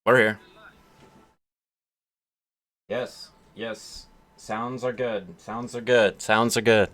We're here. Yes, yes. Sounds are good. Sounds are good. Sounds are good.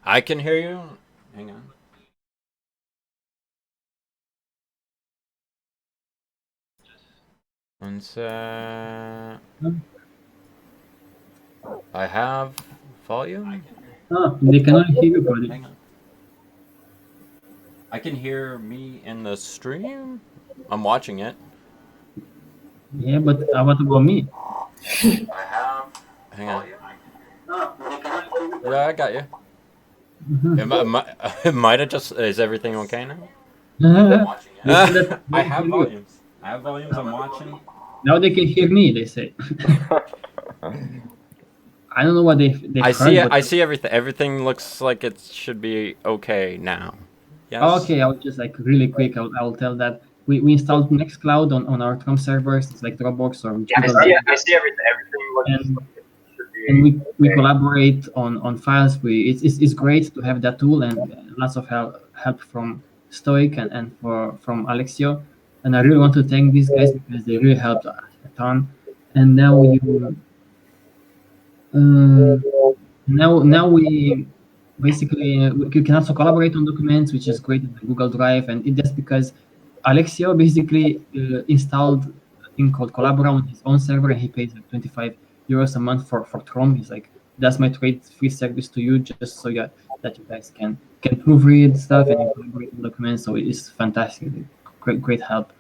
I can hear you. Hang on. One sec. I have volume. They cannot hear you, buddy. Hang on. I can hear me in the stream. I'm watching it. Yeah, but what about me? I have. Hang on. Yeah, I got you. It might have just. Is everything okay now? They said that they I can have hear you. volumes. I have volumes. I'm watching. Now they can hear me, they say. I don't know what they've I see heard, it. but I see everything. Everything looks like it should be okay now. Yes. okay, I'll just like really quick, I'll tell that we installed Nextcloud on our Chrome servers. It's like Dropbox or Yeah, Google Drive. I see everything. Everything looks And like it should and be we okay. collaborate on files. It's great to have that tool and lots of help from Stoic and from Alexio. And I really want to thank these guys because they really helped a ton. And um, now we basically we can also collaborate on documents, which is great in the Google Drive, and that's because Alexio basically installed a thing called Collabora on his own server, and he pays like 25 euros a month for Trom. He's like, that's my trade free service to you, just so that you guys can proofread stuff and collaborate on documents. So it's fantastic, great help.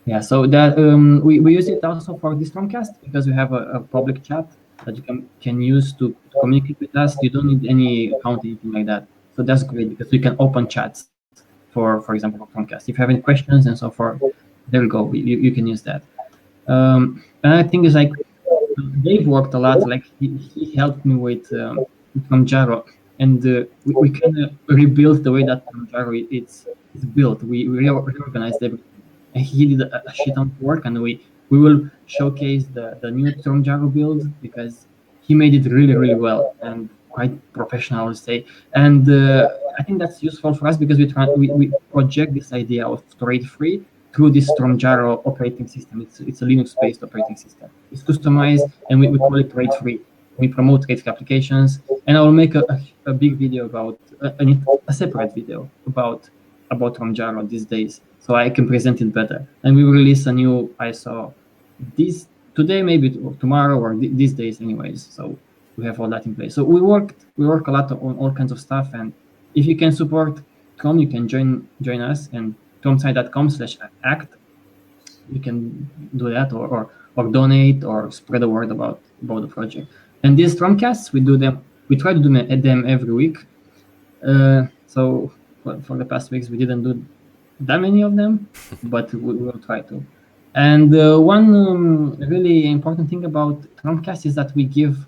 Yeah, so that we use it also for this TROM-Cast because we have a public chat that you can use to communicate with us. You don't need any account, anything like that. So that's great because we can open chats for example, for TROM-Cast. If you have any questions and so forth, there you go. You can use that. And I think it's like Dave worked a lot. Like he helped me with TROMjaro, and we kind of rebuilt the way that TROMjaro it's built. We reorganized everything, and he did a shit ton of work. And we will showcase the new TROMjaro build because he made it really well and quite professional, I would say. And I think that's useful for us because we project this idea of trade free through this TROMjaro operating system. It's a Linux-based operating system. It's customized, and we call it trade-free. We promote trade-free applications, and I will make a big video about a separate video about TROMjaro these days, so I can present it better. And we will release a new ISO this today, maybe tomorrow, or these days, anyways. So we have all that in place. So we work a lot on all kinds of stuff, and if you can support Chrome, you can join us and tromsite.com/act. You can do that or donate or spread the word about the project. And these TROMcasts, we try to do them every week. So for the past weeks, we didn't do that many of them, but we will try to. And one really important thing about TROMcast is that we give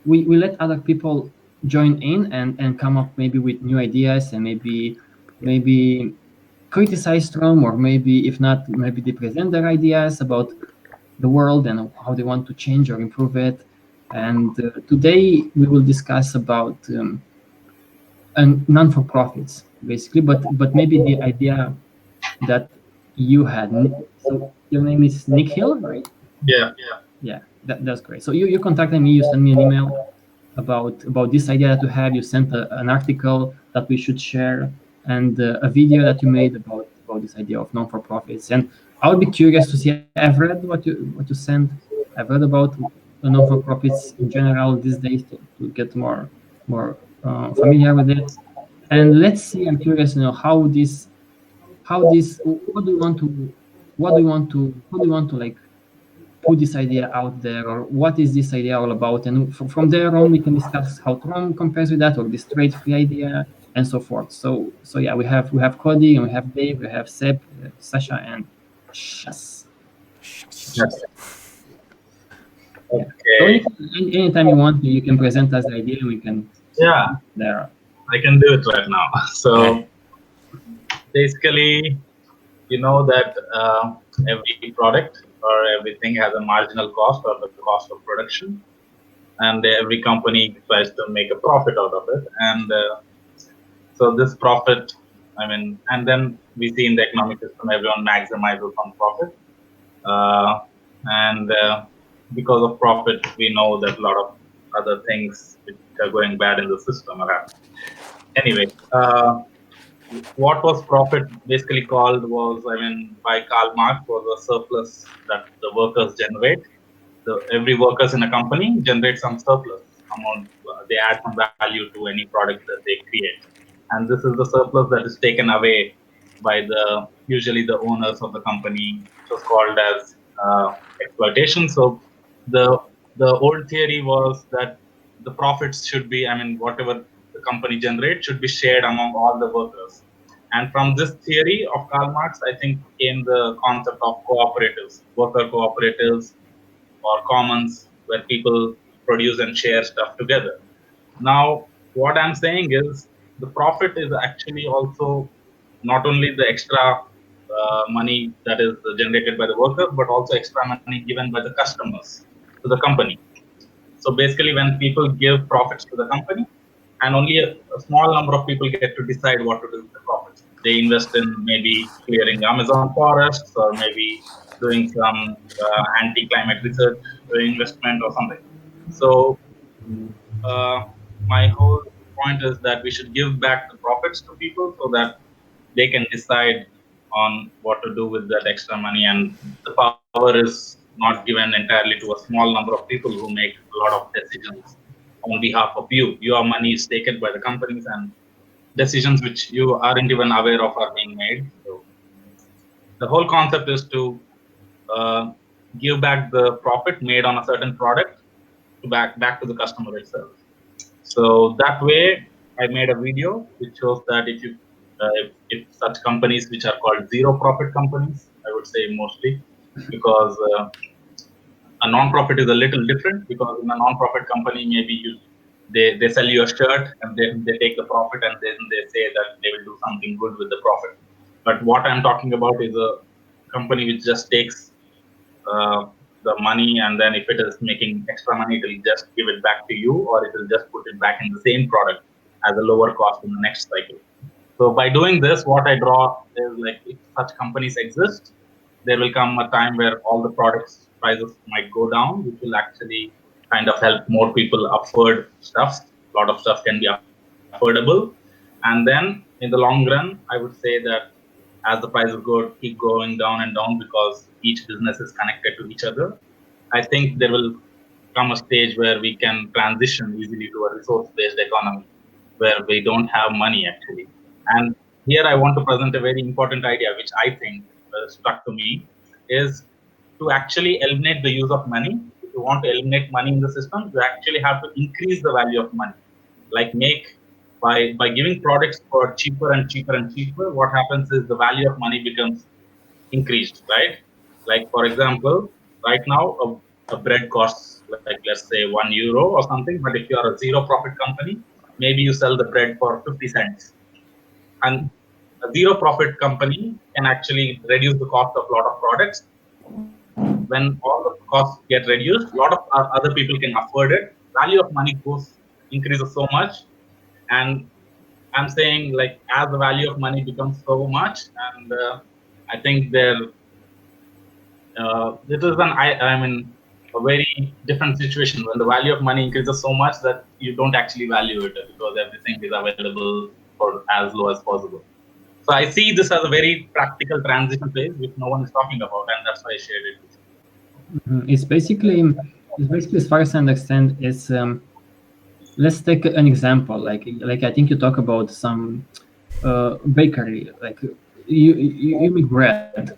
we let other people join in and come up maybe with new ideas, and maybe criticize Strom, or maybe if not, maybe they present their ideas about the world and how they want to change or improve it. And today we will discuss about and non-for-profits basically, but maybe the idea that you had. So your name is Nick Hill, right? Yeah. Yeah, that's great. So you contacted me, you sent me an email about this idea that you have. You sent an article that we should share, and a video that you made about this idea of non-for-profits. And I would be curious to see. I've read what you sent. I've read about non-for-profits in general these days to get more familiar with it. And let's see. I'm curious, how this what do you want to how do you want to like put this idea out there, or what is this idea all about? And from there on, we can discuss how Trom compares with that, or this trade free idea, and so forth. So yeah, we have Cody, and we have Dave, we have Seb, we have Sasha, and Shas. Yes. Yeah. So Okay. anytime you want, you can present us the idea, and we can Yeah, there. I can do it right now. So basically, you know that every product or everything has a marginal cost, or the cost of production, and every company tries to make a profit out of it. And so this profit, and then we see in the economic system, everyone maximizes on profit. And because of profit, we know that a lot of other things which are going bad in the system are happening. Anyway, what was profit basically called was, by Karl Marx, was a surplus that the workers generate. Every workers in a company generates some surplus amount. They add some value to any product that they create, and this is the surplus that is taken away by usually the owners of the company, which was called as exploitation. So the old theory was that the profits should be, whatever the company generates should be shared among all the workers. And from this theory of Karl Marx, I think, came the concept of cooperatives, worker cooperatives, or commons, where people produce and share stuff together. Now, what I'm saying is the profit is actually also not only the extra money that is generated by the workers, but also extra money given by the customers to the company. So basically, when people give profits to the company, and only a small number of people get to decide what to do with the profits. They invest in maybe clearing Amazon forests, or maybe doing some anti-climate research investment or something. So uh, my whole point is that we should give back the profits to people so that they can decide on what to do with that extra money, and the power is not given entirely to a small number of people who make a lot of decisions on behalf of you. Your money is taken by the companies, and decisions which you aren't even aware of are being made. So the whole concept is to uh, give back the profit made on a certain product to back to the customer itself. So that way, I made a video which shows that if such companies which are called zero profit companies, I would say mostly, because a non-profit is a little different, because in a non-profit company, maybe they sell you a shirt, and then they take the profit, and then they say that they will do something good with the profit. But what I'm talking about is a company which just takes uh, the money, and then if it is making extra money, it will just give it back to you, or it will just put it back in the same product as a lower cost in the next cycle. So by doing this, what I draw is, like, if such companies exist, there will come a time where all the products prices might go down, which will actually kind of help more people afford stuff. A lot of stuff can be affordable. And then in the long run, I would say that as the prices keep going down and down, because each business is connected to each other, I think there will come a stage where we can transition easily to a resource-based economy, where we don't have money actually. And here I want to present a very important idea, which I think struck to me, is to actually eliminate the use of money. If you want to eliminate money in the system, you actually have to increase the value of money. Like, by giving products for cheaper and cheaper and cheaper, what happens is the value of money becomes increased, right? Like, for example, right now a bread costs like let's say €1 or something. But if you are a zero profit company, maybe you sell the bread for 50 cents. And a zero profit company can actually reduce the cost of a lot of products. When all the costs get reduced, a lot of other people can afford it. Value of money increases so much, and I'm saying like as the value of money becomes so much, and I think this is I mean a very different situation when the value of money increases so much that you don't actually value it because everything is available for as low as possible. So I see this as a very practical transition phase which no one is talking about, and that's why I shared it with you. It's basically as far as I understand, it's let's take an example. Like I think you talk about some bakery. Like you make bread,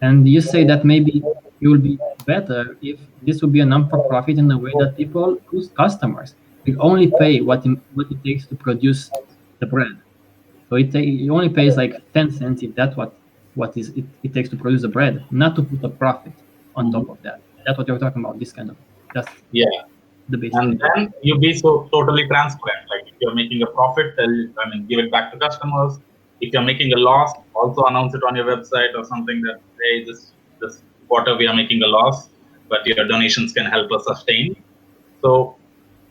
and you say that maybe it will be better if this would be a non-for-profit in a way that people, whose customers, will only pay what it takes to produce the bread. So it only pays like 10 cents if that's what it takes to produce the bread, not to put a profit on top of that. That's what you're talking about. This kind of that's Yeah. the basic. And then you be so totally transparent. Like if you're making a profit, give it back to customers. If you're making a loss, also announce it on your website or something that hey, this quarter we are making a loss, but your donations can help us sustain. So,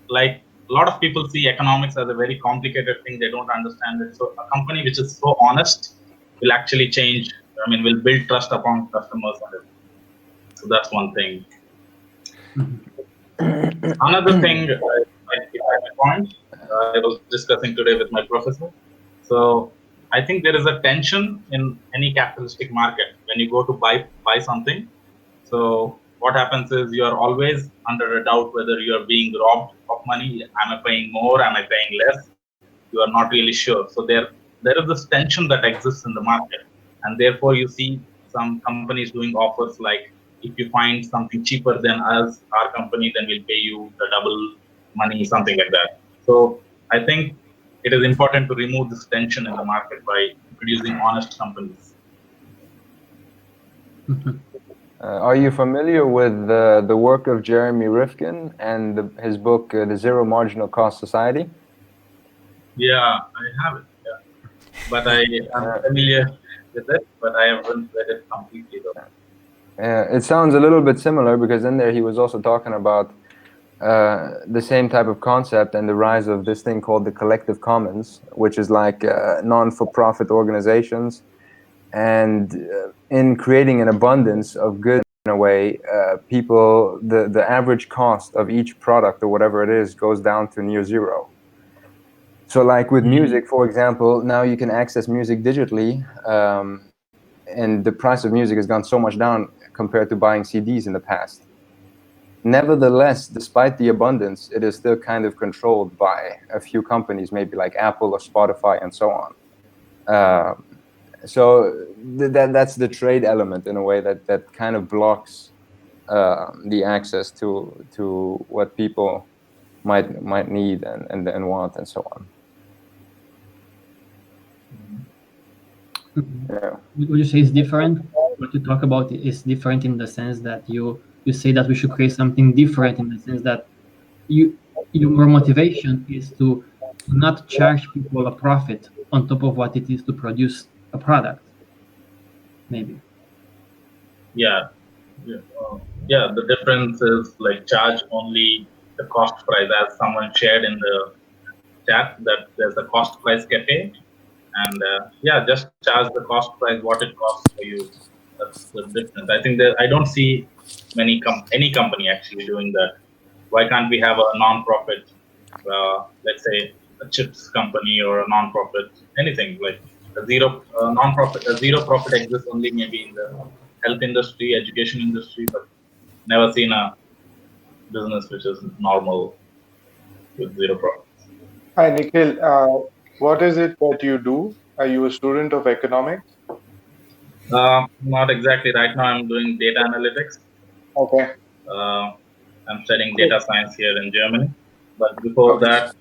like a lot of people see economics as a very complicated thing. They don't understand it. So, a company which is so honest will actually change. Will build trust upon customers. So that's one thing. Another thing, point I was discussing today with my professor. So I think there is a tension in any capitalistic market when you go to buy something. So what happens is you are always under a doubt whether you are being robbed of money. Am I paying more? Am I paying less? You are not really sure. So there is this tension that exists in the market, and therefore you see some companies doing offers like if you find something cheaper than us, our company, then we'll pay you the double money, something like that. So I think it is important to remove this tension in the market by producing honest companies. Are you familiar with the work of Jeremy Rifkin and his book, The Zero Marginal Cost Society? Yeah, I have it. Yeah. But I am familiar with it, but I haven't read it completely though. It sounds a little bit similar because in there he was also talking about the same type of concept and the rise of this thing called the collective commons, which is like non-for-profit organizations, and in creating an abundance of goods in a way, people, the average cost of each product or whatever it is goes down to near zero. So like with music, for example, now you can access music digitally, and the price of music has gone so much down compared to buying CDs in the past. Nevertheless, despite the abundance, it is still kind of controlled by a few companies, maybe like Apple or Spotify and so on. So that's the trade element in a way that kind of blocks the access to what people might need and want and so on. Yeah. Would you say it's different? What you talk about is different in the sense that you say that we should create something different in the sense that your motivation is to not charge people a profit on top of what it is to produce a product, maybe. Yeah. The difference is like charge only the cost price, as someone shared in the chat that there's a cost price cafe, and just charge the cost price what it costs for you. That's the difference. I think that I don't see any company actually doing that. Why can't we have a non-profit, let's say a chips company or a non-profit, anything like a zero profit exists only maybe in the health industry, education industry, but never seen a business which is normal with zero profits. Hi, Nikhil. What is it that you do? Are you a student of economics? Not exactly. Right now, I'm doing data analytics. Okay. I'm studying data science here in Germany. But before that,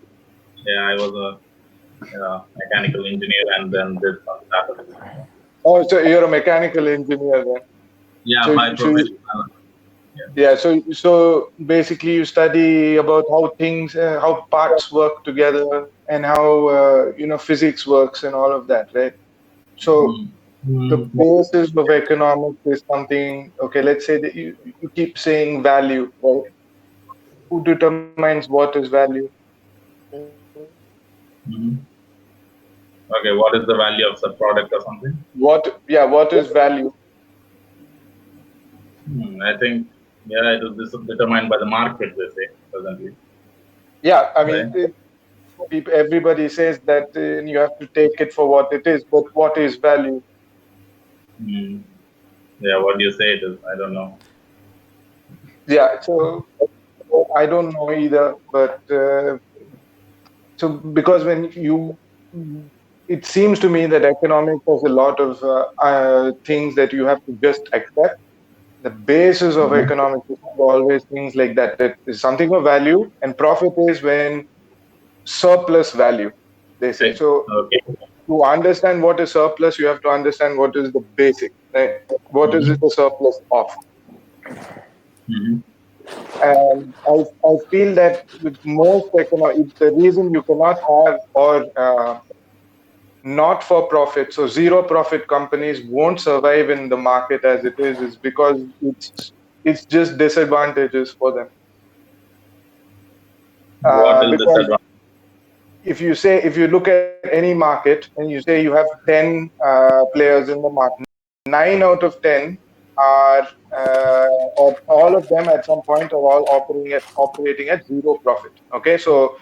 I was a mechanical engineer and then did some data. Oh, so you're a mechanical engineer then? Yeah, by profession. Yeah. So basically, you study about how things, how parts work together, and how physics works and all of that, right? So the basis of economics is something. Okay, let's say that you keep saying value, right? Who determines what is value? Mhm. Okay, what is the value of the product or something? What is value? I think, yeah, this is determined by the market, they say, presently. Yeah, I mean, Right? everybody says that you have to take it for what it is, but what is value? Hmm. Yeah, what do you say it is? I don't know. Yeah, so I don't know either, but so because when you, it seems to me that economics has a lot of things that you have to just accept. The basis of economics is always things like that. It is something of value, and profit is when surplus value, they say. Right? So Okay. to understand what is surplus, you have to understand what is the basic, right? What is it Mm-hmm. a surplus of? Mm-hmm. And I feel that with most the reason you cannot have or not for profit, so zero profit companies won't survive in the market as it is because it's just disadvantages for them. What is Because disadvantage? if you look at any market and you say you have 10 players in the market, 9 out of 10 are or all of them at some point are all operating at zero profit. Okay, so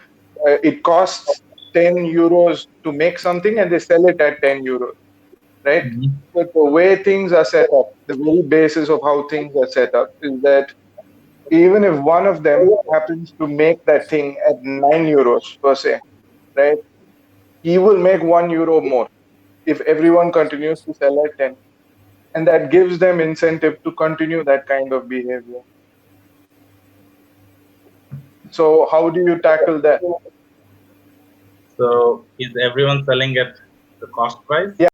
it costs 10 euros to make something and they sell it at 10 euros, right? Mm-hmm. But the way things are set up, the very basis of how things are set up is that even if one of them happens to make that thing at 9 euros per se, right, he will make 1 euro more if everyone continues to sell at 10. And that gives them incentive to continue that kind of behavior. So how do you tackle that? So is everyone selling at the cost price? Yeah,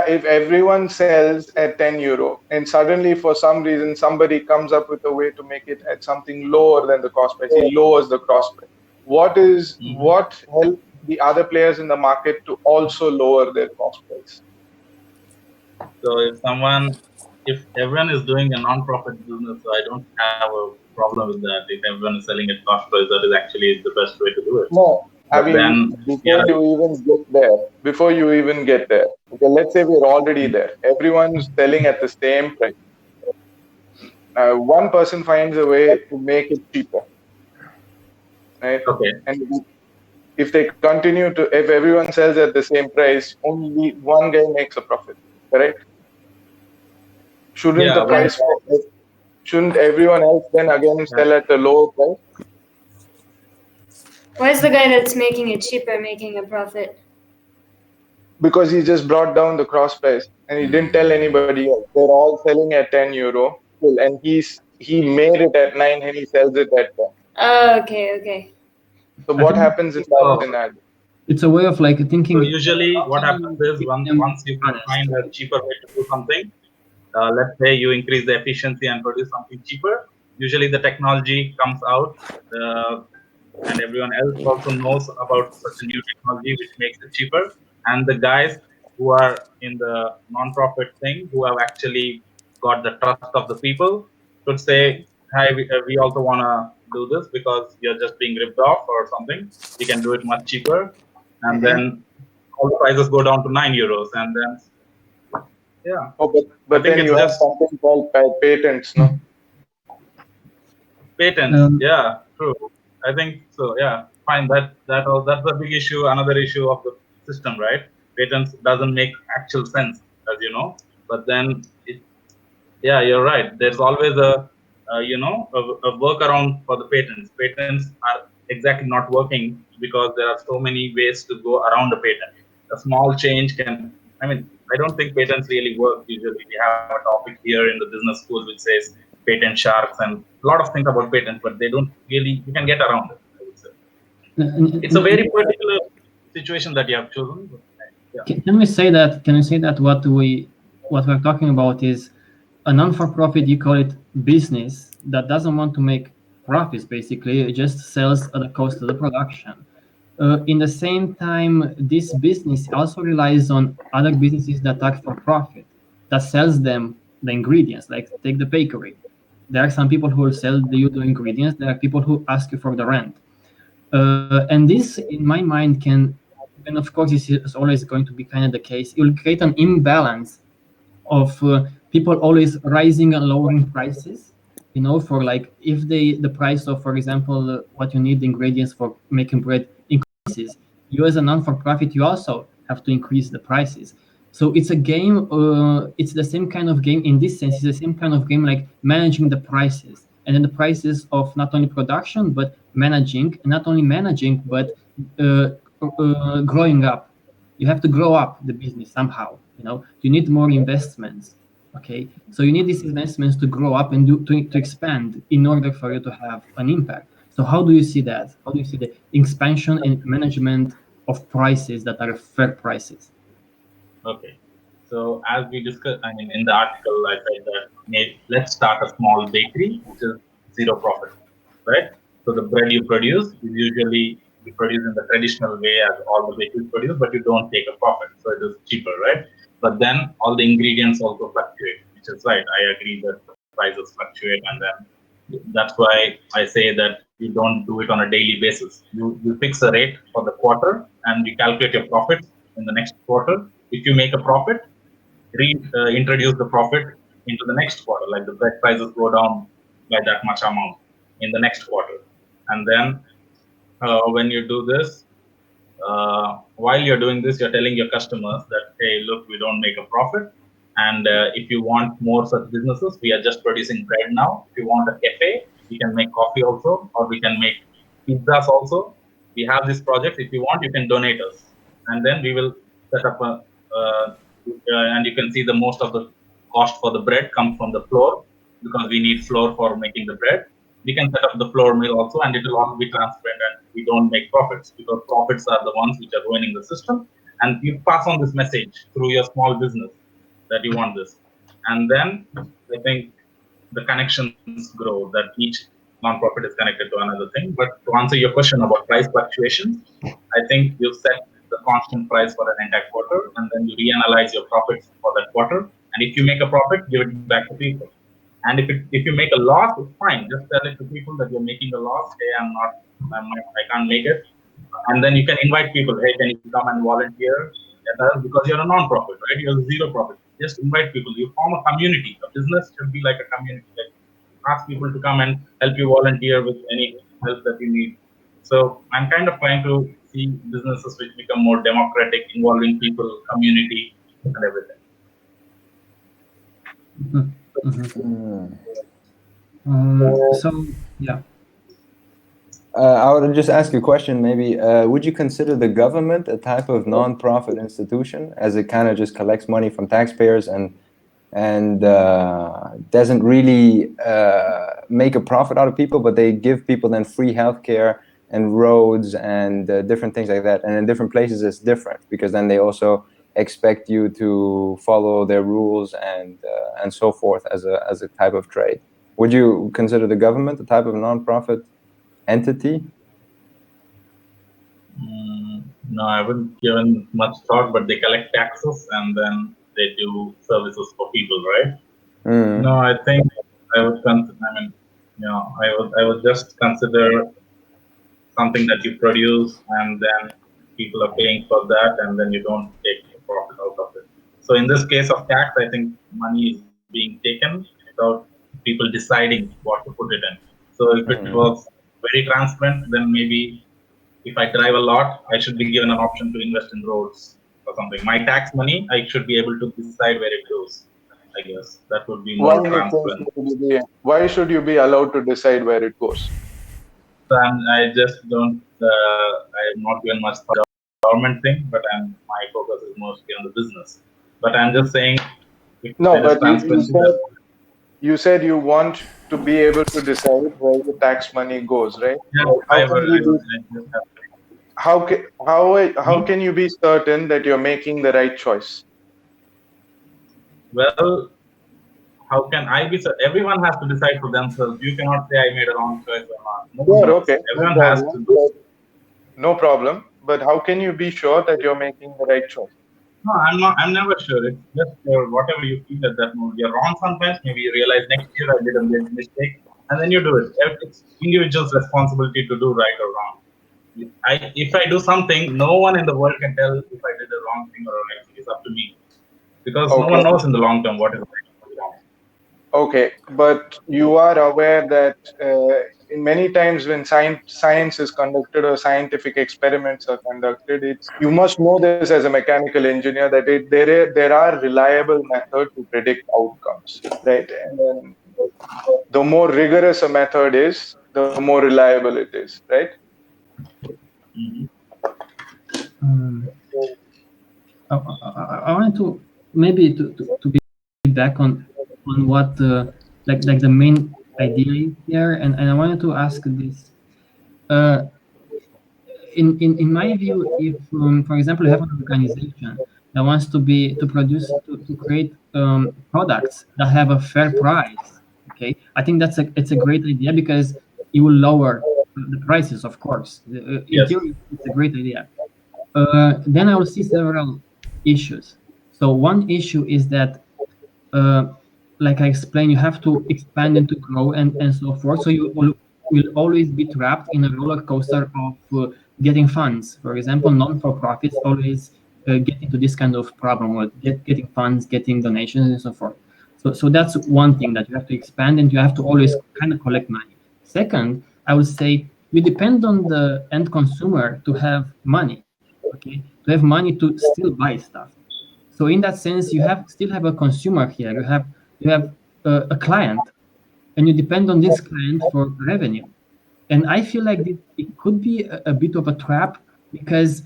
if everyone sells at 10 euro and suddenly for some reason somebody comes up with a way to make it at something lower than the cost price, he lowers the cost price. Mm-hmm. What helps the other players in the market to also lower their cost price? So if everyone is doing a non-profit business, so I don't have a problem with that. If everyone is selling at cost price, that is actually the best way to do it. No, I But mean, then, yeah, before you even get there, okay, let's say we're already there. Everyone's selling at the same price. One person finds a way to make it cheaper, right? okay, And if they continue to, if everyone sells at the same price, only one guy makes a profit, correct? Shouldn't yeah, the price, shouldn't everyone else then again sell at a lower price? Why is the guy that's making it cheaper making a profit? Because he just brought down the cross price and he didn't tell anybody else. They're all selling at 10 euro, and he made it at 9 and he sells it at 10. Oh, okay. So I what think happens in that so, scenario? it's a way of like so thinking. usually How what can happens you is keep them once you can honest? find a cheaper way to do something, let's say you increase the efficiency and produce something cheaper. Usually the technology comes out, and everyone else also knows about such a new technology which makes it cheaper. And the guys who are in the non-profit thing, who have actually got the trust of the people, could say, "Hi, we also want to do this because you're just being ripped off or something. We can do it much cheaper." And Mm-hmm. then all the prices go down to 9 euros, and then yeah, Oh, I but think then it's you have just something called patents, no? patents. Yeah, true. I think so. Yeah, fine. That's a big issue. Another issue of the system, right? Patents doesn't make actual sense, as you know. But then, yeah, you're right. There's always a workaround for the patents. Patents are exactly not working because there are so many ways to go around the patent. A small change can. I mean, I don't think patents really work. Usually, we have a topic here in the business school which says patent sharks and a lot of things about patents, but they don't really. You can get around it, I would say. It's a very particular situation that you have chosen. But, yeah. Can we say that? Can we say that what we're talking about is a non-for-profit, you call it business, that doesn't want to make profits, basically, it just sells at the cost of the production. In the same time, this business also relies on other businesses that are for profit, that sells them the ingredients, like take the bakery. There are some people who will sell you the ingredients, there are people who ask you for the rent. And this, in my mind, and of course this is always going to be kind of the case, it will create an imbalance of people always rising and lowering prices, for like, if the price of, for example, what you need, the ingredients for making bread increases, you as a non-for-profit, you also have to increase the prices. So it's a game, it's the same kind of game in this sense, it's the same kind of game like managing the prices, and then the prices of not only production, but managing, and not only managing, but growing up. You have to grow up the business somehow, you need more investments. Okay, so you need these investments to grow up and to expand in order for you to have an impact. So how do you see that? How do you see the expansion and management of prices that are fair prices? Okay, so as we discussed, I mean, in the article, I said that let's start a small bakery, which is zero profit, right? So the bread you produce is usually you produce in the traditional way as all the bakeries produce, but you don't take a profit, so it is cheaper, right? But then all the ingredients also fluctuate, which is right. I agree that the prices fluctuate, and then that's why I say that you don't do it on a daily basis. You fix a rate for the quarter, and you calculate your profits in the next quarter. If you make a profit, introduce the profit into the next quarter, like the bread prices go down by that much amount in the next quarter. And then when you do this, while you're doing this, you're telling your customers that, hey, look, we don't make a profit. And if you want more such businesses, we are just producing bread now. If you want a cafe, we can make coffee also, or we can make pizzas also. We have this project. If you want, you can donate us. And then we will set up and you can see the most of the cost for the bread comes from the flour, because we need flour for making the bread. We can set up the flour mill also, and it will all be transparent, and we don't make profits, because profits are the ones which are ruining the system. And you pass on this message through your small business that you want this. And then I think the connections grow, that each non-profit is connected to another thing. But to answer your question about price fluctuations, I think you set the constant price for an entire quarter, and then you reanalyze your profits for that quarter. And if you make a profit, give it back to people. And if you make a loss, it's fine. Just tell it to people that you're making a loss. Hey, I can't make it. And then you can invite people. Hey, can you come and volunteer? Because you're a non-profit, right? You're zero profit. Just invite people. You form a community. A business should be like a community. Like, ask people to come and help you volunteer with any help that you need. So I'm kind of trying to see businesses which become more democratic, involving people, community, and everything. So yeah. I would just ask you a question, maybe. Would you consider the government a type of non-profit institution, as it kind of just collects money from taxpayers and doesn't really make a profit out of people, but they give people then free healthcare and roads and different things like that? And in different places it's different, because then they also expect you to follow their rules and so forth as a type of trade. Would you consider the government a type of non-profit entity? No, I haven't given much thought, but they collect taxes and then they do services for people, right? No, I think I would I would just consider something that you produce, and then people are paying for that, and then you don't take a profit out of it. So in this case of tax, I think money is being taken without people deciding what to put it in. So if it was very transparent, then maybe if I drive a lot, I should be given an option to invest in roads or something. My tax money, I should be able to decide where it goes. I guess that would be more transparent. Why should you be allowed to decide where it goes? So I just don't. I am not given much thought of the government thing, but my focus is mostly on the business. But I'm just saying. No, but you said you want to be able to decide where the tax money goes, right? Yeah, how can you be certain that you're making the right choice? Well, how can I be? Everyone has to decide for themselves. You cannot say I made a wrong choice or not. No one Sure, knows. okay. Everyone has to do. No problem. But how can you be sure that you're making the right choice? No, I'm not. I'm never sure. It's just whatever you feel at that moment. You're wrong sometimes. Maybe you realize next year I did a big mistake, and then you do it. It's individual's responsibility to do right or wrong. If I do something, no one in the world can tell if I did a wrong thing or a right thing. It's up to me, because no one knows in the long term what is right or wrong. Okay, but you are aware that in many times when science is conducted or scientific experiments are conducted, you must know this as a mechanical engineer that there are reliable methods to predict outcomes, right? And then the more rigorous a method is, the more reliable it is, right? I wanted to maybe to be back on what like the main idea here, and I wanted to ask this. In my view, if for example you have an organization that wants to create products that have a fair price, okay, I think it's a great idea because it will lower the prices, of course. In theory, it's a great idea. Then I will see several issues. So one issue is that, like I explained, you have to expand and to grow and so forth. So you will always be trapped in a roller coaster of getting funds. For example, non-for-profits always get into this kind of problem with getting funds, getting donations, and so forth. So that's one thing, that you have to expand and you have to always kind of collect money. Second, I would say you depend on the end consumer to have money, okay, to have money to still buy stuff. So in that sense, you still have a consumer here. You have a client, and you depend on this client for revenue. And I feel like it could be a bit of a trap, because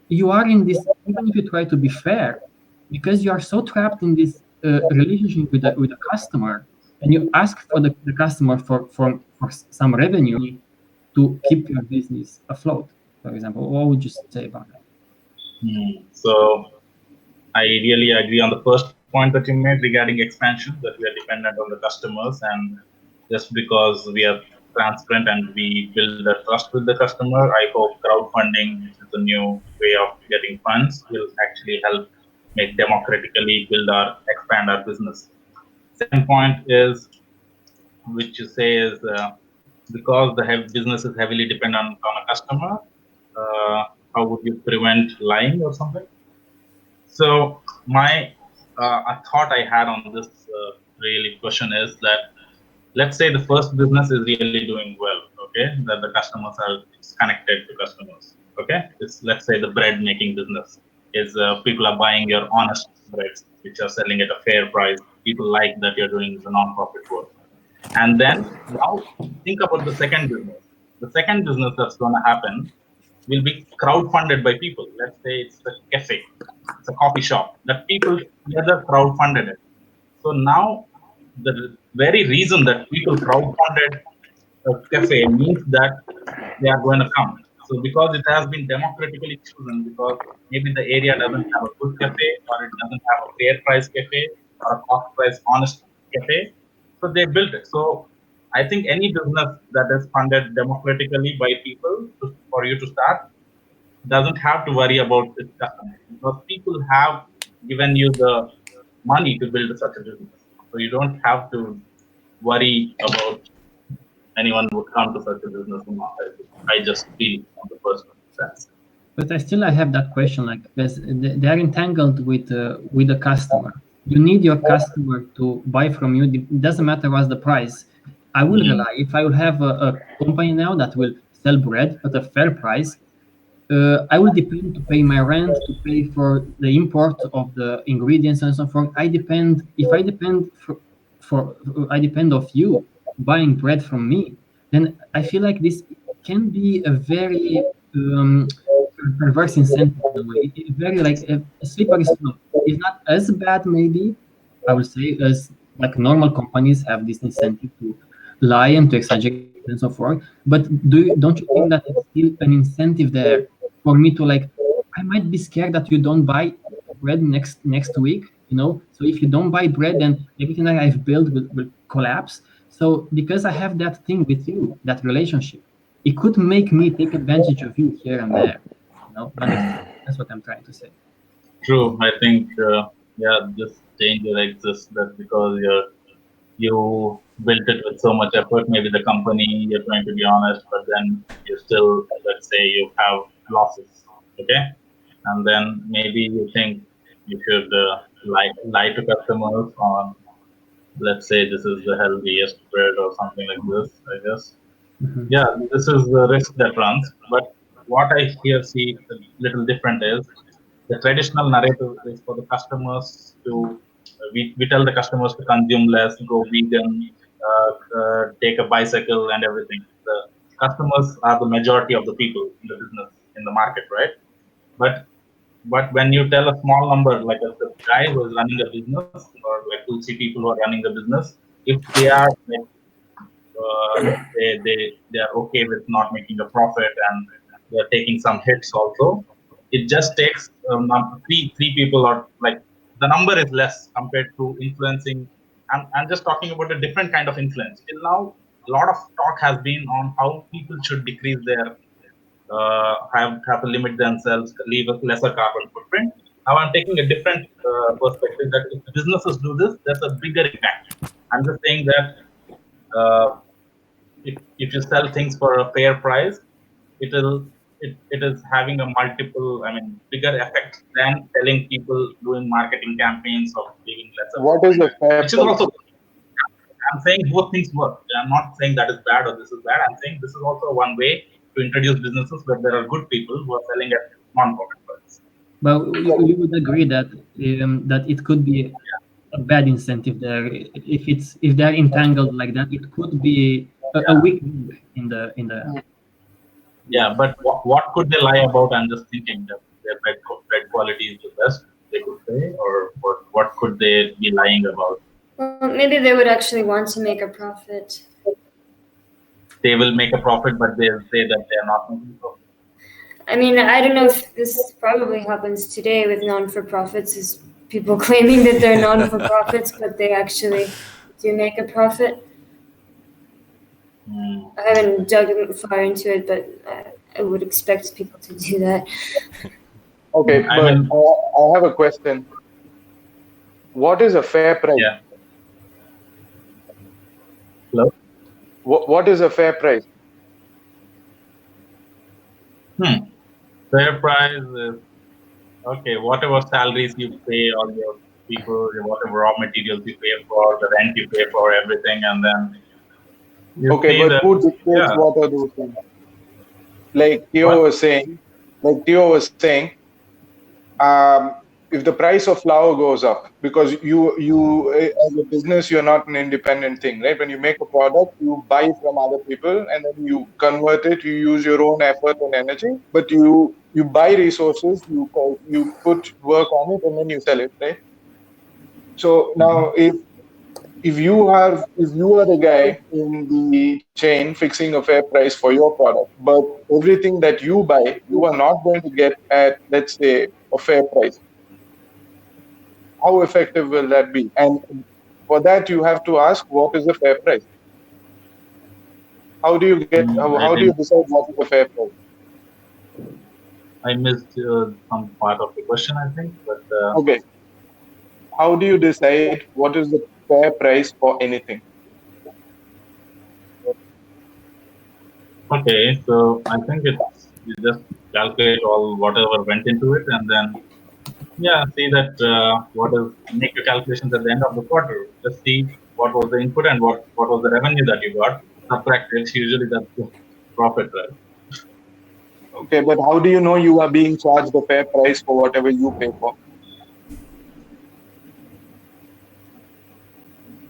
you are in this, even if you try to be fair, because you are so trapped in this relationship with the customer, and you ask for the customer for some revenue to keep your business afloat, for example. What would you say about that? So I really agree on the first point that you made regarding expansion, that we are dependent on the customers, and just because we are transparent and we build the trust with the customer, I hope crowdfunding, which is the new way of getting funds, will actually help make democratically expand our business. Second point is, which you say is because the business is heavily dependent on a customer, how would you prevent lying or something? So a thought I had on this really question is that, let's say the first business is really doing well, okay, that the customers are connected to customers, okay. Let's say the bread making business is people are buying your honest breads, which are selling at a fair price. People like that you're doing the non-profit work. And then now think about the second business. The second business that's going to happen will be crowdfunded by people. Let's say it's a cafe, it's a coffee shop, that people together crowdfunded it. So now the very reason that people crowdfunded a cafe means that they are going to come. So because it has been democratically chosen, because maybe the area doesn't have a good cafe, or it doesn't have a fair price cafe, or a cost price honest cafe, so they built it. So I think any business that is funded democratically by people for you to start doesn't have to worry about its customers, because people have given you the money to build such a business. So you don't have to worry about anyone would come to such a business or not. I just feel on the personal sense. But I have that question, like, because they are entangled with the customer. You need your customer to buy from you. It doesn't matter what's the price. I will rely, if I will have a company now that will sell bread at a fair price, I will depend to pay my rent, to pay for the import of the ingredients and so forth. I depend of you buying bread from me. Then I feel like this can be a very perverse incentive in a way. Very like a slippery slope. It's not as bad, maybe, I would say, as like normal companies have this incentive to lie and to exaggerate and so forth. But don't you think that it's still an incentive there for me to, like, I might be scared that you don't buy bread next week, So if you don't buy bread, then everything that I've built will collapse. So because I have that thing with you, that relationship, it could make me take advantage of you here and there. Understand? That's what I'm trying to say. True. I think, this danger exists that because you built it with so much effort, maybe the company, you're trying to be honest, but then you still, let's say you have losses, okay? And then maybe you think you should lie to customers on, let's say this is the healthiest bread or something like this, I guess. Mhm. Yeah, this is the risk that runs. But what I here see a little different is the traditional narrative is for the customers to, we tell the customers to consume less, go vegan, take a bicycle and everything. The customers are the majority of the people in the business, in the market, right? But when you tell a small number, like the guy who is running a business, or like 2-3 people who are running the business, if they are like, they are okay with not making a profit and they're taking some hits also. It just takes three people, or like the number is less compared to influencing. I'm just talking about a different kind of influence. Till now, a lot of talk has been on how people should decrease their have to limit themselves, leave a lesser carbon footprint. Now I'm taking a different perspective that if businesses do this, there's a bigger impact. I'm just saying that if you sell things for a fair price, it is having a multiple, bigger effect than telling people doing marketing campaigns of leaving lesser. What is a fair Which is price? also, I'm saying both things work. I'm not saying that is bad or this is bad. I'm saying this is also one way to introduce businesses where there are good people who are selling at non-profit price. But you would agree that that it could be a bad incentive there if they're entangled like that. It could be a weak link in the. Yeah, but what could they lie about? I'm just thinking that their bread quality is the best, they could say, or what could they be lying about? Well, maybe they would actually want to make a profit. They will make a profit, but they'll say that they are not making profit. I mean, I don't know if this probably happens today with non-for-profits, is people claiming that they're non-for-profits, but they actually do make a profit. I haven't dug far into it, but I would expect people to do that. Okay, I but mean- I have a question. What is a fair price? Yeah. Hello? What is a fair price? Fair price is, okay, whatever salaries you pay all your people, whatever raw materials you pay for, the rent you pay for, everything, and then you Okay, see but that, who dictates yeah. what are those things? Like Theo What? was saying, if the price of flour goes up, because you as a business, you're not an independent thing, right? When you make a product, you buy from other people and then you convert it, you use your own effort and energy, but you buy resources, you put work on it, and then you sell it, right? So now if you are the guy in the chain fixing a fair price for your product, but everything that you buy, you are not going to get at, let's say, a fair price, how effective will that be? And for that, you have to ask, what is a fair price? How do you get? How do you decide what is a fair price? I missed some part of the question, I think, but Okay. How do you decide what is the fair price for anything? okay. So I think it's, you just calculate all whatever went into it, and then see that make your calculations at the end of the quarter. Just see what was the input and what was the revenue that you got. Subtract it. Usually that's the profit, right? Okay, but how do you know you are being charged a fair price for whatever you pay for?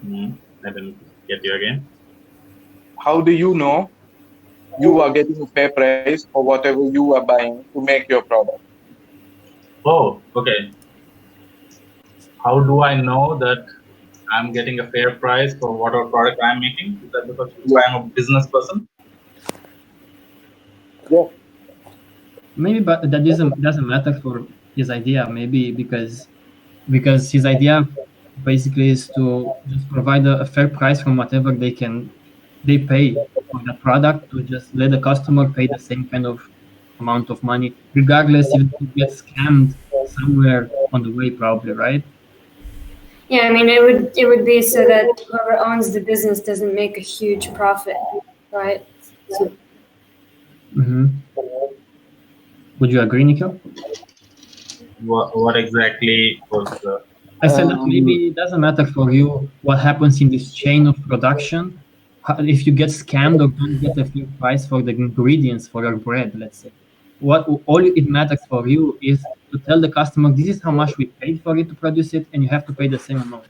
I didn't get you again. How do you know you are getting a fair price for whatever you are buying to make your product? Oh, okay. How do I know that I'm getting a fair price for whatever product I'm making? Is that the question? So I'm a business person. Yeah. Maybe, but that doesn't matter for his idea. Maybe because because his idea basically is to just provide a fair price from whatever they pay for the product, to just let the customer pay the same kind of amount of money, regardless if it gets scammed somewhere on the way, probably, right? Yeah, I mean, it would be so that whoever owns the business doesn't make a huge profit, right? So, Hmm. Would you agree, Nikhil? What exactly was the? I said that maybe it doesn't matter for you what happens in this chain of production. If you get scammed or don't get a fair price for the ingredients for your bread, let's say, what all it matters for you is to tell the customer this is how much we paid for it to produce it, and you have to pay the same amount.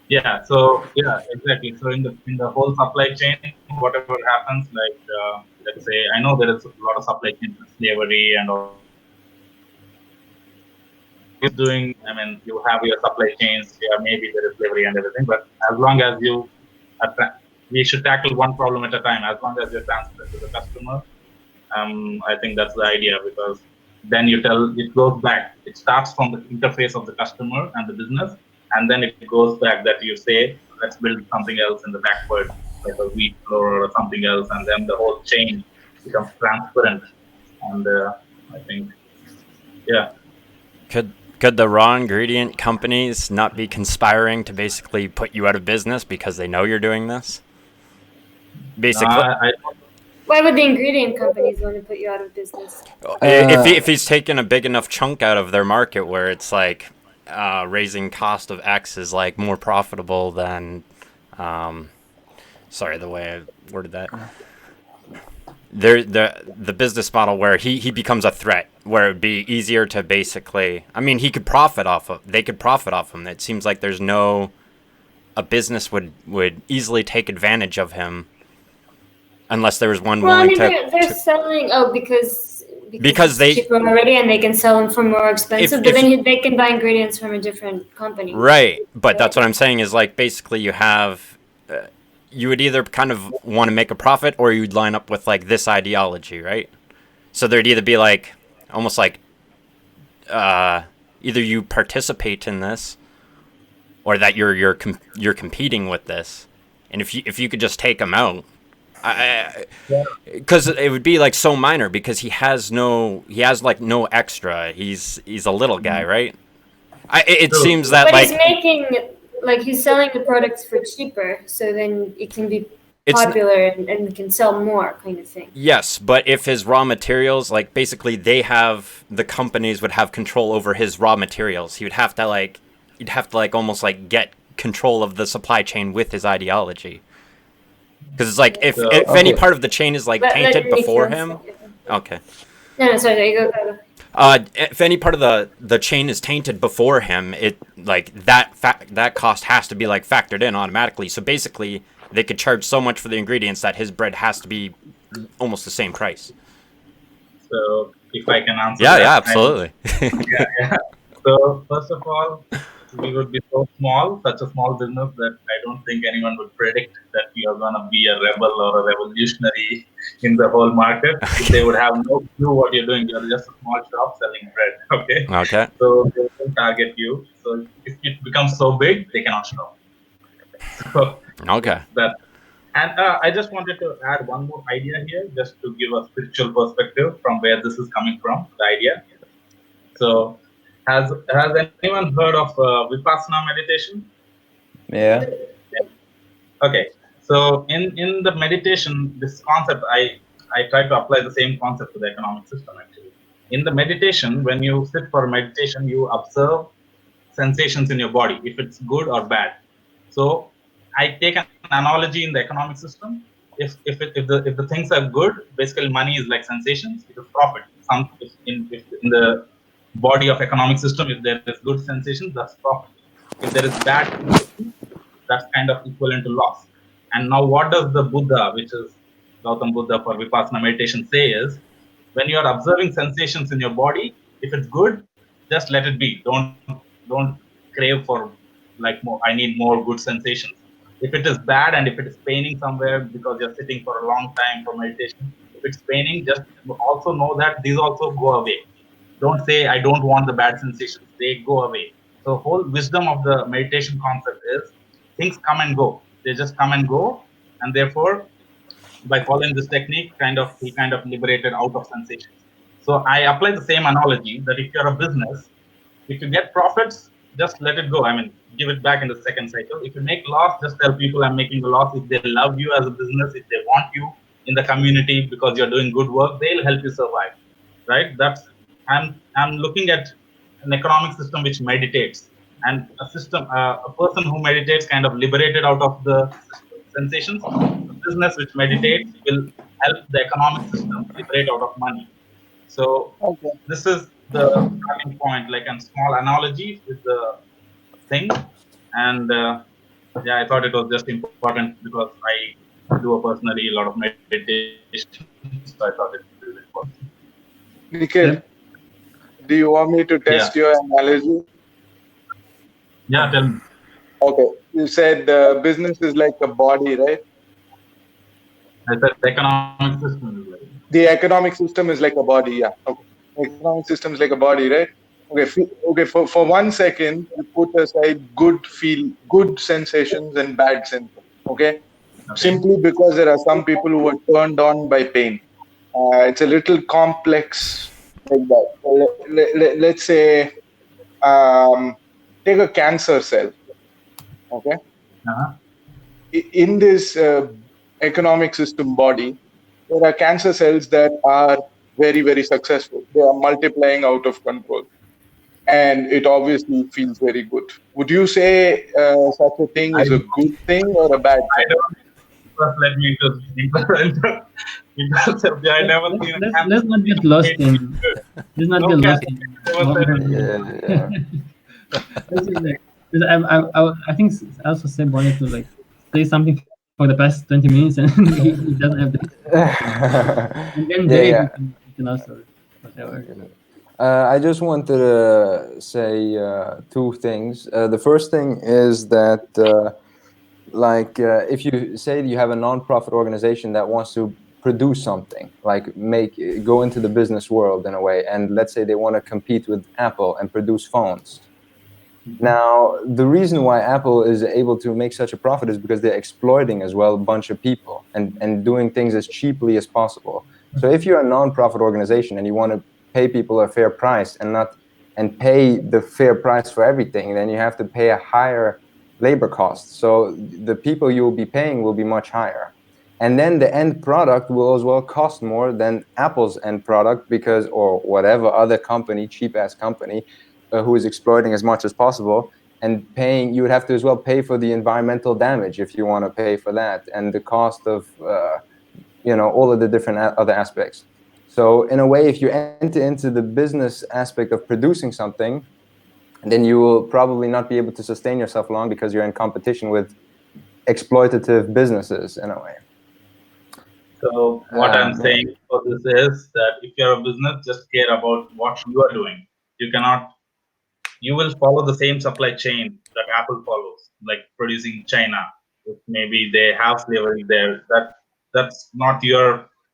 Yeah. So yeah, exactly. So in the whole supply chain, whatever happens, like let's say, I know there is a lot of supply chain slavery and all. Is doing. I mean, you have your supply chains. Yeah, maybe there is slavery and everything, but as long as you, we should tackle one problem at a time. As long as you're transparent to the customer, I think that's the idea, because then you tell it goes back. It starts from the interface of the customer and the business, and then it goes back that you say, let's build something else in the backward, like a wheat flour or something else, and then the whole chain becomes transparent. And I think, yeah. Could the raw ingredient companies not be conspiring to basically put you out of business because they know you're doing this? Basically, why would the ingredient companies want to put you out of business? if he's taking a big enough chunk out of their market where it's like raising cost of X is like more profitable than, sorry, the way I worded that. The business model where he becomes a threat, where it would be easier to basically, I mean, they could profit off him. It seems like a business would easily take advantage of him unless there was one Well, I willing mean, they're selling, because because it's they cheaper already, and they can sell them for more expensive, but then they can buy ingredients from a different company. Right, but that's what I'm saying is, like, basically you have you would either kind of want to make a profit or you'd line up with like this ideology, right? So there'd either be like almost like either you participate in this or that you're competing with this, and if you could just take them out, because it would be like so minor, because he has like no extra. He's a little guy, right? It seems that but like he's making, like, he's selling the products for cheaper, so then it can be popular and can sell more, kind of thing. Yes, but if his raw materials, like, basically the companies would have control over his raw materials. You'd have to like almost like get control of the supply chain with his ideology. Because it's like if any part of the chain is like tainted before him. Okay. No, sorry, go. If any part of the chain is tainted before him, it like that cost has to be like factored in automatically. So basically, they could charge so much for the ingredients that his bread has to be almost the same price. So if I can answer. Yeah, absolutely. Yeah. So first of all, we would be so small, such a small business, that I don't think anyone would predict that you are going to be a rebel or a revolutionary in the whole market. They would have no clue what you're doing. You're just a small shop selling bread. Okay. So they will target you. So if it becomes so big, they cannot stop. So okay. And I just wanted to add one more idea here, just to give a spiritual perspective from where this is coming from, the idea. So has anyone heard of Vipassana meditation? Yeah. Okay. So in the meditation, this concept, I try to apply the same concept to the economic system, actually. In the meditation, when you sit for meditation, you observe sensations in your body, if it's good or bad. So I take an analogy in the economic system. If the things are good, basically money is like sensations, it is profit. If in the body of economic system, if there is good sensations, that's profit. If there is bad sensations, that's kind of equivalent to loss. And now what does the Buddha, which is Gautam Buddha for Vipassana meditation, say is, when you are observing sensations in your body, if it's good, just let it be. Don't crave for like more. I need more good sensations. If it is bad and if it is paining somewhere because you're sitting for a long time for meditation, if it's paining, just also know that these also go away. Don't say I don't want the bad sensations. They go away. So whole wisdom of the meditation concept is things come and go. They just come and go, and therefore, by following this technique, he kind of liberated out of sensations. So I apply the same analogy that if you're a business, if you get profits, just let it go. I mean, give it back in the second cycle. If you make loss, just tell people I'm making a loss. If they love you as a business, if they want you in the community because you're doing good work, they'll help you survive, right? I'm looking at an economic system which meditates, and a person who meditates kind of liberated out of the sensations. A business which meditates will help the economic system liberate out of money. So Okay. this is the starting point, like a small analogy with the thing. And I thought it was just important because I do personally a lot of meditation, so I thought it was important. Nikhil, do you want me to test your analogy? Yeah, tell me. Okay. You said business is like a body, right? I said the economic system is like. The economic system is like a body, yeah. Okay. Economic system is like a body, right? Okay. For 1 second, you put aside good sensations and bad sensations. Okay. Simply because there are some people who are turned on by pain. It's a little complex like that. Let's say, take a cancer cell. Okay. Uh-huh. In this economic system body, there are cancer cells that are very, very successful. They are multiplying out of control. And it obviously feels very good. Would you say such a thing is a good thing or a bad thing? I don't. First, let me intercept. I never seen a cancer. Let's not get lost in. Let's not get lost in. I think I also Seb wanted to like say something for the past 20 minutes and he doesn't have this. And then Dave, you can also whatever. I just wanted to say two things. The first thing is that if you say you have a non-profit organization that wants to produce something, like go into the business world in a way, and let's say they want to compete with Apple and produce phones. Now, the reason why Apple is able to make such a profit is because they're exploiting as well a bunch of people and doing things as cheaply as possible. So if you're a non-profit organization and you want to pay people a fair price and pay the fair price for everything, then you have to pay a higher labor cost. So the people you will be paying will be much higher. And then the end product will as well cost more than Apple's end product or whatever other company, cheap-ass company, who is exploiting as much as possible, and you would have to as well pay for the environmental damage if you want to pay for that, and the cost of all of the different other aspects. So in a way, if you enter into the business aspect of producing something, then you will probably not be able to sustain yourself long because you're in competition with exploitative businesses in a way. So what I'm saying for this is that if you're a business, just care about what you are doing. You will follow the same supply chain that Apple follows, like producing China. Maybe they have slavery there. That's not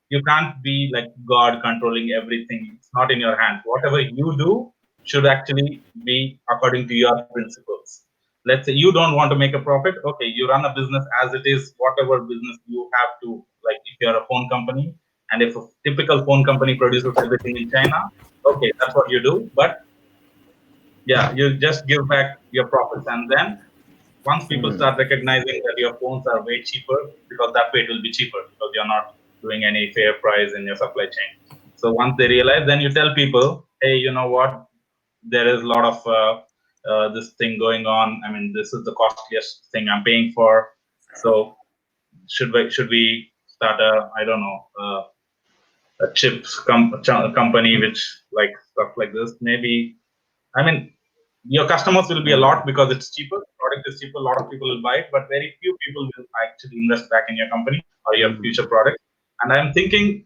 you can't be like God controlling everything. It's not in your hands. Whatever you do should actually be according to your principles. Let's say you don't want to make a profit. Okay, you run a business as it is, whatever business you have to, like if you're a phone company, and if a typical phone company produces everything in China, okay, that's what you do. But yeah, you just give back your profits, and then once people start recognizing that your phones are way cheaper, because that way it will be cheaper because you're not doing any fair price in your supply chain. So once they realize, then you tell people, hey, you know what, there is a lot of this thing going on. I mean, this is the costliest thing I'm paying for. So should we start a chips company which like stuff like this? Maybe, I mean, your customers will be a lot because it's cheaper. Product is cheaper. A lot of people will buy it, but very few people will actually invest back in your company or your future product. And I'm thinking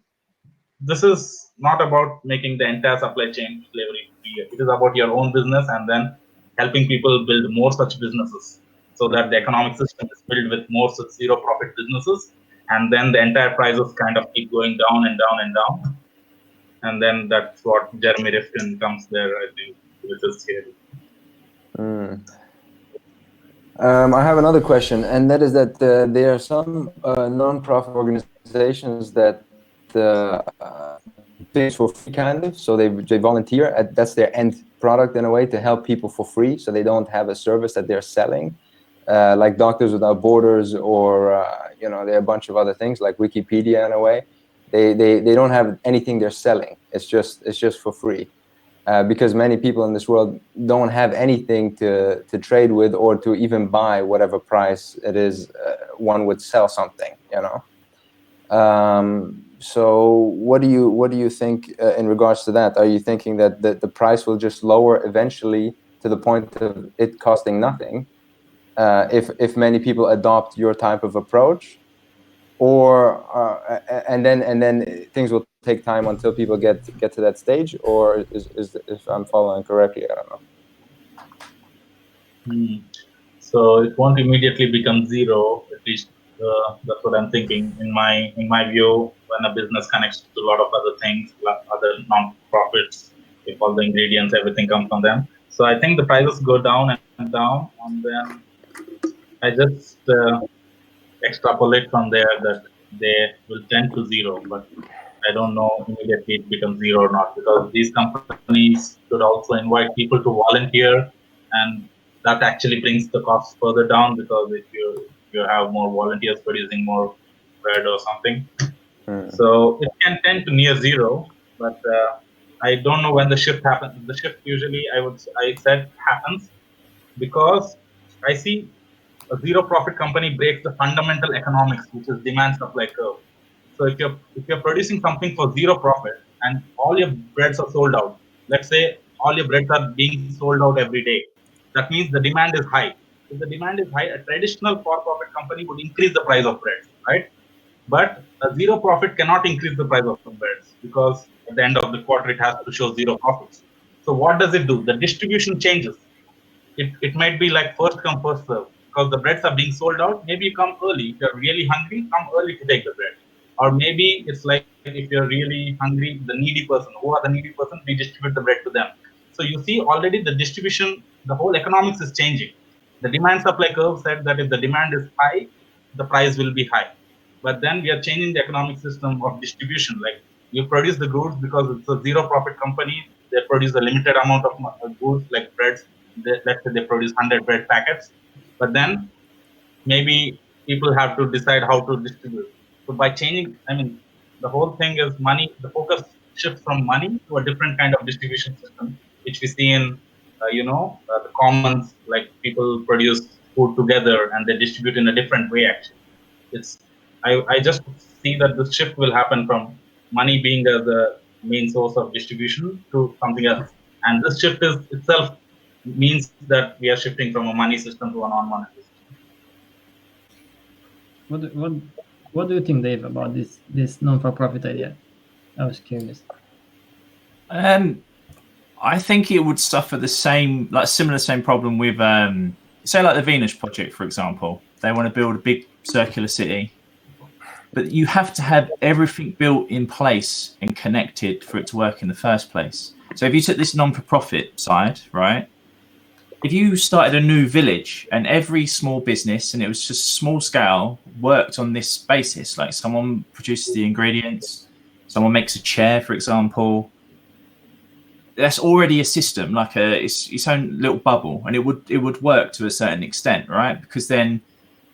this is not about making the entire supply chain slavery. It is about your own business and then helping people build more such businesses so that the economic system is filled with more such zero profit businesses. And then the entire prices kind of keep going down and down and down. And then that's what Jeremy Rifkin comes there, I think, which is scary. I have another question, and that is that there are some non-profit organizations that things for free, kind of. So they volunteer. That's their end product in a way, to help people for free. So they don't have a service that they're selling, like Doctors Without Borders, or there are a bunch of other things like Wikipedia in a way. They don't have anything they're selling. It's just for free. Because many people in this world don't have anything to trade with, or to even buy whatever price it is one would sell something, So what do you think in regards to that? Are you thinking that the price will just lower eventually to the point of it costing nothing, if many people adopt your type of approach, or and then things will take time until people get to that stage? Or is if I'm following correctly, I don't know. So it won't immediately become zero. At least that's what I'm thinking. In my view, when a business connects to a lot of other things, other non-profits, if all the ingredients, everything comes from them. So I think the prices go down and down, and then I just extrapolate from there that they will tend to zero, but I don't know immediately it becomes zero or not, because these companies should also invite people to volunteer, and that actually brings the costs further down, because if you have more volunteers producing more bread or something, so it can tend to near zero. But I don't know when the shift happens. The shift usually I said happens because I see a zero profit company breaks the fundamental economics, which is demand supply curve. So if you're producing something for zero profit and all your breads are sold out, let's say all your breads are being sold out every day, that means the demand is high. If the demand is high, a traditional for-profit company would increase the price of bread, right? But a zero profit cannot increase the price of breads, because at the end of the quarter it has to show zero profits. So what does it do? The distribution changes. It might be like first come, first serve, because the breads are being sold out. Maybe you come early. If you're really hungry, come early to take the bread. Or maybe it's like if you're really hungry, the needy person, who are the needy person, we distribute the bread to them. So you see already the distribution, the whole economics is changing. The demand supply curve said that if the demand is high, the price will be high. But then we are changing the economic system of distribution. Like you produce the goods because it's a zero profit company. They produce a limited amount of goods like breads. Let's say they produce 100 bread packets, but then maybe people have to decide how to distribute. So by changing, I mean, the whole thing is money. The focus shifts from money to a different kind of distribution system, which we see in, the commons. Like people produce food together and they distribute in a different way. Actually, I just see that this shift will happen from money being the main source of distribution to something else, and this shift is itself means that we are shifting from a money system to a non-monetary system. What do you think, Dave, about this non-for-profit idea? I was curious. I think it would suffer the same problem with, say, like the Venus Project, for example. They want to build a big circular city, but you have to have everything built in place and connected for it to work in the first place. So if you took this non-for-profit side, right? If you started a new village and every small business, and it was just small scale, worked on this basis, like someone produces the ingredients, someone makes a chair, for example, that's already a system, like its own little bubble, and it would work to a certain extent, right? Because then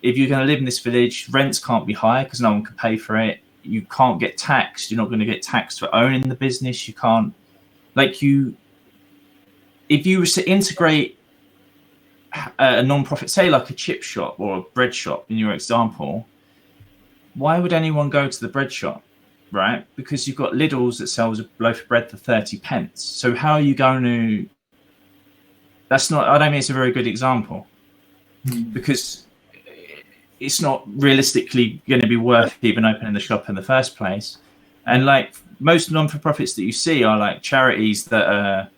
if you're going to live in this village, rents can't be high because no one can pay for it. You can't get taxed. You're not going to get taxed for owning the business. You can't, if you was to integrate a non-profit, say like a chip shop or a bread shop in your example, why would anyone go to the bread shop, right? Because you've got Lidl's that sells a loaf of bread for 30 pence. So how are you going to, I don't think it's a very good example, because it's not realistically going to be worth even opening the shop in the first place. And like most non-for-profits that you see are like charities that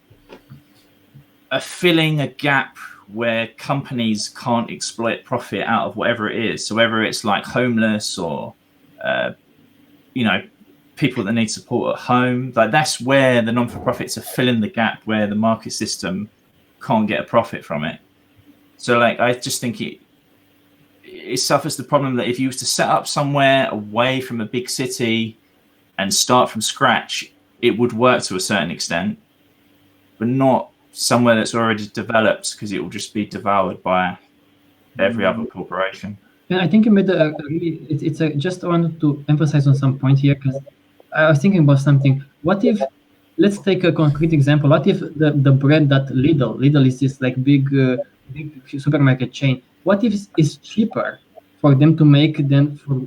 are filling a gap where companies can't exploit profit out of whatever it is. So whether it's like homeless or, people that need support at home, like that's where the non-for-profits are filling the gap where the market system can't get a profit from it. So like I just think it suffers the problem that if you was to set up somewhere away from a big city and start from scratch, it would work to a certain extent, but not somewhere that's already developed, because it will just be devoured by every other corporation. Yeah, I think you made a really. Just wanted to emphasize on some point here, because I was thinking about something. What if, let's take a concrete example. What if the bread that Lidl is this like big supermarket chain. What if it's cheaper for them to make than for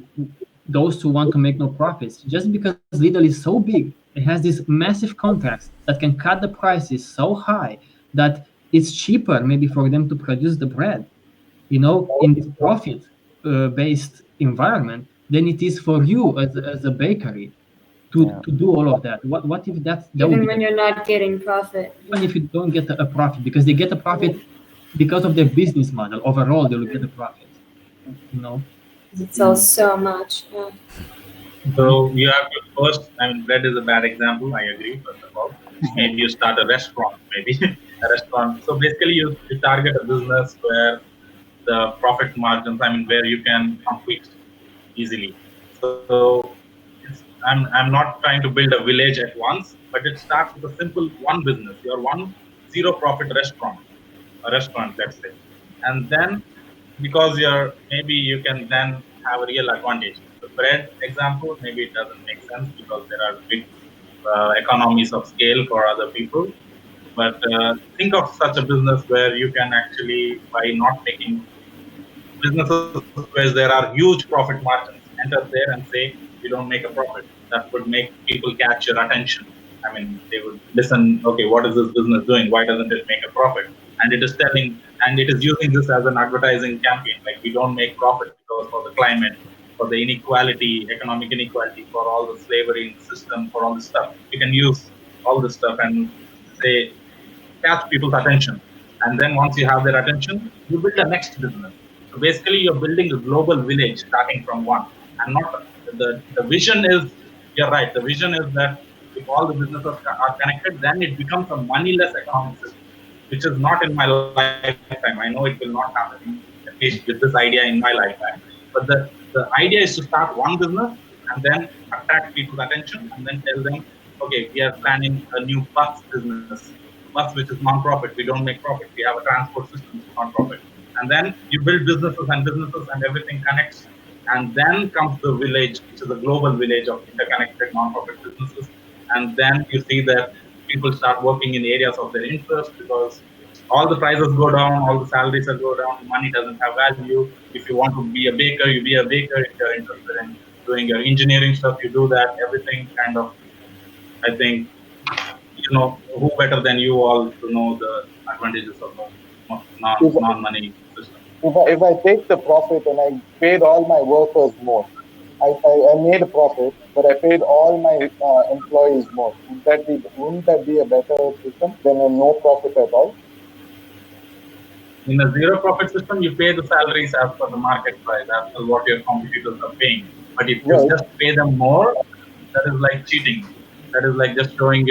those who want to make no profits? Just because Lidl is so big, it has these massive contracts that can cut the prices so high that it's cheaper maybe for them to produce the bread, in this profit-based environment than it is for you as a bakery to do all of that. What if that even when you're not getting profit? Even if you don't get a profit, because they get a profit because of their business model. Overall, they will get a profit. It sells so much. Yeah. So you have to first, bread is a bad example, I agree, first of all. Maybe you start a restaurant, a restaurant. So basically you target a business where the profit margins, where you can compete easily. So I'm not trying to build a village at once, but it starts with a simple one business. Your one zero profit restaurant, let's say. And then because maybe you can then have a real advantage. The bread example, maybe it doesn't make sense because there are big economies of scale for other people. But think of such a business where you can actually, by not making businesses where there are huge profit margins, enter there and say, you don't make a profit. That would make people catch your attention. They would listen, okay, what is this business doing? Why doesn't it make a profit? And it is telling, and it is using this as an advertising campaign. Like, we don't make profit because for the climate, for the inequality, economic inequality, for all the slavery in the system, for all this stuff. You can use all this stuff and say, catch people's attention. And then once you have their attention, you build the next business. So basically, you're building a global village starting from one. And not the vision is, you're right, the vision is that if all the businesses are connected, then it becomes a moneyless economic system, which is not in my lifetime. I know it will not happen, at least with this idea in my lifetime. But the idea is to start one business and then attract people's attention and then tell them, okay, we are planning a new bus business, bus which is non-profit. We don't make profit. We have a transport system which is non-profit. And then you build businesses and everything connects. And then comes the village, which is a global village of interconnected non-profit businesses. And then you see that people start working in areas of their interest because all the prices go down, all the salaries go down, money doesn't have value. If you want to be a baker, you be a baker. If you're interested in doing your engineering stuff, you do that. Everything kind of, I think, who better than you all to know the advantages of the non-money system. If I take the profit and I paid all my workers more, I made a profit, but I paid all my employees more. Wouldn't that be a better system than a no profit at all? In a zero profit system, you pay the salaries as per the market price, as per what your competitors are paying. But if you just pay them more, that is like cheating. That is like just showing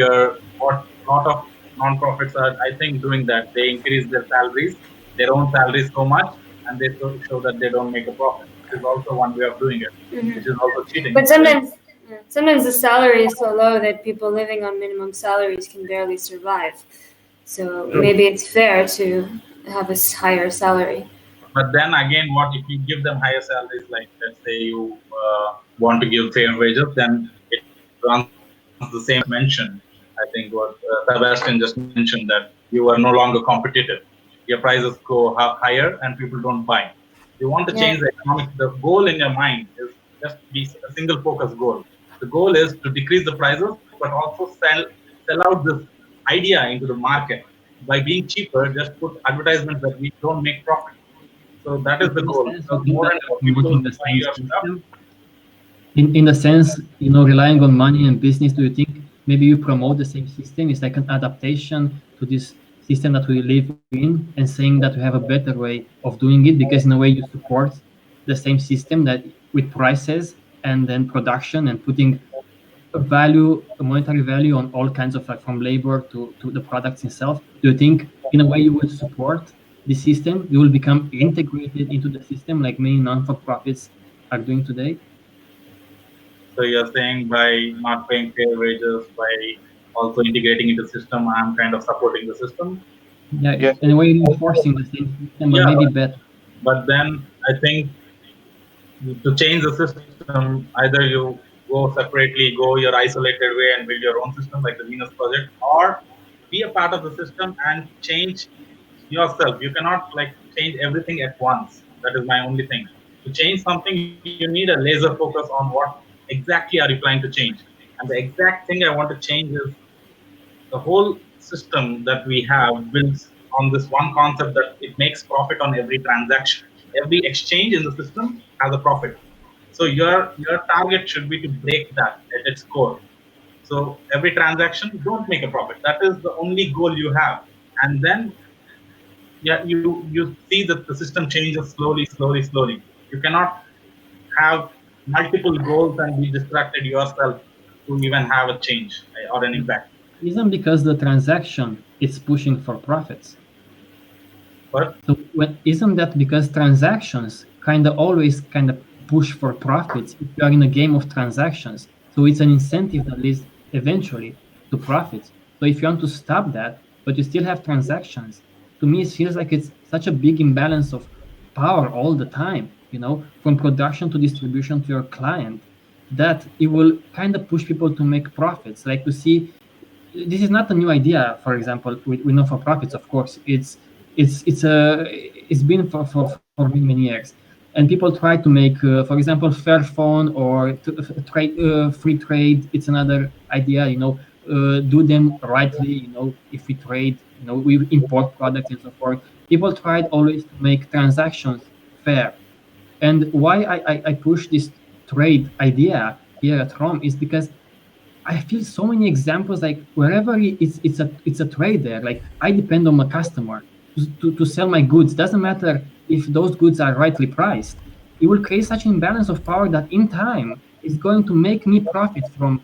what a lot of non-profits are, I think, doing that. They increase their salaries, their own salaries so much, and they show that they don't make a profit. This is also one way of doing it, which is also cheating. But sometimes the salary is so low that people living on minimum salaries can barely survive. So maybe it's fair to have a higher salary. But then again, what if you give them higher salaries, like let's say you want to give fair wages, then it runs the same mention. I think what Sebastian just mentioned, that you are no longer competitive. Your prices go higher and people don't buy. You want to change the economic, the goal in your mind is just be a single focus goal. The goal is to decrease the prices, but also sell out this idea into the market. By being cheaper, just put advertisements that we don't make profit. So that is the goal. So more and more people buying your stuff. In the sense, relying on money and business, do you think maybe you promote the same system? It's like an adaptation to this system that we live in, and saying that we have a better way of doing it, because in a way you support the same system that with prices and then production and putting a monetary value on all kinds of, like, from labor to the products itself. Do you think in a way you will support the system. You will become integrated into the system like many non-for-profits are doing today. So you're saying by not paying fair wages, by also integrating into the system, I'm kind of supporting the system. Yeah, Yes. in a way reinforcing the same system, but Yeah, maybe better. but then I think to change the system, either you go separately, go your isolated way and build your own system like the Venus project, or be a part of the system and change yourself. You cannot like change everything at once. That is my only thing. To change something, you need a laser focus on what exactly are you planning to change. And the exact thing I want to change is the whole system that we have builds on this one concept that it makes profit on every transaction. Every exchange in the system has a profit. So your target should be to break that at its core. So every transaction, don't make a profit. That is the only goal you have. And then yeah, you see that the system changes slowly, slowly, slowly. You cannot have multiple goals and be distracted yourself to even have a change or an impact. Isn't because the transaction is pushing for profits. But So isn't that because transactions kind of always kind of push for profits if you are in a game of transactions? So it's an incentive that leads eventually to profits. So if you want to stop that, but you still have transactions, to me it feels like it's such a big imbalance of power all the time, from production to distribution to your client, that it will kind of push people to make profits. Like to see, this is not a new idea. For example, we know for profits, of course, it's been for many years, and people try to make, for example, fair phone or trade, free trade. It's another idea. Do them rightly. If we trade, we import products and so forth. People tried always to make transactions fair. And why I push this trade idea here at home is because I feel so many examples, like wherever it's a trade there. Like I depend on my customer to sell my goods. Doesn't matter if those goods are rightly priced. It will create such an imbalance of power that in time is going to make me profit from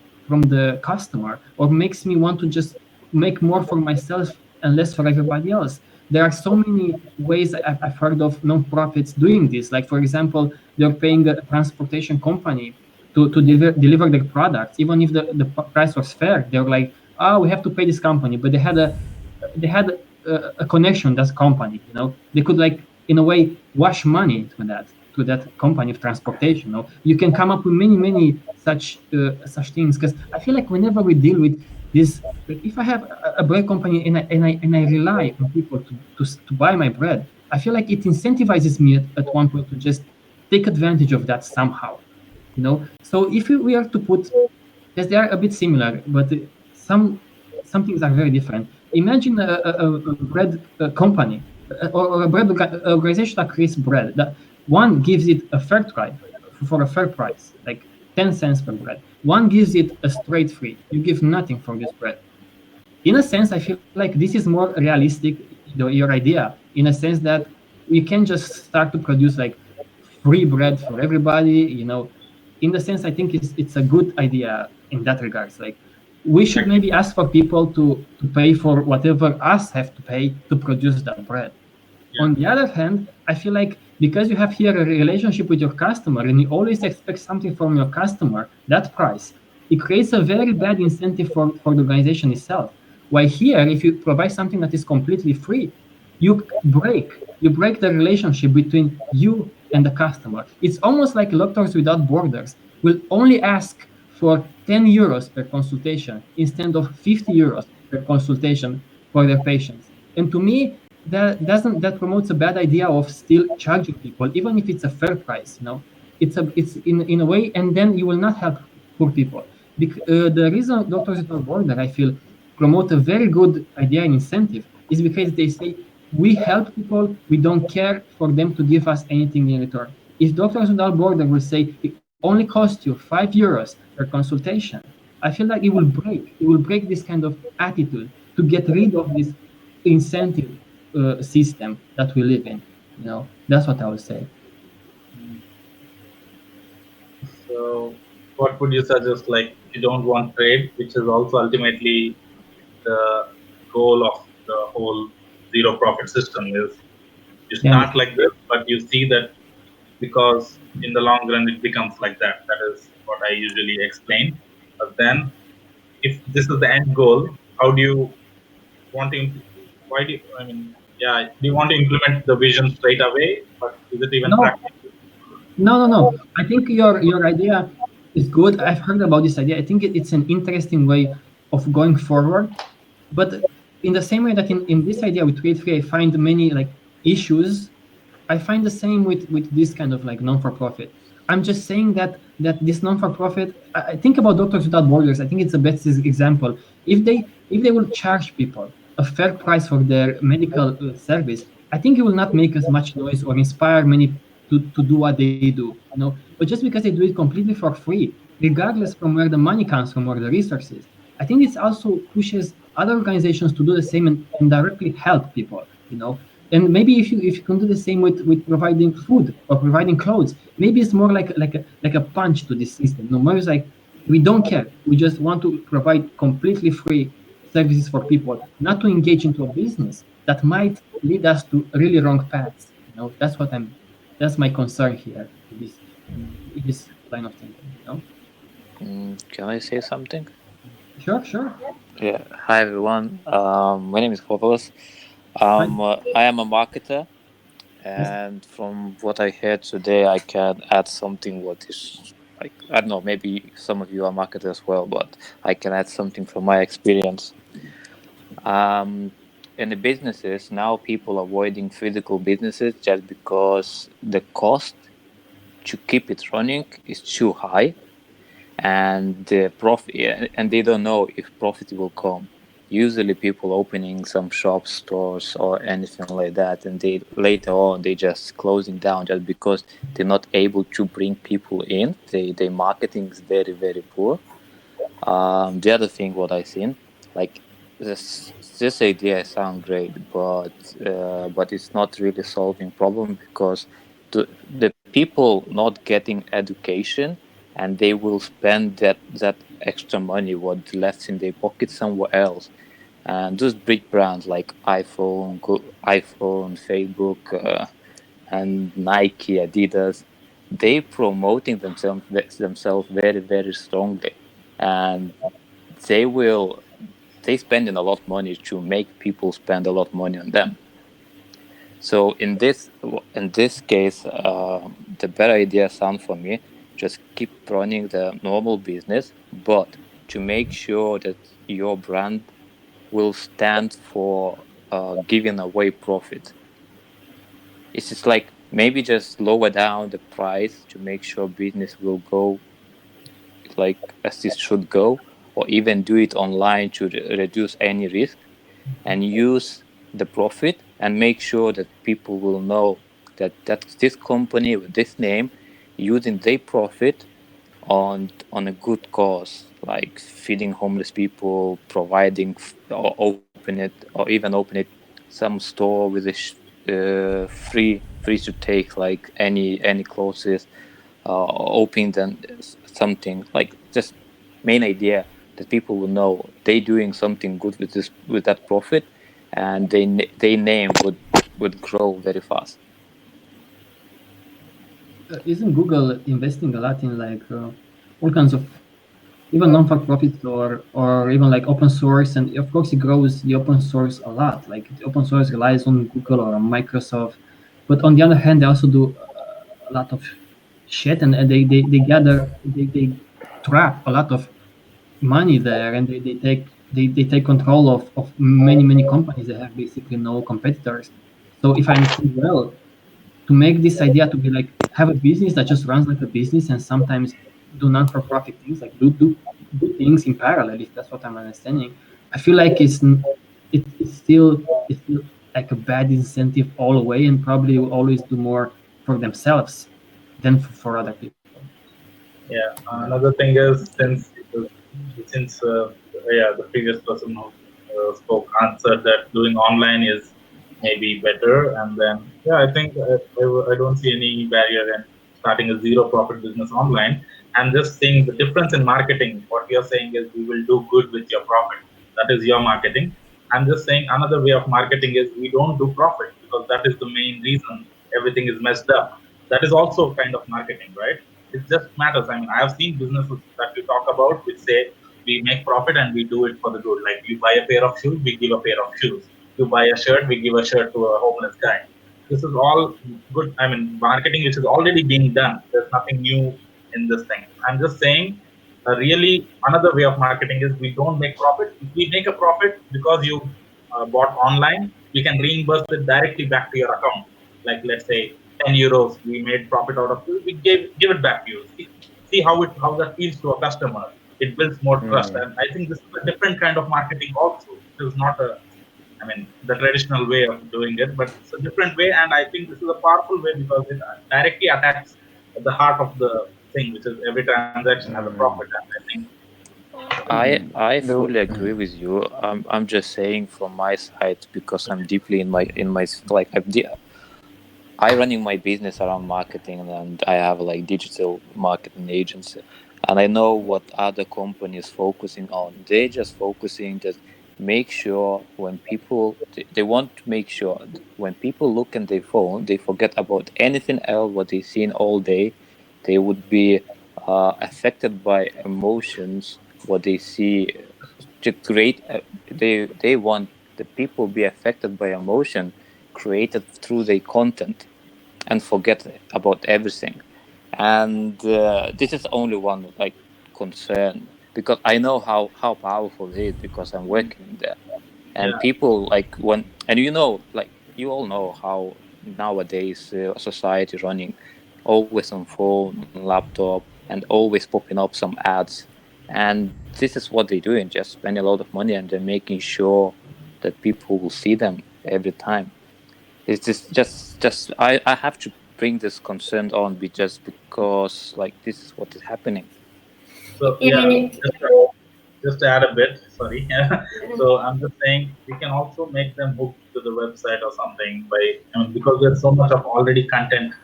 the customer, or makes me want to just make more for myself and less for everybody else. There are so many ways I've heard of non-profits doing this. Like for example, they're paying a transportation company to deliver their products, even if the price was fair. They were like, oh, we have to pay this company, but they had a connection, that company. They could, like, in a way, wash money to that company of transportation. You can come up with many such things, because I feel like whenever we deal with this, like if I have a bread company and I rely on people to buy my bread, I feel like it incentivizes me at one point to just take advantage of that somehow. So if we are to put, yes, they are a bit similar, but some things are very different. Imagine a bread company, or a bread organization that creates bread. That one gives it a fair price, for a fair price, like 10 cents per bread. One gives it a straight free. You give nothing for this bread. In a sense, I feel like this is more realistic, your idea, in a sense that we can just start to produce like free bread for everybody. In the sense, I think it's a good idea in that regards. Like we should maybe ask for people to pay for whatever us have to pay to produce that bread. Yeah. On the other hand, I feel like because you have here a relationship with your customer and you always expect something from your customer, that price, it creates a very bad incentive for the organization itself. While here, if you provide something that is completely free, you break the relationship between you and the customer. It's almost like Doctors Without Borders will only ask for 10 euros per consultation instead of 50 euros per consultation for their patients. And to me, that promotes a bad idea of still charging people, even if it's a fair price. It's in a way, and then you will not help poor people. The reason Doctors Without Borders, I feel, promote a very good idea and incentive is because they say, we help people, we don't care for them to give us anything in return. If Doctors Without Borders will say it only costs you 5 euros per consultation, I feel like it will break this kind of attitude to get rid of this incentive system that we live in. That's what I would say. So what would you suggest? Like, you don't want trade, which is also ultimately the goal of the whole zero profit system is you start like this, but you see that because in the long run it becomes like that. That is what I usually explain. But then, if this is the end goal, how do you want to? Why do you, I mean? Yeah, do you want to implement the vision straight away? But is it even practical? No. I think your idea is good. I've heard about this idea. I think it's an interesting way of going forward. But in the same way that in this idea with Trade Free, I find many like issues, I find the same with this kind of like non-for-profit. I'm just saying that this non-for-profit, I think about Doctors Without Borders. I think it's the best example. If they will charge people a fair price for their medical service, I think it will not make as much noise or inspire many to do what they do. But just because they do it completely for free, regardless from where the money comes from or the resources, I think it also pushes other organizations to do the same and directly help people. And maybe if you can do the same with providing food or providing clothes, maybe it's more like a punch to this system. No more it's like we don't care. We just want to provide completely free services for people, not to engage into a business that might lead us to really wrong paths. That's my concern here in this line of thinking. Can I say something? Sure. Yeah. Hi everyone. My name is Kovalas. I am a marketer, and from what I heard today, I can add something what is like, I don't know, maybe some of you are marketers as well, but I can add something from my experience. In the businesses, now people are avoiding physical businesses just because the cost to keep it running is too high, and the profit, and they don't know if profit will come. Usually people opening some shops, stores or anything like that, and they later on they just closing down just because they're not able to bring people in. Their marketing is very, very poor. The other thing what I seen, like this idea sound great, but it's not really solving problem, because the people not getting education, and they will spend that extra money what left in their pocket somewhere else. And those big brands like iPhone, Facebook, and Nike, Adidas, they promoting themselves very, very strongly, and they spending a lot of money to make people spend a lot of money on them. So in this case, the better idea sound for me, just keep running the normal business, but to make sure that your brand will stand for giving away profit. It's just like maybe just lower down the price to make sure business will go like as it should go, or even do it online to reduce any risk, and use the profit and make sure that people will know that this company with this name using their profit on a good cause, like feeding homeless people, providing or open it some store with a free to take, like any clothes, opening them something like, just main idea that people will know they doing something good with that profit, and their name would grow very fast. Isn't Google investing a lot in like all kinds of even non-for-profits or even like open source? And of course, it grows the open source a lot. Like the open source relies on Google or on Microsoft, but on the other hand, they also do a lot of shit, and they trap a lot of money there, and they take control of many companies that have basically no competitors. So if I understand well, to make this idea to be like have a business that just runs like a business and sometimes do non-for-profit things, like do things in parallel, if that's what I'm understanding, I feel like it's still like a bad incentive all the way, and probably will always do more for themselves than for other people. Yeah, another thing is since the previous person who spoke answered that doing online is maybe better, and then I think I don't see any barrier in starting a zero profit business online. And just seeing the difference in marketing, what you're saying is we will do good with your profit. That is your marketing. I'm just saying another way of marketing is we don't do profit because that is the main reason everything is messed up. That is also kind of marketing, right? It just matters. I mean, I have seen businesses that we talk about which say we make profit and we do it for the good. Like you buy a pair of shoes, we give a pair of shoes. You buy a shirt, we give a shirt to a homeless guy. This is all good. I mean, marketing which is already being done. There's nothing new in this thing. I'm just saying really another way of marketing is we don't make profit. If we make a profit because you bought online, we can reimburse it directly back to your account. Like let's say 10 euros we made profit out of it, we give it back to you. See how that feels to a customer. It builds more trust, and I think this is a different kind of marketing also. It is not the traditional way of doing it, but it's a different way, and I think this is a powerful way because it directly attacks the heart of the thing, which is every transaction has a profit. And I think I fully agree with you. I'm just saying from my side because I'm deeply in my like I running my business around marketing, and I have like digital marketing agency, and I know what other companies focusing on. They just focusing that make sure when people they want to make sure when people look at their phone, they forget about anything else what they seen all day. They would be affected by emotions what they see. To create, they want the people be affected by emotion created through their content and forget about everything. And this is only one like concern because I know how powerful it is because I'm working in there. And people like when, and like you all know how nowadays society running always on phone, laptop, and always popping up some ads. And this is what they're doing, just spending a lot of money, and they're making sure that people will see them every time. It's just I have to bring this concern on just because like this is what is happening. So just to add a bit, sorry. So I'm just saying we can also make them hooked to the website or something because there's so much of already content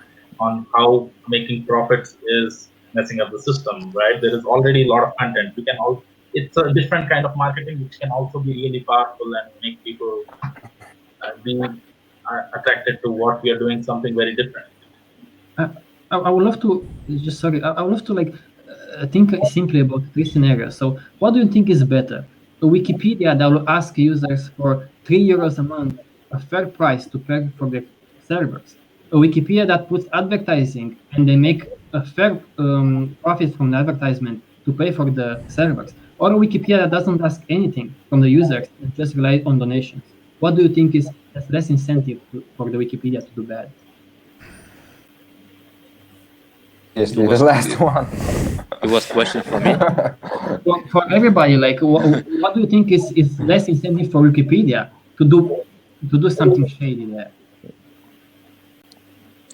on how making profits is messing up the system, right? There is already a lot of content. It's a different kind of marketing which can also be really powerful and make people be attracted to what we are doing, something very different. I would love to I would love to think simply about three scenarios. So what do you think is better? A Wikipedia that will ask users for €3 a month, a fair price to pay for the servers. A Wikipedia that puts advertising and they make a fair profit from the advertisement to pay for the servers. Or a Wikipedia that doesn't ask anything from the users and just relies on donations. What do you think is less incentive for the Wikipedia to do bad? Yes, the last one. It was a question for me. For everybody, like, what do you think is less incentive for Wikipedia to do something shady there?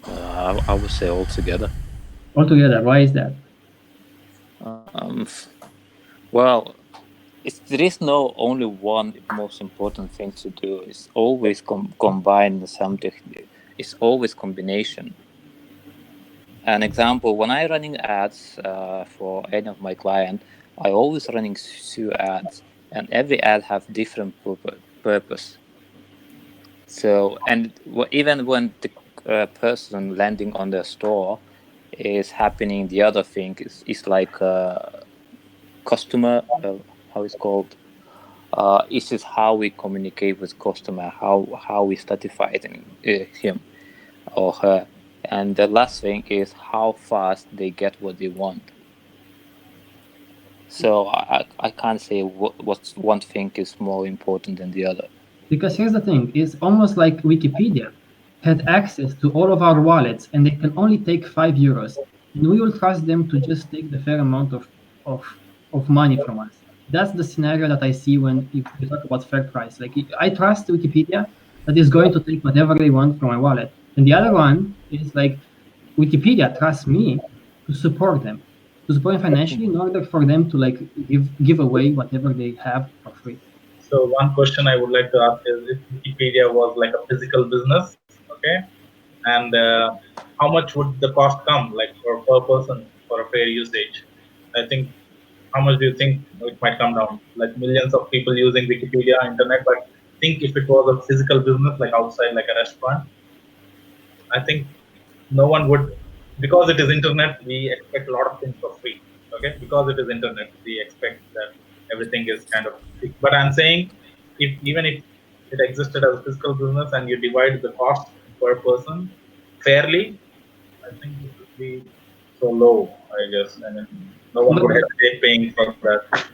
I would say altogether. Altogether, why is that? Well, there is no only one most important thing to do. It's always combine something. It's always combination. An example, when I running ads for any of my client, I always running few ads, and every ad have different purpose. So, and even when the person landing on the store is happening, the other thing is like customer, how it's called. This is how we communicate with customer, how we satisfy him or her. And the last thing is how fast they get what they want. So I can't say what one thing is more important than the other. Because here's the thing, it's almost like Wikipedia had access to all of our wallets and they can only take €5. And we will trust them to just take the fair amount of money from us. That's the scenario that I see when you talk about fair price. Like I trust Wikipedia that is going to take whatever they want from my wallet. And the other one is like Wikipedia trusts me to support them financially in order for them to like give away whatever they have for free. So one question I would like to ask is if Wikipedia was like a physical business, okay, and how much would the cost come like per person for a fair usage? I think how much do you think it might come down? Like millions of people using Wikipedia internet, but think if it was a physical business, like outside, like a restaurant, I think no one would, because it is internet, we expect a lot of things for free. Okay, because it is internet, we expect that everything is kind of free. But I'm saying, even if it existed as a physical business and you divide the cost per person fairly, I think it would be so low, I guess. I mean, no one would hesitate paying for that.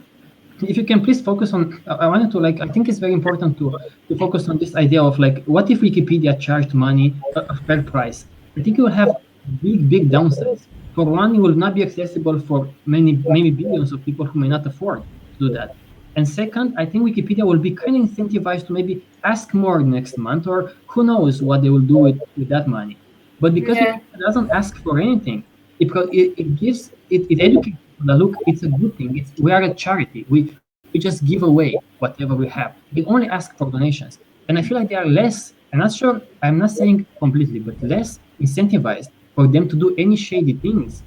If you can please focus on, I wanted to I think it's very important to focus on this idea of what if Wikipedia charged money a fair price? I think you will have big downsides. For one, it will not be accessible for many billions of people who may not afford to do that. And second, I think Wikipedia will be kind of incentivized to maybe ask more next month, or who knows what they will do with that money. But because Wikipedia doesn't ask for anything, it gives it educates people. Look, it's a good thing. We are a charity. We just give away whatever we have. They only ask for donations, and I feel like they are less. I'm not sure. I'm not saying completely, but less incentivized for them to do any shady things.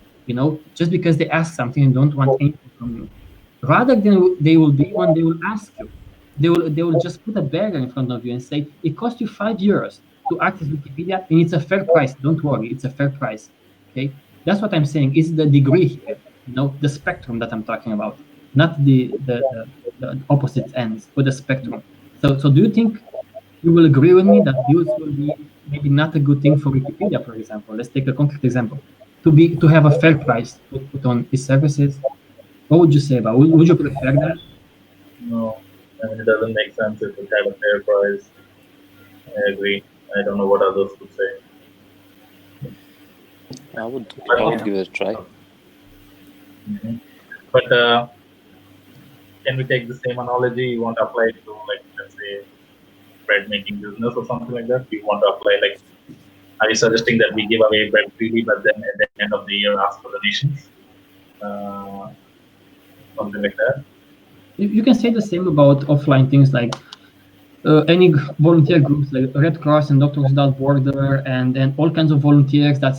Just because they ask something and don't want anything from you. Rather than they will be when they will ask you. They will just put a barrier in front of you and say it costs you €5 to access Wikipedia, and it's a fair price. Don't worry, it's a fair price. Okay, that's what I'm saying. Is the degree here, the spectrum that I'm talking about, not the opposite ends, but the spectrum. So do you think you will agree with me that this will be maybe not a good thing for Wikipedia, for example? Let's take a concrete example. To have a fair price to put on its services. What would you say about? Would you prefer that? No, I mean, it doesn't make sense if it had a fair price. I agree. I don't know what others would say. I would give it a try. Mm-hmm. But can we take the same analogy? You want to apply it to, let's say, bread making business or something like that? You want to apply, are you suggesting that we give away bread freely, but then at the end of the year ask for donations? Something like that. You can say the same about offline things like any volunteer groups like Red Cross and Doctors Without Border and all kinds of volunteers that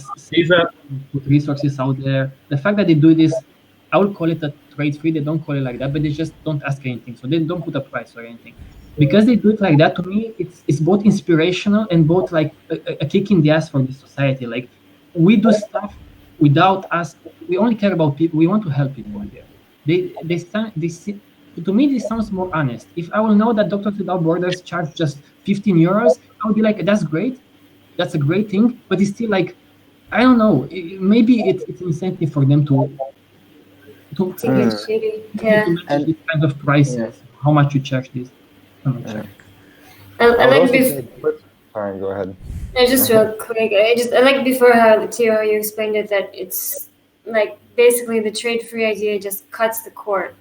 put resources out there. The fact that they do this, I would call it a trade free. They don't call it like that, but they just don't ask anything. So they don't put a price or anything. Because they do it like that, to me, it's both inspirational and both like a kick in the ass for the society. Like, we do stuff without us. We only care about people. We want to help people here. To me, this sounds more honest. If I will know that Doctors Without Borders charge just €15, I would be like, that's great. That's a great thing. But it's still like, I don't know. Maybe it's an incentive for them to get shitty. Yeah. And these kind of prices. How much you charge this? I'm not sure. Sorry, go ahead. Just real quick. I like before how you explained it, that it's like basically the trade-free idea just cuts the cord.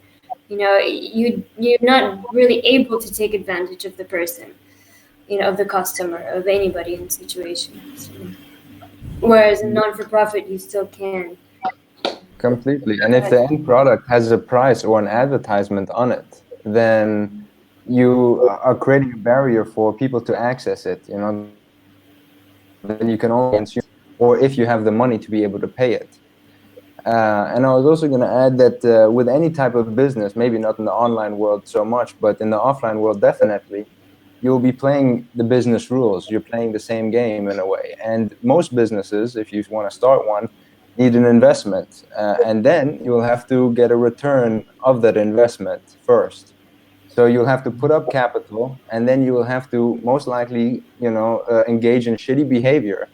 You're not really able to take advantage of the person, of the customer, of anybody in the situation. Whereas in non-for-profit, you still can. Completely. And if the end product has a price or an advertisement on it, then you are creating a barrier for people to access it. Then you can only consume, or if you have the money to be able to pay it. And I was also going to add that with any type of business, maybe not in the online world so much, but in the offline world, definitely, you'll be playing the business rules. You're playing the same game in a way. And most businesses, if you want to start one, need an investment. And then you'll have to get a return of that investment first. So you'll have to put up capital, and then you will have to most likely, engage in shitty behavior,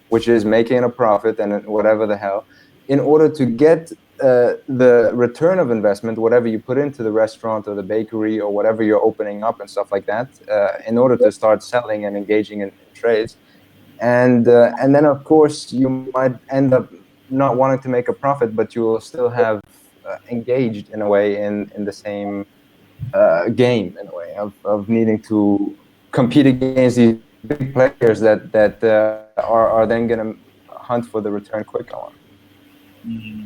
which is making a profit and whatever the hell, in order to get the return of investment, whatever you put into the restaurant or the bakery or whatever you're opening up and stuff like that, in order to start selling and engaging in trades. And then, of course, you might end up not wanting to make a profit, but you will still have engaged in a way in the same game, in a way, of needing to compete against these big players that are then going to hunt for the return quick on. Mm-hmm.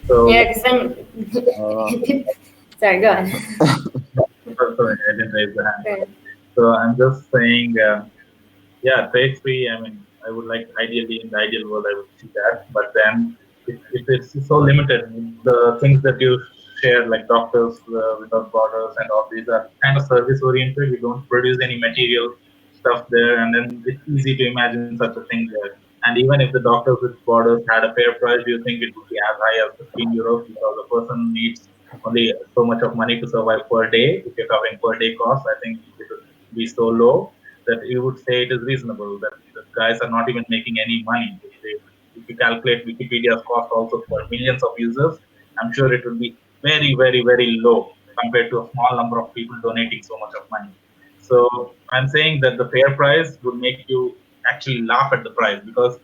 So, yeah, because then sorry, go on. Sorry, I didn't raise the hand. Okay. So I'm just saying, trade free. I mean, I would like, ideally, in the ideal world, I would see that. But then, if it's so limited, the things that you shared, like Doctors Without Borders and all these are kind of service oriented. We don't produce any material stuff there, and then it's easy to imagine such a thing there. And even if the Doctors With Borders had a fair price, do you think it would be as high as 15 euros because the person needs only so much of money to survive per day? If you're covering per day cost, I think it would be so low that you would say it is reasonable, that the guys are not even making any money. If you calculate Wikipedia's cost also for millions of users, I'm sure it will be very, very, very low compared to a small number of people donating so much of money. So I'm saying that the fair price would make you actually laugh at the price, because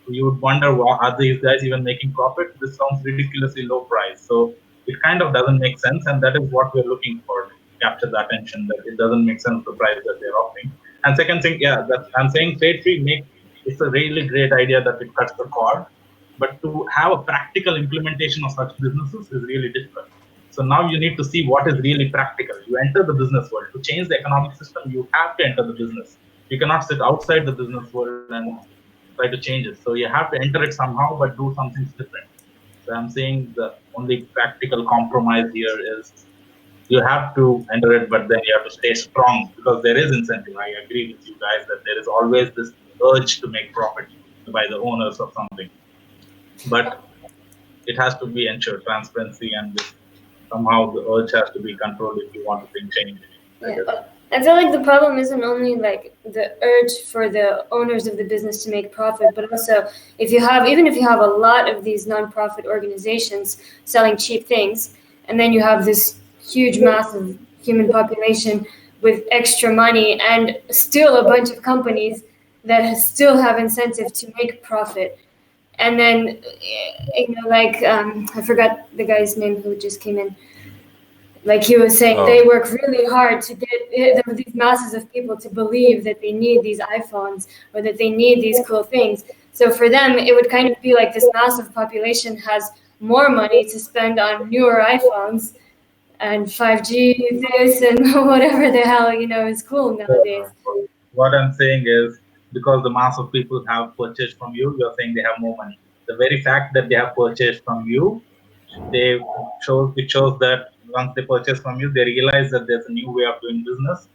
you would wonder, are these guys even making profit? This sounds ridiculously low price. So it kind of doesn't make sense, and that is what we're looking for to capture the attention, that it doesn't make sense the price that they're offering. And second thing, yeah, that I'm saying trade free it's a really great idea that it cuts the cord, but to have a practical implementation of such businesses is really difficult. So now you need to see what is really practical. You enter the business world. To change the economic system, you have to enter the business. You cannot sit outside the business world and try to change it. So you have to enter it somehow, but do something different. So I'm saying the only practical compromise here is you have to enter it, but then you have to stay strong, because there is incentive. I agree with you guys that there is always this urge to make profit by the owners of something, but it has to be ensured transparency, and somehow the urge has to be controlled if you want to bring change. Yeah. I feel like the problem isn't only like the urge for the owners of the business to make profit, but also even if you have a lot of these nonprofit organizations selling cheap things, and then you have this huge mass of human population with extra money and still a bunch of companies that still have incentive to make profit. And then, I forgot the guy's name who just came in. Like he was saying, they work really hard to get these masses of people to believe that they need these iPhones or that they need these cool things. So for them, it would kind of be like this massive population has more money to spend on newer iPhones and 5G this and whatever the hell, is cool nowadays. What I'm saying is, because the mass of people have purchased from you, you're saying they have more money. The very fact that they have purchased from you, it shows that once they purchase from you, they realize that there's a new way of doing business,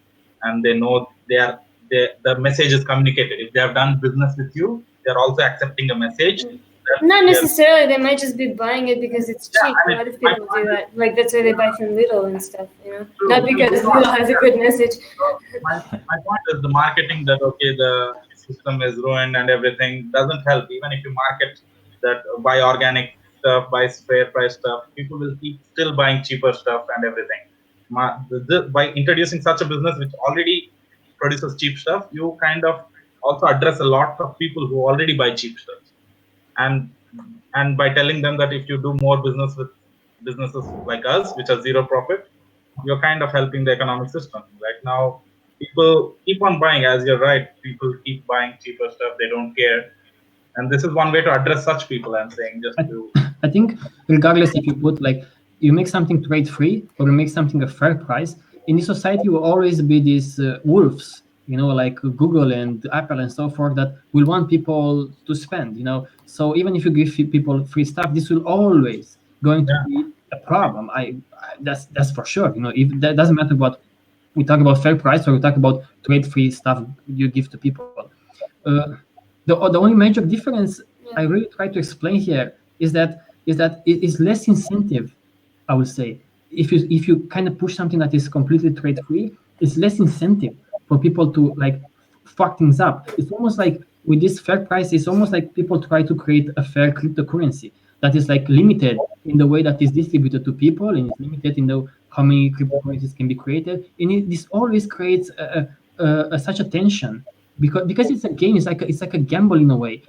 and they know the message is communicated. If they have done business with you, they're also accepting a message. Not necessarily. They might just be buying it because it's cheap. A lot of people do that. Like that's why they buy from Lidl and stuff. True. Not because Lidl has a good message. My point is the marketing that the system is ruined and everything doesn't help. Even if you market that buy organic stuff, buy fair price stuff, people will keep still buying cheaper stuff and everything. By introducing such a business which already produces cheap stuff, you kind of also address a lot of people who already buy cheap stuff. And by telling them that if you do more business with businesses like us, which are zero profit, you're kind of helping the economic system. Right now, people keep on buying, as you're right, people keep buying cheaper stuff, they don't care. And this is one way to address such people, I'm saying, I think regardless if you put you make something trade free or you make something a fair price, in this society will always be these wolves, like Google and Apple and so forth, that will want people to spend, So even if you give people free stuff, this will always going to be a problem. That's for sure. If that doesn't matter what we talk about fair price or we talk about trade free stuff you give to people. The only major difference I really try to explain here is that it is less incentive, I would say. If you kind of push something that is completely trade free, it's less incentive for people to fuck things up. It's almost like with this fair price, it's almost like people try to create a fair cryptocurrency that is limited in the way that is distributed to people, and it's limited in how many cryptocurrencies can be created. And this always creates such a tension because it's a game. It's like a gamble in a way.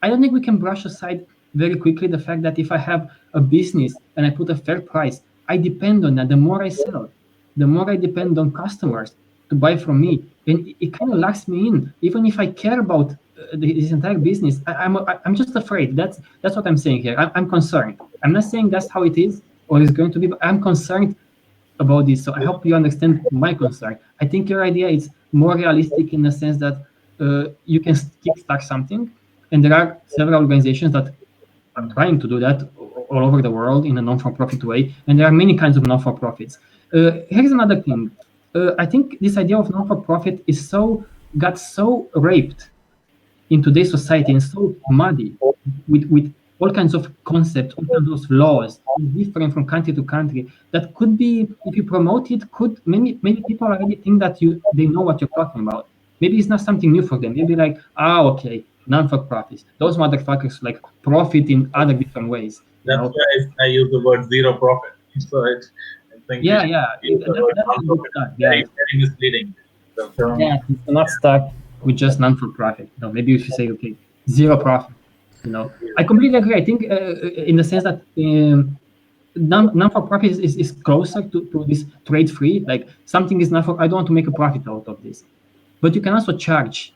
I don't think we can brush aside very quickly the fact that if I have a business and I put a fair price, I depend on that. The more I sell, the more I depend on customers to buy from me, and it kind of locks me in. Even if I care about this entire business, I'm just afraid. That's what I'm saying here. I'm concerned. I'm not saying that's how it is or it's going to be, but I'm concerned about this. So I hope you understand my concern. I think your idea is more realistic in the sense that you can kickstart something, and there are several organizations that are trying to do that all over the world in a non-for-profit way, and there are many kinds of non-for-profits. Here's another thing. I think this idea of non-for-profit got so raped in today's society and so muddy with all kinds of concepts, all kinds of laws, different from country to country, that could be, if you promote it, many people already think that they know what you're talking about. Maybe it's not something new for them. Maybe like, okay, non-for-profits. Those motherfuckers like profit in other different ways. That's why I use the word zero profit. So I think that's a good start. Very misleading. Yeah, it's not start with just non-for-profit. No, maybe you should say, okay, zero profit. I completely agree. I think in the sense that non-for-profit is closer to this trade-free. Like something is not for, I don't want to make a profit out of this, but you can also charge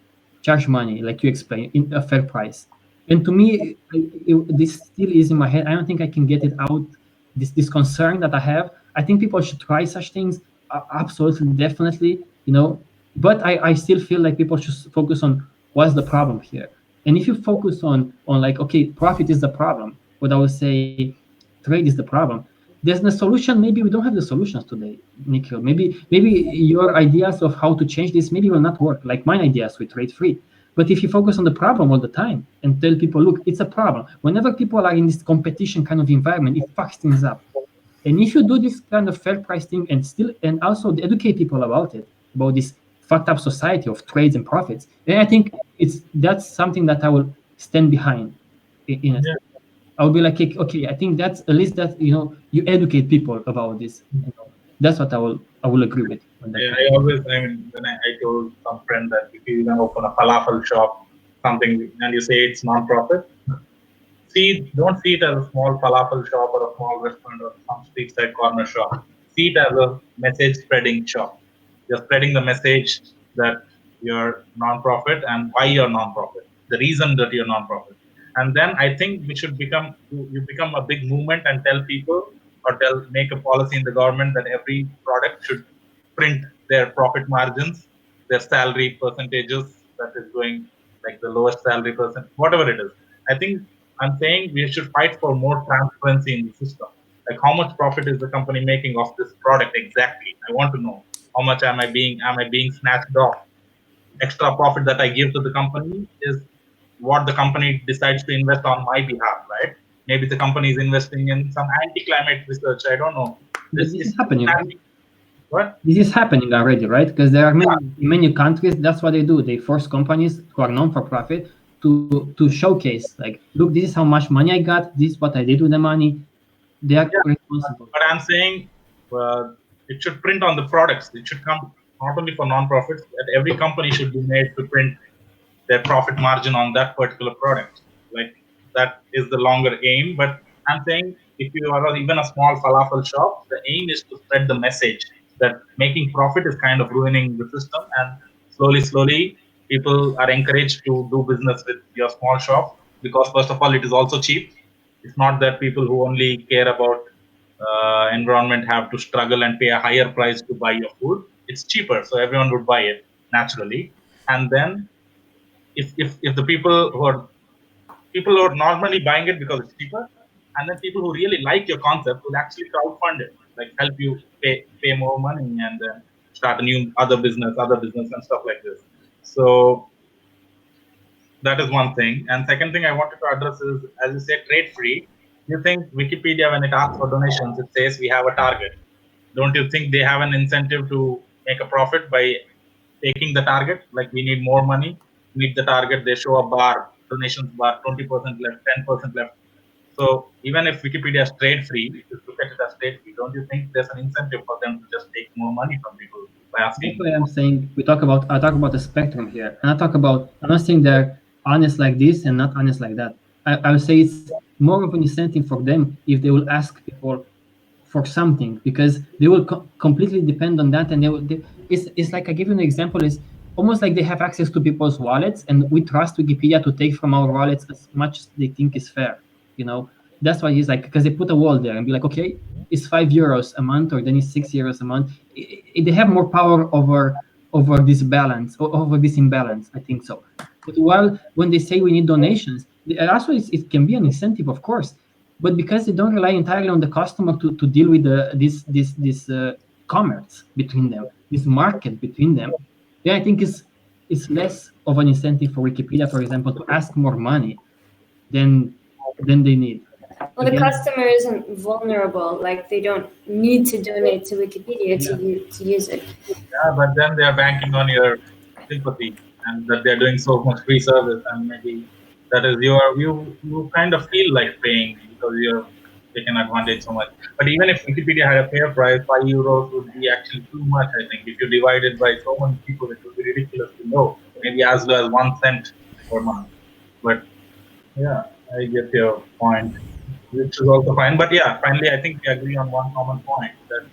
money, like you explained, in a fair price. And to me, this still is in my head. I don't think I can get it out. This concern that I have. I think people should try such things. Absolutely, definitely. But I still feel like people should focus on what's the problem here. And if you focus on like, okay, profit is the problem, what I would say, trade is the problem. There's no solution. Maybe we don't have the solutions today, Nikhil. Maybe your ideas of how to change this maybe will not work, like my ideas with trade free. But if you focus on the problem all the time and tell people, look, it's a problem. Whenever people are in this competition kind of environment, it fucks things up. And if you do this kind of fair price thing and also educate people about this fucked up society of trades and profits, then I think that's something that I will stand behind. I will be like, okay, I think that's at least that you educate people about this. That's what I will agree with. I always, when I told some friend that if you open a falafel shop, something, and you say it's non-profit, don't see it as a small falafel shop or a small restaurant or some street side corner shop. See it as a message spreading shop. You're spreading the message that you're non-profit and why you're non-profit, the reason that you're non-profit. And then I think you become a big movement and tell people or make a policy in the government that every product should print their profit margins, their salary percentages that is going, like the lowest salary percent, whatever it is. I think I'm saying we should fight for more transparency in the system. Like how much profit is the company making of this product exactly? I want to know how much am I being snatched off. Extra profit that I give to the company is what the company decides to invest on my behalf, right? Maybe the company is investing in some anti-climate research. I don't know. This is happening. What? This is happening already, right? Because there are many countries. That's what they do. They force companies who are non-for-profit to showcase, like, look, this is how much money I got. This is what I did with the money. They are responsible. But I'm saying it should print on the products. It should come not only for non-profits. That every company should be made to print their profit margin on that particular product. Like that is the longer aim. But I'm saying if you are even a small falafel shop, the aim is to spread the message that making profit is kind of ruining the system, and slowly people are encouraged to do business with your small shop because first of all it is also cheap. It's not that people who only care about environment have to struggle and pay a higher price to buy your food. It's cheaper, so everyone would buy it naturally. And then if the people who are normally buying it because it's cheaper, and then people who really like your concept will actually crowdfund it, like help you pay more money and then start a new other business and stuff like this. So that is one thing. And second thing I wanted to address is, as you said, trade free. You think Wikipedia, when it asks for donations, it says we have a target. Don't you think they have an incentive to make a profit by taking the target? Like we need more money, meet the target. They show a bar, donations bar, 20% left, 10% left. So even if Wikipedia is trade free, if you look at it as trade free, don't you think there's an incentive for them to just take more money from people by asking? That's why I'm saying I talk about the spectrum here, and I'm not saying they're honest like this and not honest like that. I would say it's more of an incentive for them if they will ask people for something, because they will completely depend on that, and it's like, I give you an example, is almost like they have access to people's wallets, and we trust Wikipedia to take from our wallets as much as they think is fair. That's why he's like, because they put a wall there and be like, okay, it's €5 a month, or then it's €6 a month. They have more power over this balance, over this imbalance. I think so. But when they say we need donations, also it can be an incentive, of course. but because they don't rely entirely on the customer to deal with this commerce between them, this market between them, yeah, I think it's less of an incentive for Wikipedia, for example, to ask more money than they need. Well, the customer isn't vulnerable. Like they don't need to donate to Wikipedia to use it. Yeah, but then they are banking on your sympathy and that they're doing so much free service, and maybe that is you kind of feel like paying because you're taking advantage so much. But even if Wikipedia had a fair price, €5 would be actually too much. I think if you divide it by so many people, it would be ridiculously low. Maybe as low as 1 cent per month. But yeah, I get your point, which is also fine. But yeah, finally, I think we agree on one common point that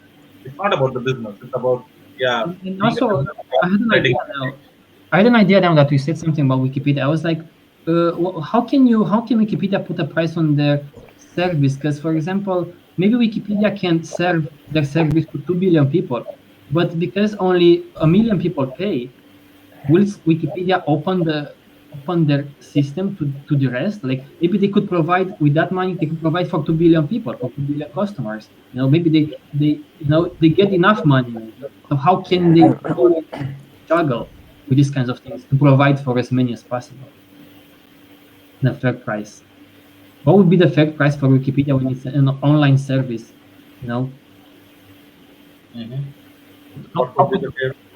it's not about the business; it's about And also, I had an idea now that you said something about Wikipedia. I was like, how can Wikipedia put a price on their service? Because, for example, maybe Wikipedia can serve their service to 2 billion people, but because only 1 million people pay, will Wikipedia open their system to the rest? Like maybe they could provide with that money, they could provide for 2 billion people, for 2 billion customers. Maybe they get enough money. So how can they struggle with these kinds of things to provide for as many as possible in a fair price? What would be the fair price for Wikipedia when it's an online service? How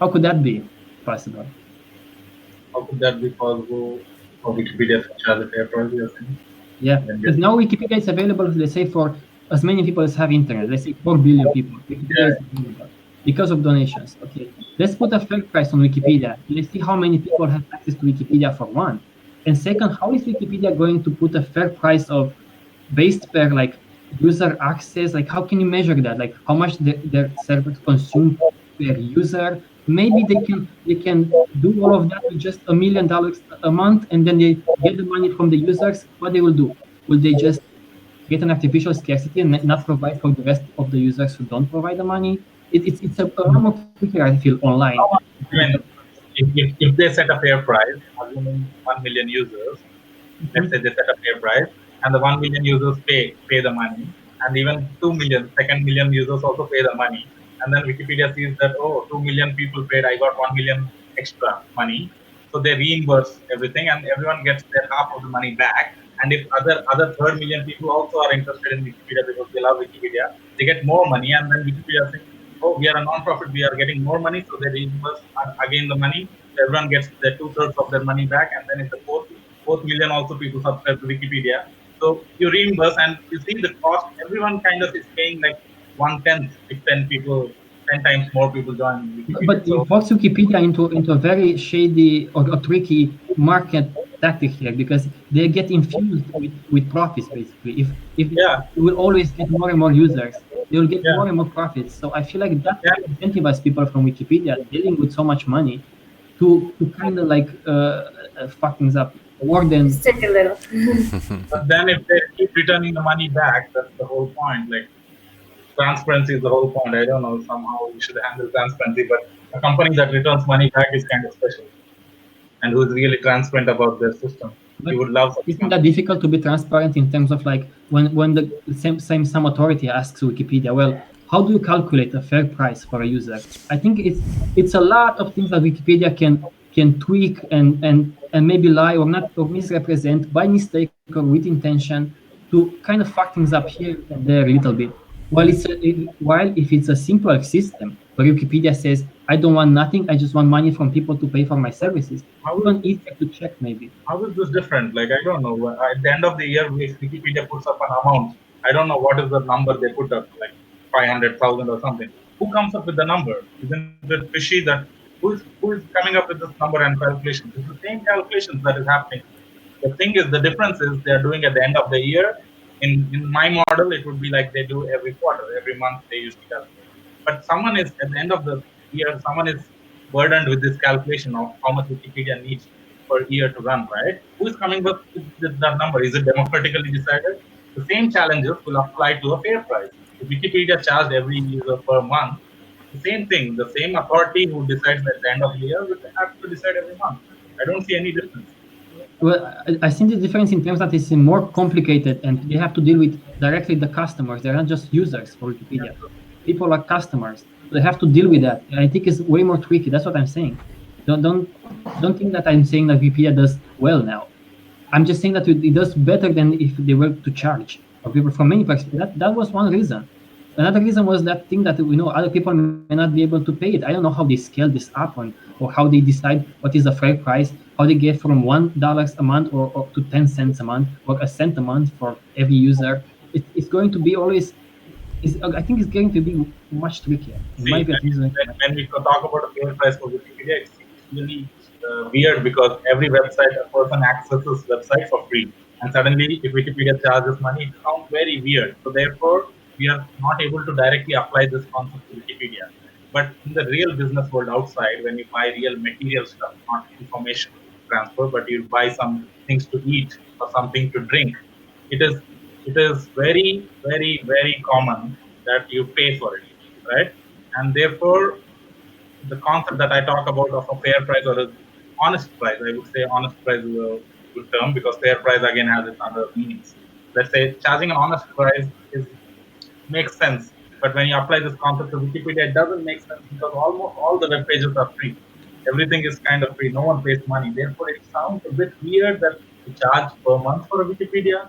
could that be possible? How could that be possible for Wikipedia to charge a fair price? Yeah, because now Wikipedia is available, let's say, for as many people as have internet. Let's say 4 billion people. Wikipedia is available because of donations. Okay, let's put a fair price on Wikipedia. Let's see how many people have access to Wikipedia for one. And second, how is Wikipedia going to put a fair price of based per like user access? Like how can you measure that? Like how much their servers consume per user? Maybe they can do all of that with just $1 million a month, and then they get the money from the users. What they will do? Will they just get an artificial scarcity and not provide for the rest of the users who don't provide the money? It's a lot more quicker, I feel, online. If they set a fair price, assuming 1 million users, let's say they set a fair price, and the 1 million users pay the money, and even 2 million, second million users also pay the money, and then Wikipedia sees that, 2 million people paid, I got 1 million extra money, so they reimburse everything, and everyone gets their half of the money back. And if other 3rd million people also are interested in Wikipedia because they love Wikipedia, they get more money, and then Wikipedia thinks, we are a non-profit, we are getting more money, so they reimburse again the money. So everyone gets their 2/3 of their money back, and then if the fourth million also people subscribe to Wikipedia, so you reimburse, and you see the cost. Everyone kind of is paying like 1/10 if 10 times more people join Wikipedia. But it puts Wikipedia into a very shady or tricky market tactic here, because they get infused with profits basically. If you will always get more and more users, they will get more and more profits. So I feel like that incentivizes people from Wikipedia dealing with so much money to kind of like fuck things up more than stick a little. But then if they keep returning the money back, that's the whole point. Like transparency is the whole point. I don't know, somehow we should handle transparency, but a company that returns money back is kind of special, and who's really transparent about their system. But you would love. Isn't that difficult to be transparent in terms of like when the same authority asks Wikipedia, well, how do you calculate a fair price for a user? I think it's a lot of things that Wikipedia can tweak and maybe lie or not or misrepresent by mistake or with intention to kind of fuck things up here and there a little bit. While if it's a simple system where Wikipedia says, I don't want nothing, I just want money from people to pay for my services. How even easier to check maybe. How is this different? Like, I don't know. At the end of the year, Wikipedia puts up an amount. I don't know what is the number they put up, like 500,000 or something. Who comes up with the number? Isn't it fishy that who is coming up with this number and calculations? It's the same calculations that is happening. The thing is, the difference is they are doing at the end of the year. In my model, it would be like they do every quarter, every month they used to calculate. But someone is, at the end of the year, someone is burdened with this calculation of how much Wikipedia needs per year to run, right? Who is coming up with that number? Is it democratically decided? The same challenges will apply to a fair price. If Wikipedia charged every user per month, the same thing, the same authority who decides at the end of the year will have to decide every month. I don't see any difference. Well, I think the difference in terms that it's more complicated and they have to deal with directly the customers. They're not just users for Wikipedia. People are customers. They have to deal with that. And I think it's way more tricky. That's what I'm saying. Don't think that I'm saying that Wikipedia does well now. I'm just saying that it does better than if they were to charge for people from many perspectives. That was one reason. Another reason was that thing that we know other people may not be able to pay it. I don't know how they scale this up or how they decide what is a fair price, how they get from $1 a month or to 10 cents a month or a cent a month for every user. It's going to be always, I think it's going to be much trickier. In my opinion, when we talk about a fair price for Wikipedia, it's really weird because every website, a person accesses website for free. And suddenly, if Wikipedia charges money, it sounds very weird. So therefore, we are not able to directly apply this concept to Wikipedia. But in the real business world outside, when you buy real material stuff, not information transfer, but you buy some things to eat or something to drink, it is very, very, very common that you pay for it, right? And therefore, the concept that I talk about of a fair price or an honest price, I would say honest price is a good term because fair price again has its other meanings. Let's say charging an honest price makes sense, but when you apply this concept to Wikipedia, it doesn't make sense because almost all the web pages are free. Everything is kind of free. No one pays money. Therefore, it sounds a bit weird that you charge per month for a Wikipedia.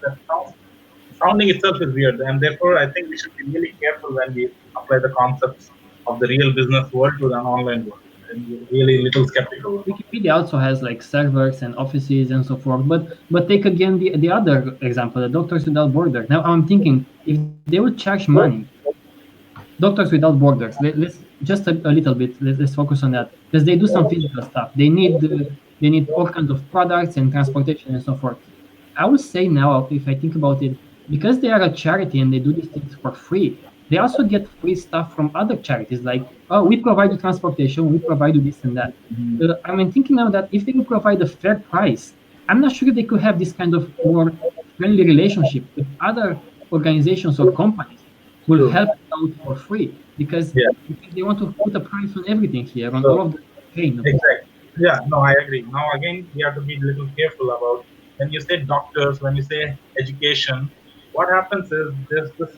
Sounding itself is weird, and therefore, I think we should be really careful when we apply the concepts of the real business world to an online world. And really little skeptical. Wikipedia also has like servers and offices and so forth. But take again the other example, the Doctors Without Borders. Now I'm thinking if they would charge money, Doctors Without Borders. Let's just a little bit. Let's focus on that because they do some physical stuff. They need all kinds of products and transportation and so forth. I would say now, if I think about it, because they are a charity and they do these things for free, they also get free stuff from other charities. Like, oh, we provide you transportation, we provide you this and that. I'm thinking now that if they could provide a fair price, I'm not sure they could have this kind of more friendly relationship with other organizations or companies who will help out for free because they want to put a price on everything here, on all of the pain. Exactly. Yeah, no, I agree. Now, again, we have to be a little careful about when you say doctors, when you say education, what happens is there's this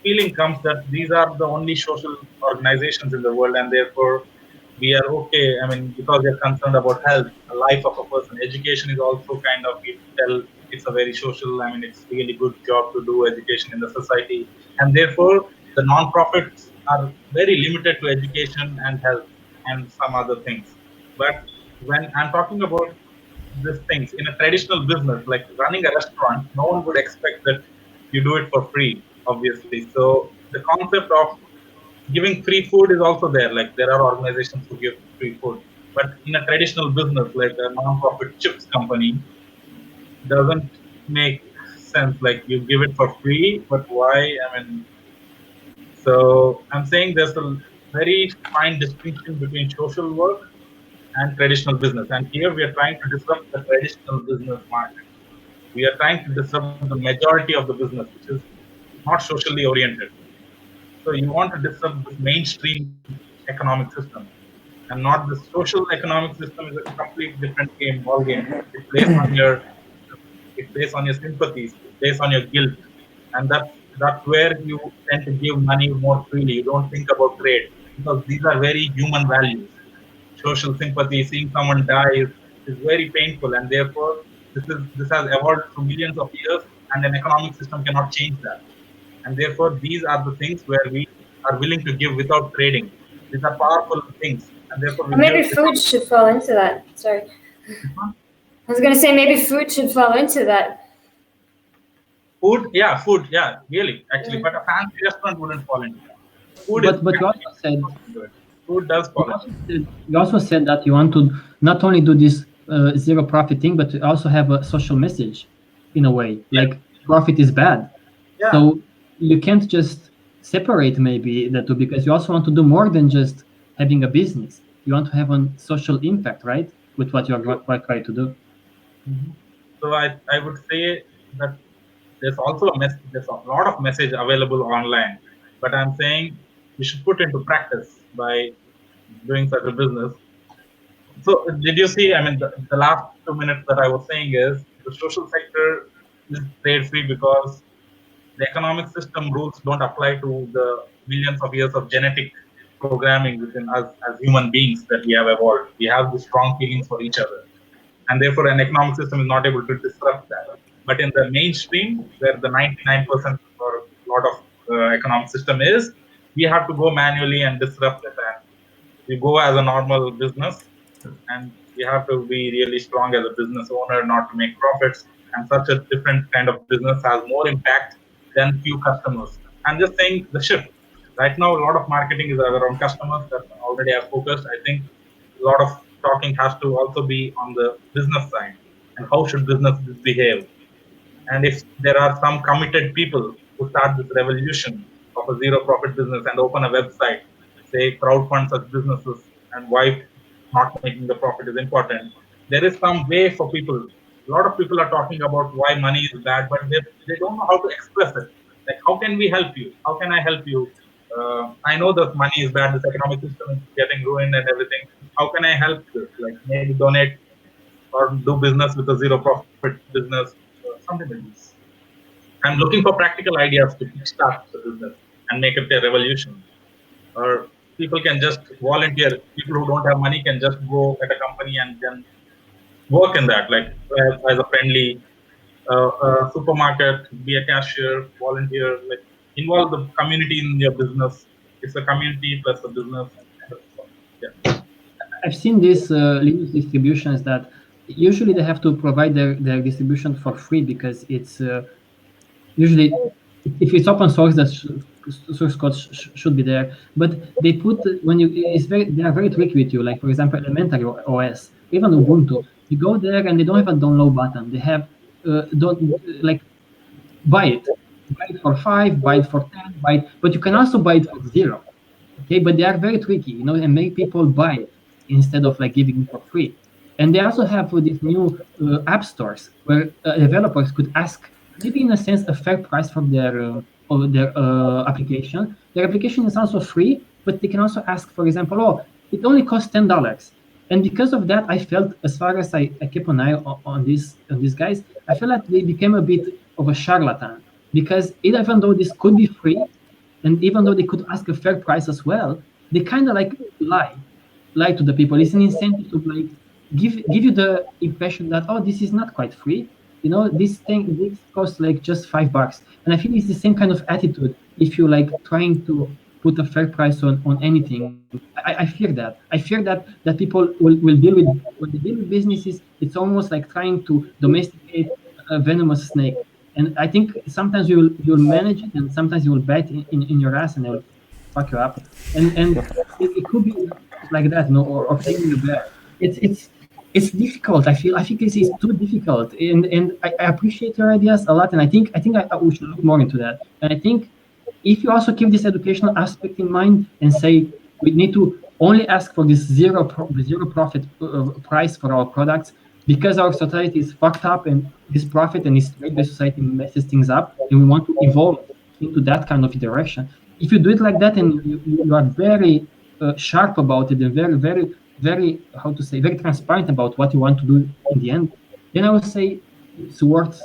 feeling comes that these are the only social organizations in the world and therefore we are okay. I mean, because we are concerned about health, the life of a person. Education is also kind of, you tell it's a very social, I mean, it's really good job to do education in the society. And therefore, the non-profits are very limited to education and health and some other things. But when I'm talking about these things in a traditional business, like running a restaurant, no one would expect that you do it for free, obviously. So the concept of giving free food is also there. Like there are organizations who give free food, but in a traditional business, like a non-profit chips company, doesn't make sense. Like you give it for free, but why? I mean, so I'm saying there's a very fine distinction between social work and traditional business. And here we are trying to disrupt the traditional business market. We are trying to disrupt the majority of the business, which is not socially oriented. So you want to disrupt the mainstream economic system, and not the social economic system is a completely different ball game. It's based on your sympathies, it's based on your guilt, and that's where you tend to give money more freely. You don't think about trade because these are very human values. Social sympathy, seeing someone die is very painful, and therefore this has evolved through millions of years, and an economic system cannot change that. And therefore, these are the things where we are willing to give without trading. These are powerful things, and therefore maybe food should fall into that. Sorry, I was going to say maybe food should fall into that. Food, yeah, really, actually, but a fancy restaurant wouldn't fall into that. Food but you also said food does fall. You also said that you want to not only do this zero profit thing, but to also have a social message, in a way. Like profit is bad, so you can't just separate maybe the two because you also want to do more than just having a business. You want to have a social impact, right? With what you are trying to do. Mm-hmm. So I would say that there's also there's a lot of message available online, but I'm saying we should put into practice by doing such a business. So did you see? I mean, the last 2 minutes that I was saying is the social sector is trade free because the economic system rules don't apply to the millions of years of genetic programming within us as human beings that we have evolved. We have the strong feelings for each other, and therefore an economic system is not able to disrupt that. But in the mainstream, where the 99% or a lot of economic system is, we have to go manually and disrupt it. And we go as a normal business, and we have to be really strong as a business owner not to make profits. And such a different kind of business has more impact than few customers. I'm just saying the shift. Right now, a lot of marketing is around customers that already are focused. I think a lot of talking has to also be on the business side and how should businesses behave. And if there are some committed people who start this revolution of a zero profit business and open a website, say crowdfund such businesses, and why not making the profit is important, there is some way for people. A lot of people are talking about why money is bad, but they don't know how to express it. Like, how can we help you? How can I help you? I know that money is bad, this economic system is getting ruined and everything. How can I help this? Like, maybe donate or do business with a zero profit business, something like this. I'm looking for practical ideas to kickstart the business and make it a revolution. Or people can just volunteer. People who don't have money can just go at a company and then work in that, like as a friendly supermarket, be a cashier, volunteer, like involve the community in your business. It's a community plus a business. Yeah. I've seen these Linux distributions that usually they have to provide their distribution for free because it's usually, if it's open source, the source code should be there. But they put when you they are very tricky with you. Like for example, Elementary OS, even Ubuntu, you go there and they don't have a download button. They have don't like buy it for 5, buy it for 10, buy it, but you can also buy it for 0. Okay, but they are very tricky, and make people buy it instead of like giving it for free. And they also have these new app stores where developers could ask, maybe in a sense, a fair price for their application. Their application is also free, but they can also ask, for example, oh, it only costs $10. And because of that, I felt, as far as I kept an eye on these guys, I feel like they became a bit of a charlatan, because even though this could be free, and even though they could ask a fair price as well, they kind of like lie to the people. It's an incentive to like give you the impression that, oh, this is not quite free. This costs like just $5. And I think it's the same kind of attitude if you like trying to put a fair price on anything. I fear that. I fear that people will deal with, when they deal with businesses, it's almost like trying to domesticate a venomous snake. And I think sometimes you'll manage it, and sometimes you will bite in your ass and it will fuck you up. And it could be like that, or taking the bear. It's difficult. I think this is too difficult. And I appreciate your ideas a lot, and I think we should look more into that. And I think if you also keep this educational aspect in mind and say we need to only ask for this zero profit price for our products, because our society is fucked up and this profit and this trade-based society messes things up, and we want to evolve into that kind of direction. If you do it like that and you are very sharp about it and very, very, very, very transparent about what you want to do in the end, then I would say it's worth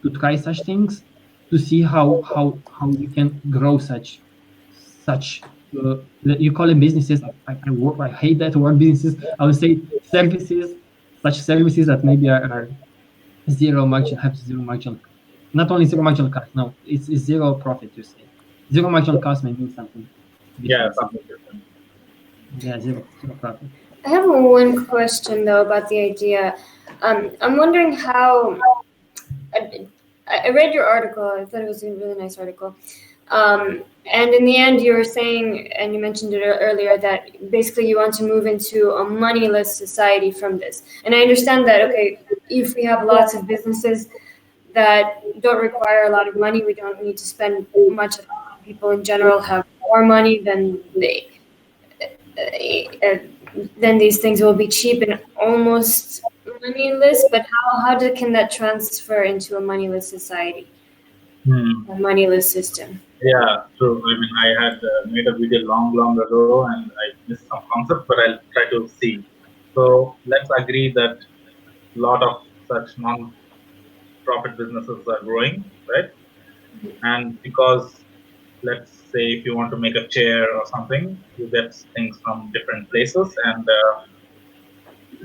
to try such things to see how you can grow such you call them businesses. I hate that word, businesses. I would say services, such services that maybe are zero marginal, not only zero marginal cost. No, it's zero profit. You say zero marginal cost may mean something. Yeah, something different. Yeah, zero profit. I have one question though about the idea. I'm wondering how. I read your article. I thought it was a really nice article. And in the end, you were saying, and you mentioned it earlier, that basically you want to move into a moneyless society from this. And I understand that, okay, if we have lots of businesses that don't require a lot of money, we don't need to spend much. People in general have more money than then these things will be cheap and almost moneyless. But how can that transfer into a moneyless society, a moneyless system? Yeah, true. I mean, I had made a video long ago and I missed some concept, but I'll try to see. So let's agree that a lot of such non-profit businesses are growing, right? And because, let's say, if you want to make a chair or something, you get things from different places, and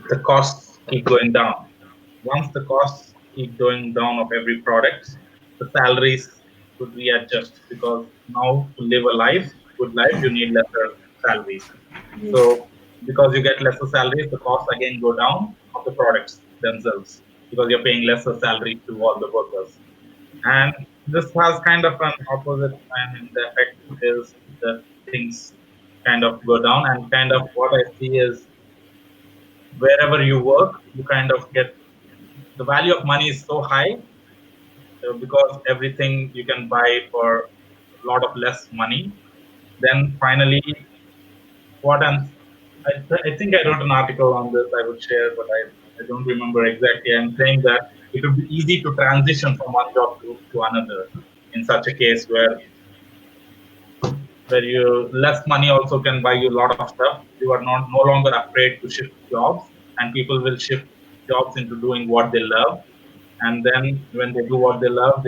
the costs keep going down. Once the costs keep going down of every product, the salaries would readjust, because now to live a good life, you need lesser salaries. So because you get lesser salaries, the costs again go down of the products themselves, because you're paying lesser salary to all the workers. And this has kind of an opposite, and the effect is that things kind of go down, and kind of what I see is wherever you work, you kind of get the value of money is so high, because everything you can buy for a lot of less money. Then finally, what I think I wrote an article on this I would share, but I don't remember exactly. I'm saying that it would be easy to transition from one job to another in such a case where you less money also can buy you a lot of stuff. You are not no longer afraid to shift jobs, and people will shift jobs into doing what they love. And then when they do what they love,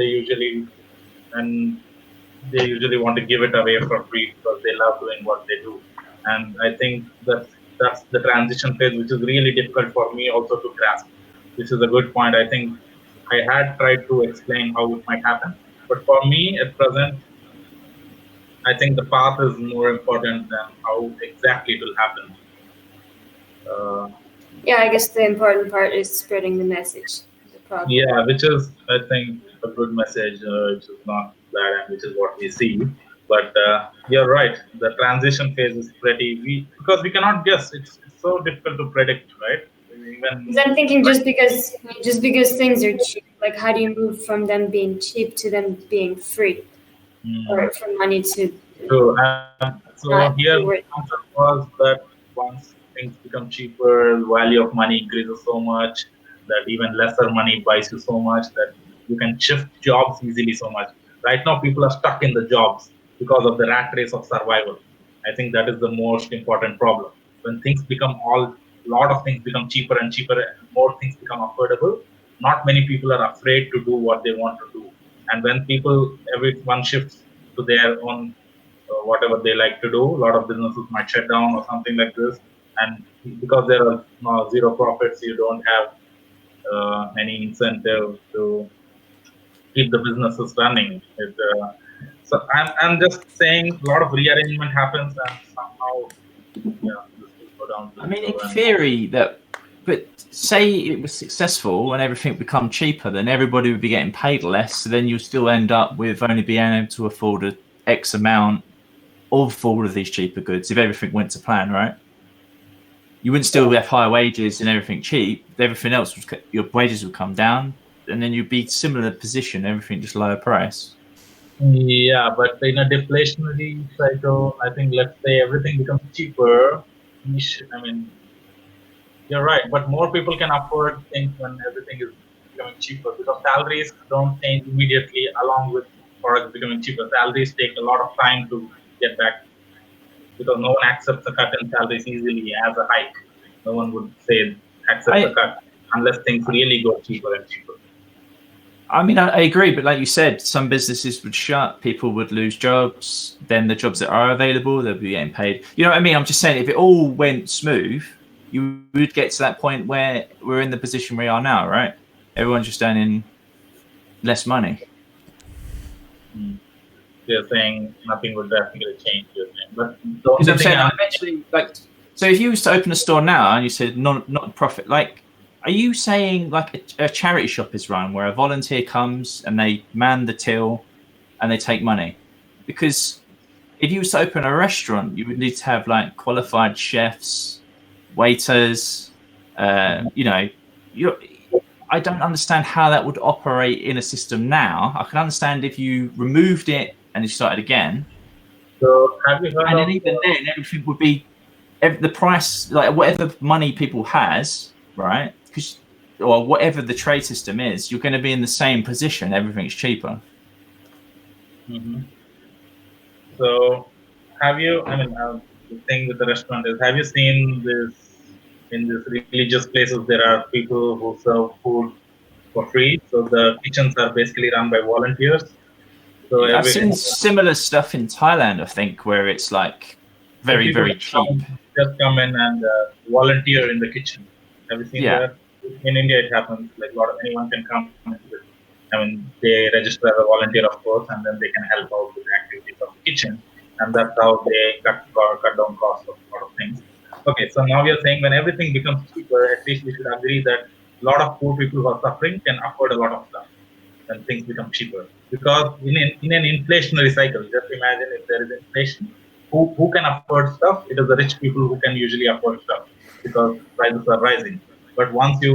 and they usually want to give it away for free, because they love doing what they do. And I think that's the transition phase, which is really difficult for me also to grasp. This is a good point. I think I had tried to explain how it might happen, but for me at present, I think the path is more important than how exactly it will happen. Yeah, I guess the important part is spreading the message. Yeah, which is, I think, a good message, which is not bad, and which is what we see. But you're right. The transition phase is because we cannot guess. It's so difficult to predict, right? Even I'm thinking just because things are cheap, like how do you move from them being cheap to them being free, or from money to so, so not here be the worth? concept was that once things become cheaper, the value of money increases so much that even lesser money buys you so much that you can shift jobs easily so much. Right now, people are stuck in the jobs because of the rat race of survival. I think that is the most important problem. When things become a lot of things become cheaper and cheaper, and more things become affordable, not many people are afraid to do what they want to do. And when everyone shifts to their own whatever they like to do, a lot of businesses might shut down or something like this. And because there are zero profits, you don't have any incentive to keep the businesses running. So I'm just saying a lot of rearrangement happens, and somehow, yeah, this will go down to I mean, zero. in theory, but say it was successful and everything become cheaper, then everybody would be getting paid less. So then you'll still end up with only being able to afford a X amount of all of these cheaper goods if everything went to plan, right? You wouldn't still have higher wages and everything cheap. Everything else your wages would come down, and then you'd be similar position. Everything just lower price. Yeah, but in a deflationary cycle, I think, let's say everything becomes cheaper. I mean, you're right, but more people can afford things when everything is becoming cheaper, because salaries don't change immediately along with products becoming cheaper. Salaries take a lot of time to get back, because no one accepts a cut in salaries easily as a hike. No one would say accept a cut unless things really go cheaper and cheaper. I mean, I agree, but like you said, some businesses would shut, people would lose jobs. Then the jobs that are available, they'll be getting paid. You know what I mean? I'm just saying, if it all went smooth, you would get to that point where we're in the position we are now, right? Everyone's just earning less money. You're saying nothing would drastically change, you're saying. But the only I'm thing saying, eventually, like, so if you was to open a store now and you said not profit, like, are you saying like a charity shop is run where a volunteer comes and they man the till and they take money? Because if you was to open a restaurant, you would need to have like qualified chefs, waiters. You know, I don't understand how that would operate in a system now. I can understand if you removed it and you started again. So have you heard and of? Then even then, everything would be the price, like whatever money people has, right? Or whatever the trade system is, you're going to be in the same position. Everything's cheaper. Mm-hmm. So have you? I mean, the thing with the restaurant is, have you seen this in these religious places, there are people who serve food for free. So the kitchens are basically run by volunteers. So I've seen similar stuff in Thailand, I think, where it's like very, people very cheap. just come in and volunteer in the kitchen. Have you seen Yeah. that? In India, it happens. Like anyone can come into the. I mean, they register as a volunteer, of course, and then they can help out with the activities of the kitchen, and that's how they cut down costs of a lot of things. Okay, so now we are saying when everything becomes cheaper, at least we should agree that a lot of poor people who are suffering can afford a lot of stuff when things become cheaper. Because in an inflationary cycle, just imagine if there is inflation, who can afford stuff? It is the rich people who can usually afford stuff because prices are rising. But once you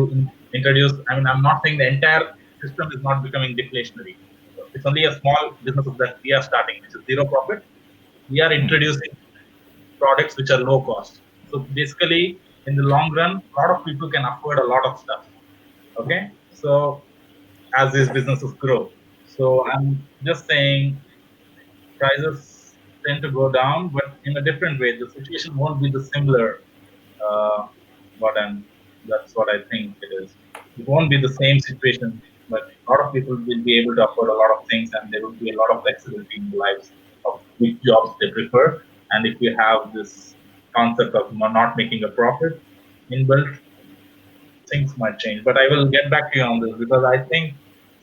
introduce, I mean, I'm not saying the entire system is not becoming deflationary. It's only a small businesses that we are starting, which is zero profit. We are introducing products which are low cost. So basically, in the long run, a lot of people can afford a lot of stuff. Okay, so as these businesses grow. So I'm just saying prices tend to go down, but in a different way. The situation won't be the similar. But that's what I think it is. It won't be the same situation, but a lot of people will be able to afford a lot of things, and there will be a lot of flexibility in the lives of which jobs they prefer. And if you have this concept of not making a profit inbuilt, things might change. But I will get back to you on this because I think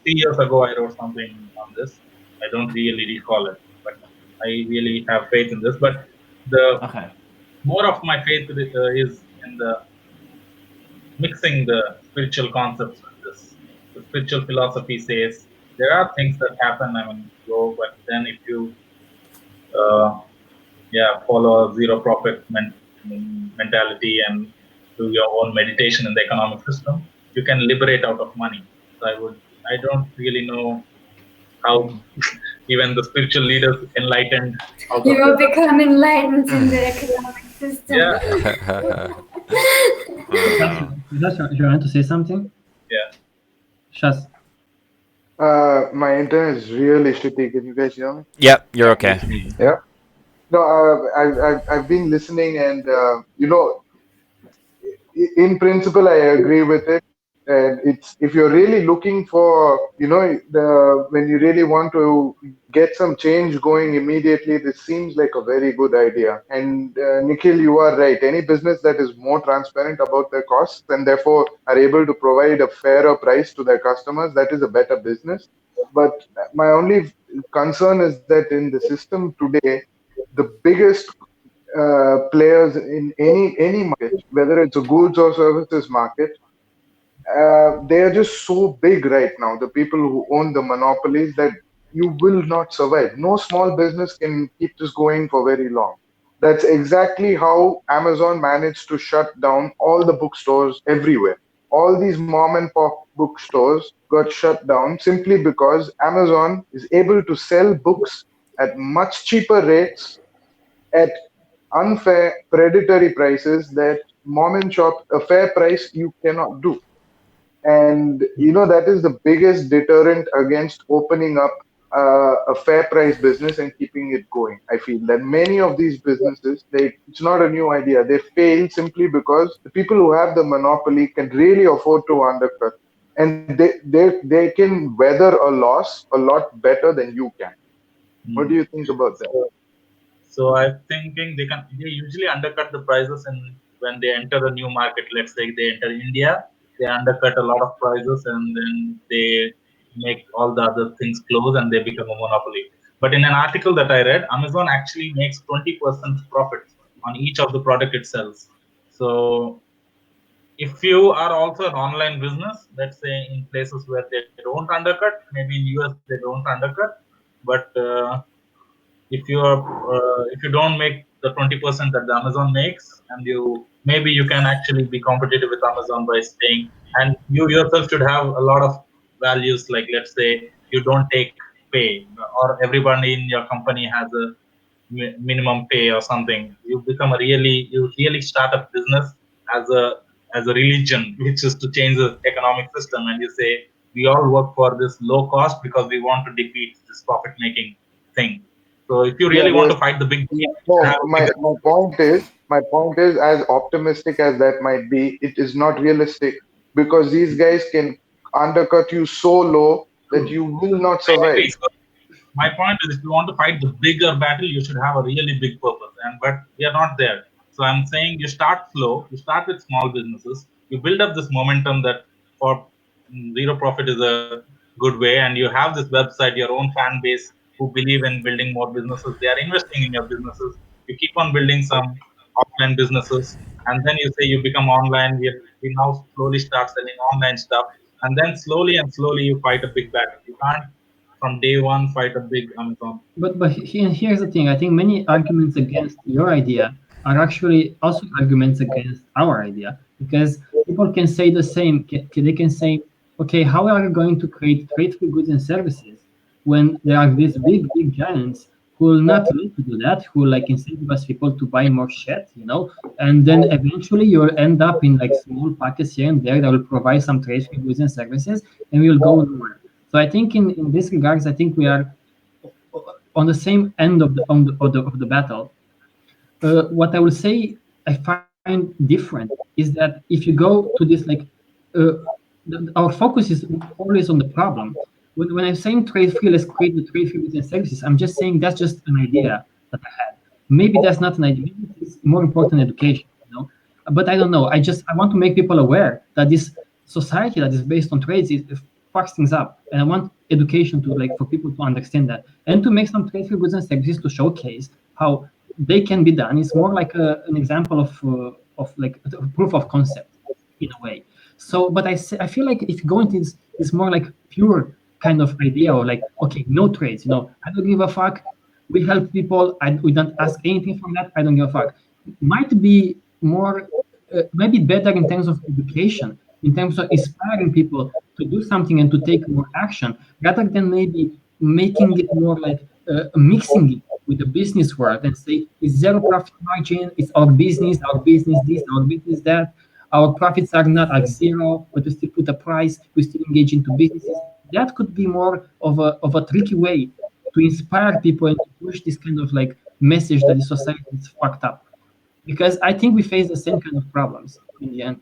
3 years ago I wrote something on this. I don't really recall it, but I really have faith in this. But the more of my faith is in the mixing the spiritual concepts with this. The spiritual philosophy says there are things that happen. I mean, go, but then if you follow a zero profit mentality and do your own meditation in the economic system, you can liberate out of money. So I don't really know how even the spiritual leaders enlightened. You will become enlightened in the economic system. Yeah. You want to say something? Yeah. Shaz. My internet is really shitty. Can you guys hear me? Yep, you're okay. Yeah. No, I've been listening, and in principle, I agree with it. And it's if you're really looking for, when you really want to get some change going immediately, this seems like a very good idea. And Nikhil, you are right. Any business that is more transparent about their costs and therefore are able to provide a fairer price to their customers, that is a better business. But my only concern is that in the system today, the biggest players in any market, whether it's a goods or services market, they are just so big right now. The people who own the monopolies that you will not survive. No small business can keep this going for very long. That's exactly how Amazon managed to shut down all the bookstores everywhere. All these mom and pop bookstores got shut down simply because Amazon is able to sell books at much cheaper rates at unfair predatory prices that mom and shop a fair price you cannot do. And that is the biggest deterrent against opening up a fair price business and keeping it going. I feel that many of these businesses, it's not a new idea, they fail simply because the people who have the monopoly can really afford to undercut, and they can weather a loss a lot better than you can. What do you think about that? So I'm thinking they usually undercut the prices, and when they enter a new market, let's say they enter India, they undercut a lot of prices, and then they make all the other things close, and they become a monopoly. But in an article that I read, Amazon actually makes 20% profit on each of the product it sells. So if you are also an online business, let's say in places where they don't undercut, maybe in US they don't undercut, but if you don't make the 20% that the Amazon makes, and you can actually be competitive with Amazon by staying, and you yourself should have a lot of values, like let's say you don't take pay, or everybody in your company has a minimum pay or something. You really start a business as a religion, which is to change the economic system, and you say we all work for this low cost because we want to defeat this profit making thing. So if you really want to fight the big game, my point is my point is, as optimistic as that might be, it is not realistic because these guys can undercut you so low that you will not I survive. agree. So my point is, if you want to fight the bigger battle, you should have a really big purpose, but we are not there. So I'm saying you start slow, you start with small businesses, you build up this momentum that for zero profit is a good way, and you have this website, your own fan base who believe in building more businesses. They are investing in your businesses. You keep on building some offline businesses, and then you say you become online. We now slowly start selling online stuff, and then slowly and slowly you fight a big battle. You can't from day one fight a big Amazon. But here's the thing. I think many arguments against your idea are actually also arguments against our idea, because people can say the same. They can say, okay, how are you going to create trade-free goods and services when there are these big giants who will not want to do that, who will like incentivize people to buy more shit, and then eventually you'll end up in like small pockets here and there that will provide some trade-free goods and services, and we will go nowhere. So I think in this regards, I think we are on the same end of the battle. What I will say I find different is that if you go to this our focus is always on the problem. When I'm saying trade free, let's create the trade free goods and services. I'm just saying that's just an idea that I had. Maybe that's not an idea. Maybe it's more important education. But I don't know. I want to make people aware that this society that is based on trades is fucks things up, and I want education to for people to understand that and to make some trade free goods and services to showcase how they can be done. It's more like an example of like a proof of concept in a way. So, but I feel like if you go into this, it's more like pure kind of idea, or like, okay, no trades, I don't give a fuck. We help people. We don't ask anything from that. I don't give a fuck. Might be more, maybe better in terms of education, in terms of inspiring people to do something and to take more action, rather than maybe making it more like mixing it with the business world and say it's zero profit margin, it's our business this, our business that. Our profits are not at zero, but we still put a price, we still engage into businesses. That could be more of a tricky way to inspire people and to push this kind of like message that the society is fucked up. Because I think we face the same kind of problems in the end.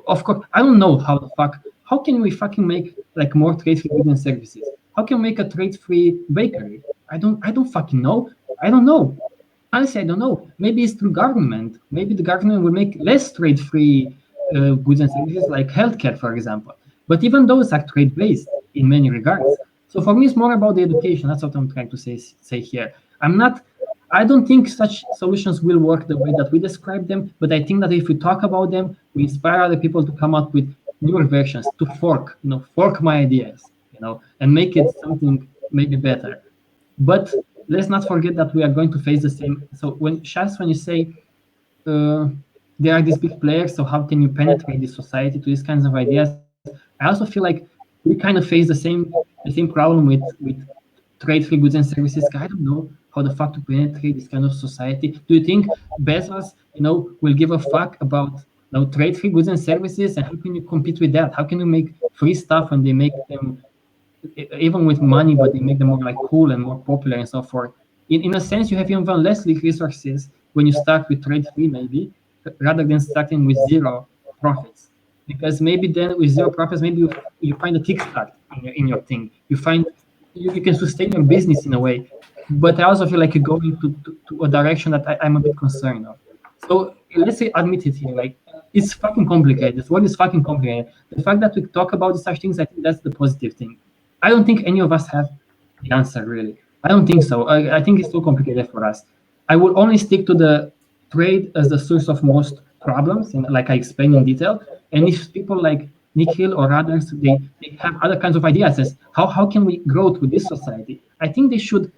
Of course, I don't know how can we fucking make like more trade-free goods and services? How can we make a trade-free bakery? I don't fucking know. I don't know. Honestly, I don't know. Maybe it's through government. Maybe the government will make less trade-free goods and services, like healthcare, for example. But even those are trade-based in many regards. So for me, it's more about the education. That's what I'm trying to say here. I don't think such solutions will work the way that we describe them, but I think that if we talk about them, we inspire other people to come up with newer versions, to fork my ideas, and make it something maybe better. But let's not forget that we are going to face the same. So when you say there are these big players, so how can you penetrate this society to these kinds of ideas? I also feel like we kind of face the same problem with trade-free goods and services. I don't know how the fuck to penetrate this kind of society. Do you think Bezos, will give a fuck about trade-free goods and services? And how can you compete with that? How can you make free stuff when they make them even with money, but they make them more like cool and more popular and so forth? In a sense, you have even less resources when you start with trade-free, maybe, rather than starting with zero profits. Because maybe then with zero profits, maybe you find a kickstart in your thing. You find you can sustain your business in a way. But I also feel like you're going to a direction that I'm a bit concerned of. So let's say admit it here, like it's fucking complicated. This world is fucking complicated. The fact that we talk about such things, I think that's the positive thing. I don't think any of us have the answer, really. I don't think so. I think it's too complicated for us. I will only stick to the trade as the source of most problems, and like I explained in detail. And if people like Nikhil or others, they have other kinds of ideas as how can we grow with this society? I think they should,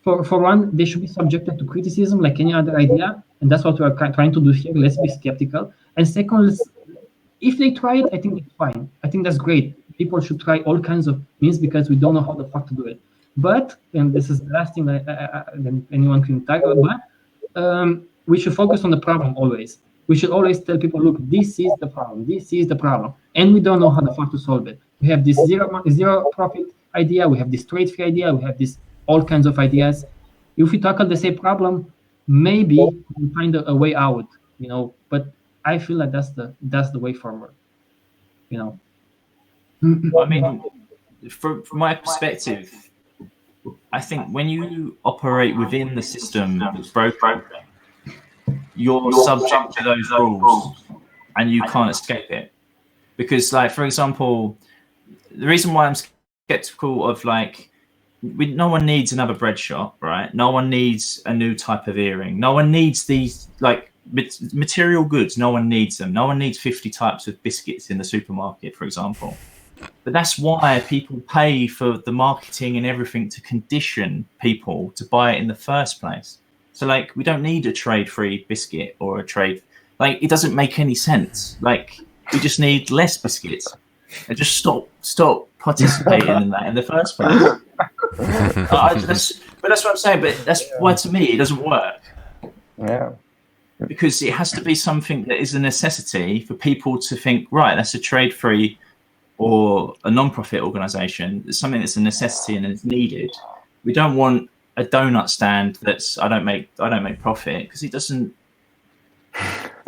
for one, they should be subjected to criticism like any other idea, and that's what we're trying to do here. Let's be skeptical. And second, if they try it, I think it's fine. I think that's great. People should try all kinds of means because we don't know how the fuck to do it. But, and this is the last thing that anyone can tackle, but we should focus on the problem always. We should always tell people, look, this is the problem, and we don't know how the fuck to solve it. We have this zero profit idea, we have this trade-free idea, we have this all kinds of ideas. If we tackle the same problem, maybe we find a way out, you know. But I feel like that's the way forward, you know. I mean, from my perspective, I think when you operate within the system that's broken, you're subject to those rules and you can't escape it. Because, like, for example, the reason why I'm skeptical of, like, no one needs another bread shop, right? No one needs a new type of earring. No one needs these, like, material goods. No one needs them. No one needs 50 types of biscuits in the supermarket, for example. But that's why people pay for the marketing and everything to condition people to buy it in the first place. So, like, we don't need a trade-free biscuit or a trade. Like, it doesn't make any sense. Like, we just need less biscuits and just stop participating in that in the first place. But that's what I'm saying. But that's why, to me, it doesn't work. Yeah. Because it has to be something that is a necessity for people to think, right, that's a trade-free or a non-profit organization. It's something that's a necessity and it's needed. We don't want a donut stand that's I don't make profit, because it doesn't.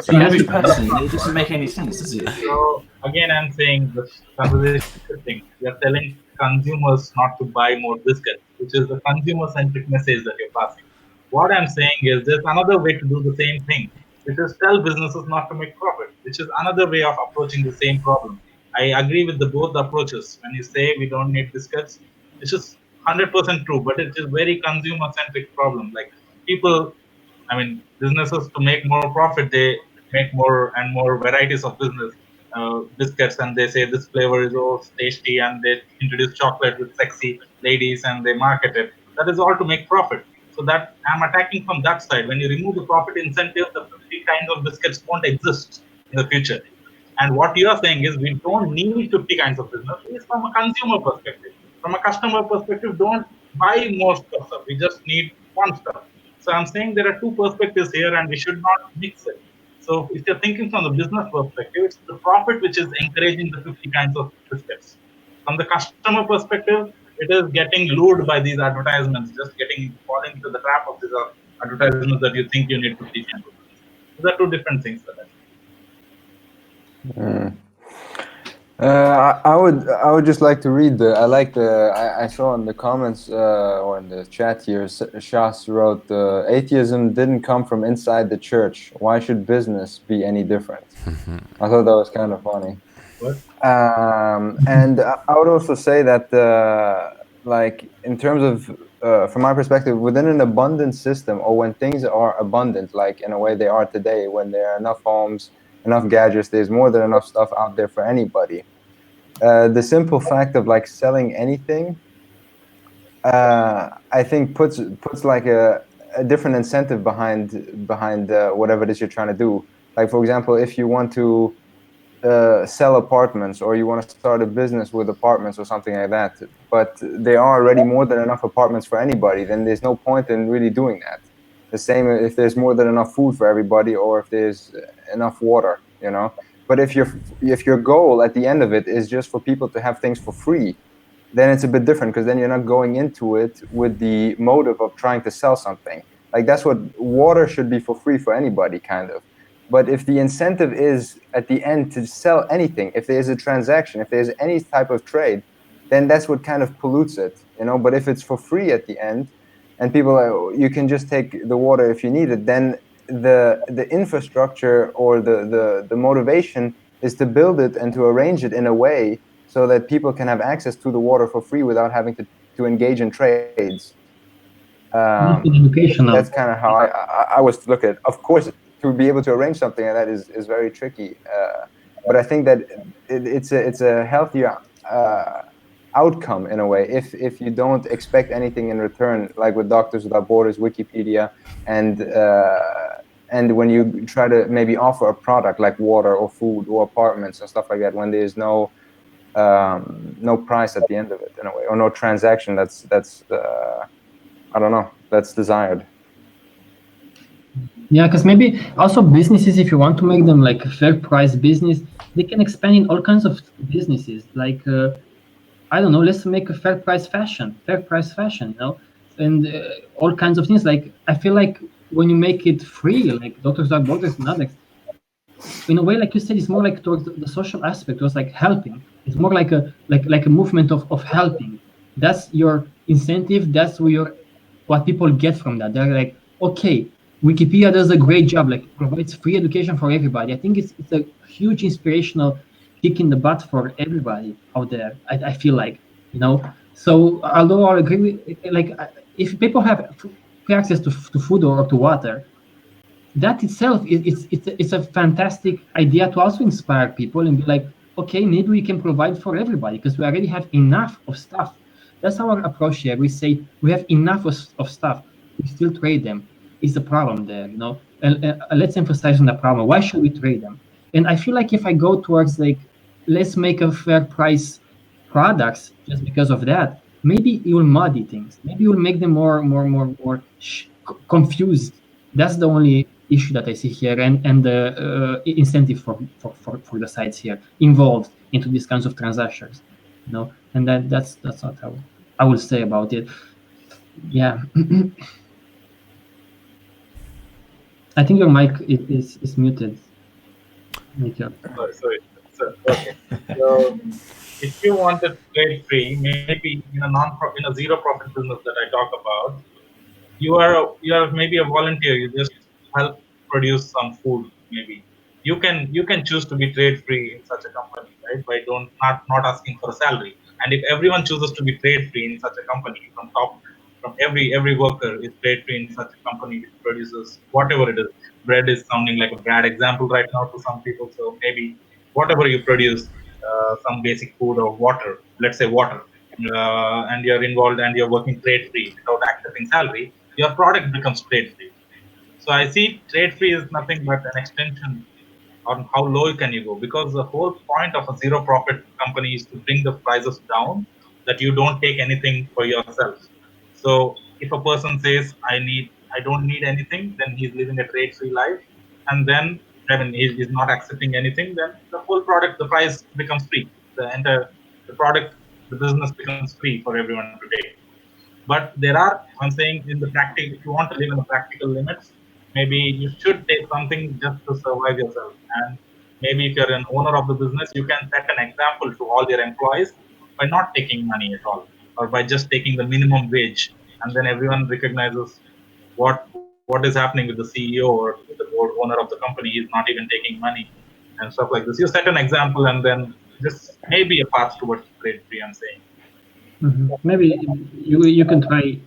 For the average person, it doesn't make any sense, does it? So again, I'm saying this conversation thing. We are telling consumers not to buy more biscuits, which is the consumer-centric message that you're passing. What I'm saying is there's another way to do the same thing, which is tell businesses not to make profit, which is another way of approaching the same problem. I agree with both approaches. When you say we don't need biscuits, it's just 100% true, but it's a very consumer-centric problem. Like people, I mean, businesses, to make more profit, they make more and more varieties of biscuits, and they say this flavor is so tasty, and they introduce chocolate with sexy ladies and they market it. That is all to make profit. So that I'm attacking from that side. When you remove the profit incentive, the 50 kinds of biscuits won't exist in the future. And what you are saying is we don't need 50 kinds of business. It's from a consumer perspective. From a customer perspective, don't buy more stuff. We just need one stuff. So I'm saying there are two perspectives here, and we should not mix it. So if you're thinking from the business perspective, it's the profit which is encouraging the 50 kinds of biscuits. From the customer perspective, it is getting lured by these advertisements, just falling into the trap of these advertisements that you think you need 50 kinds of biscuits. These are two different things for that. I would just like to read I saw in the comments or in the chat here, Shas wrote, atheism didn't come from inside the church. Why should business be any different? I thought that was kind of funny. What? And I would also say that like in terms of from my perspective, within an abundant system, or when things are abundant, like in a way they are today, when there are enough homes, enough gadgets, there's more than enough stuff out there for anybody. The simple fact of like selling anything, I think puts like a different incentive behind whatever it is you're trying to do. Like, for example, if you want to sell apartments, or you want to start a business with apartments or something like that, but there are already more than enough apartments for anybody, then there's no point in really doing that. The same if there's more than enough food for everybody, or if there's enough water, you know. But if your goal at the end of it is just for people to have things for free, then it's a bit different, because then you're not going into it with the motive of trying to sell something. Like, that's what water should be, for free for anybody, kind of. But if the incentive is at the end to sell anything, if there's a transaction, if there's any type of trade, then that's what kind of pollutes it, you know. But if it's for free at the end, and people, you can just take the water if you need it, then the infrastructure or the motivation is to build it and to arrange it in a way so that people can have access to the water for free without having to engage in trades. That's kind of how I was to look at it. Of course, to be able to arrange something like that is very tricky. But I think that it's a healthier outcome in a way if you don't expect anything in return, like with Doctors Without Borders, Wikipedia, and when you try to maybe offer a product like water or food or apartments and stuff like that, when there's no price at the end of it in a way, or no transaction that's I don't know, that's desired. Yeah, because maybe also businesses, if you want to make them like a fair price business, they can expand in all kinds of businesses. Like, I don't know, let's make a fair price fashion, you know, and all kinds of things. Like, I feel like when you make it free, like Doctors Without Borders and others, in a way, like you said, it's more like towards the social aspect. It was like helping. It's more like a movement of helping. That's your incentive. That's what people get from that. They're like, okay, Wikipedia does a great job, like provides free education for everybody. I think it's a huge inspirational kick in the butt for everybody out there. I feel like, So although I agree with, like, if people have free access to food or to water, that itself it's a fantastic idea to also inspire people and be like, okay, maybe we can provide for everybody because we already have enough of stuff. That's our approach here. We say we have enough of stuff, we still trade them. Is the problem there, and let's emphasize on the problem. Why should we trade them? And I feel like if I go towards like, let's make a fair price products just because of that, maybe you will muddy things, maybe you will make them more confused. That's the only issue that I see here, and the incentive for the sites here involved into these kinds of transactions, and that's what I will say about it. Yeah. I think your mic is muted. Sorry. Okay. So if you want it trade free, maybe in a zero profit business that I talk about, you are maybe a volunteer. You just help produce some food. Maybe you can choose to be trade free in such a company, right? By not asking for a salary. And if everyone chooses to be trade free in such a company, from every worker is trade free in such a company which produces whatever it is. Bread is sounding like a bad example right now to some people. So maybe whatever you produce, some basic food or water, let's say water, and you're involved and you're working trade free without accepting salary, your product becomes trade free. So I see trade free is nothing but an extension on how low can you go, because the whole point of a zero profit company is to bring the prices down, that you don't take anything for yourself. So if a person says I don't need anything, then he's living a trade free life, and then he's not accepting anything, then the whole product, the price becomes free. The product, the business becomes free for everyone to take. But I'm saying in the practical, if you want to live in the practical limits, maybe you should take something just to survive yourself. And maybe if you're an owner of the business, you can set an example to all your employees by not taking money at all, or by just taking the minimum wage. And then everyone recognizes what is happening with the CEO or with the board owner of the company. He's not even taking money and stuff like this. You set an example, and then this may be a path towards trade free, I'm saying. Maybe you can try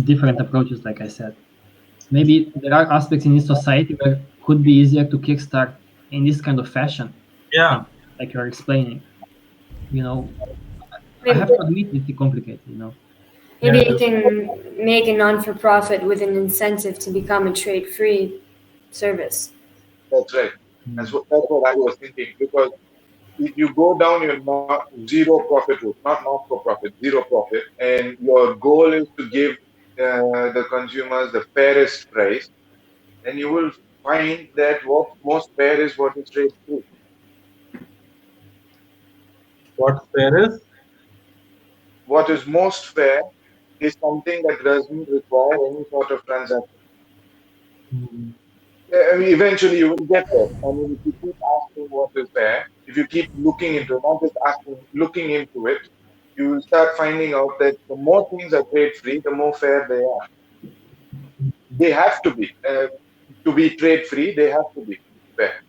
different approaches, like I said. Maybe there are aspects in this society where it could be easier to kickstart in this kind of fashion. Yeah. Like you're explaining. I have to admit it's complicated, Maybe you can make a non-for-profit with an incentive to become a trade-free service. That's right. That's what I was thinking, because if you go down your zero profit route, not for-profit, zero profit, and your goal is to give the consumers the fairest price, then you will find that what's most fair is what is trade free. What's fair is? What is most fair is something that doesn't require any sort of transaction. Eventually you will get there. I mean, if you keep asking what is fair, if you keep looking into it, not just asking, looking into it, you will start finding out that the more things are trade free, the more fair they are. They have to be. To be trade free, they have to be fair.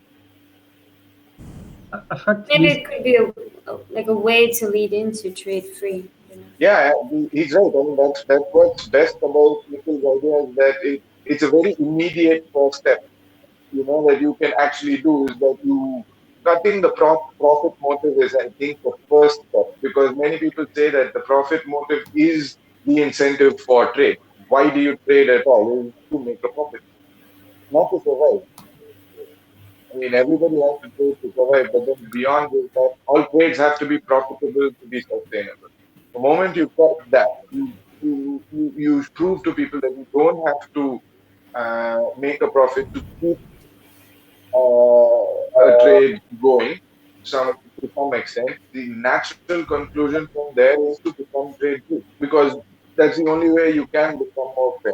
Maybe it could be a way to lead into trade free. Yeah, he's right. I mean, that's what's best about Nikhil's idea, is that it's a very immediate first step. That you can actually do, is that you cutting the profit motive is, I think, the first step, because many people say that the profit motive is the incentive for trade. Why do you trade at all? Is to make a profit, not to survive. I mean, everybody has to trade to survive, but then beyond this, that all trades have to be profitable to be sustainable. The moment you cut that, you prove to people that you don't have to make a profit to keep a trade going to some extent. The natural conclusion from there is to become trade free, because that's the only way you can become more fair.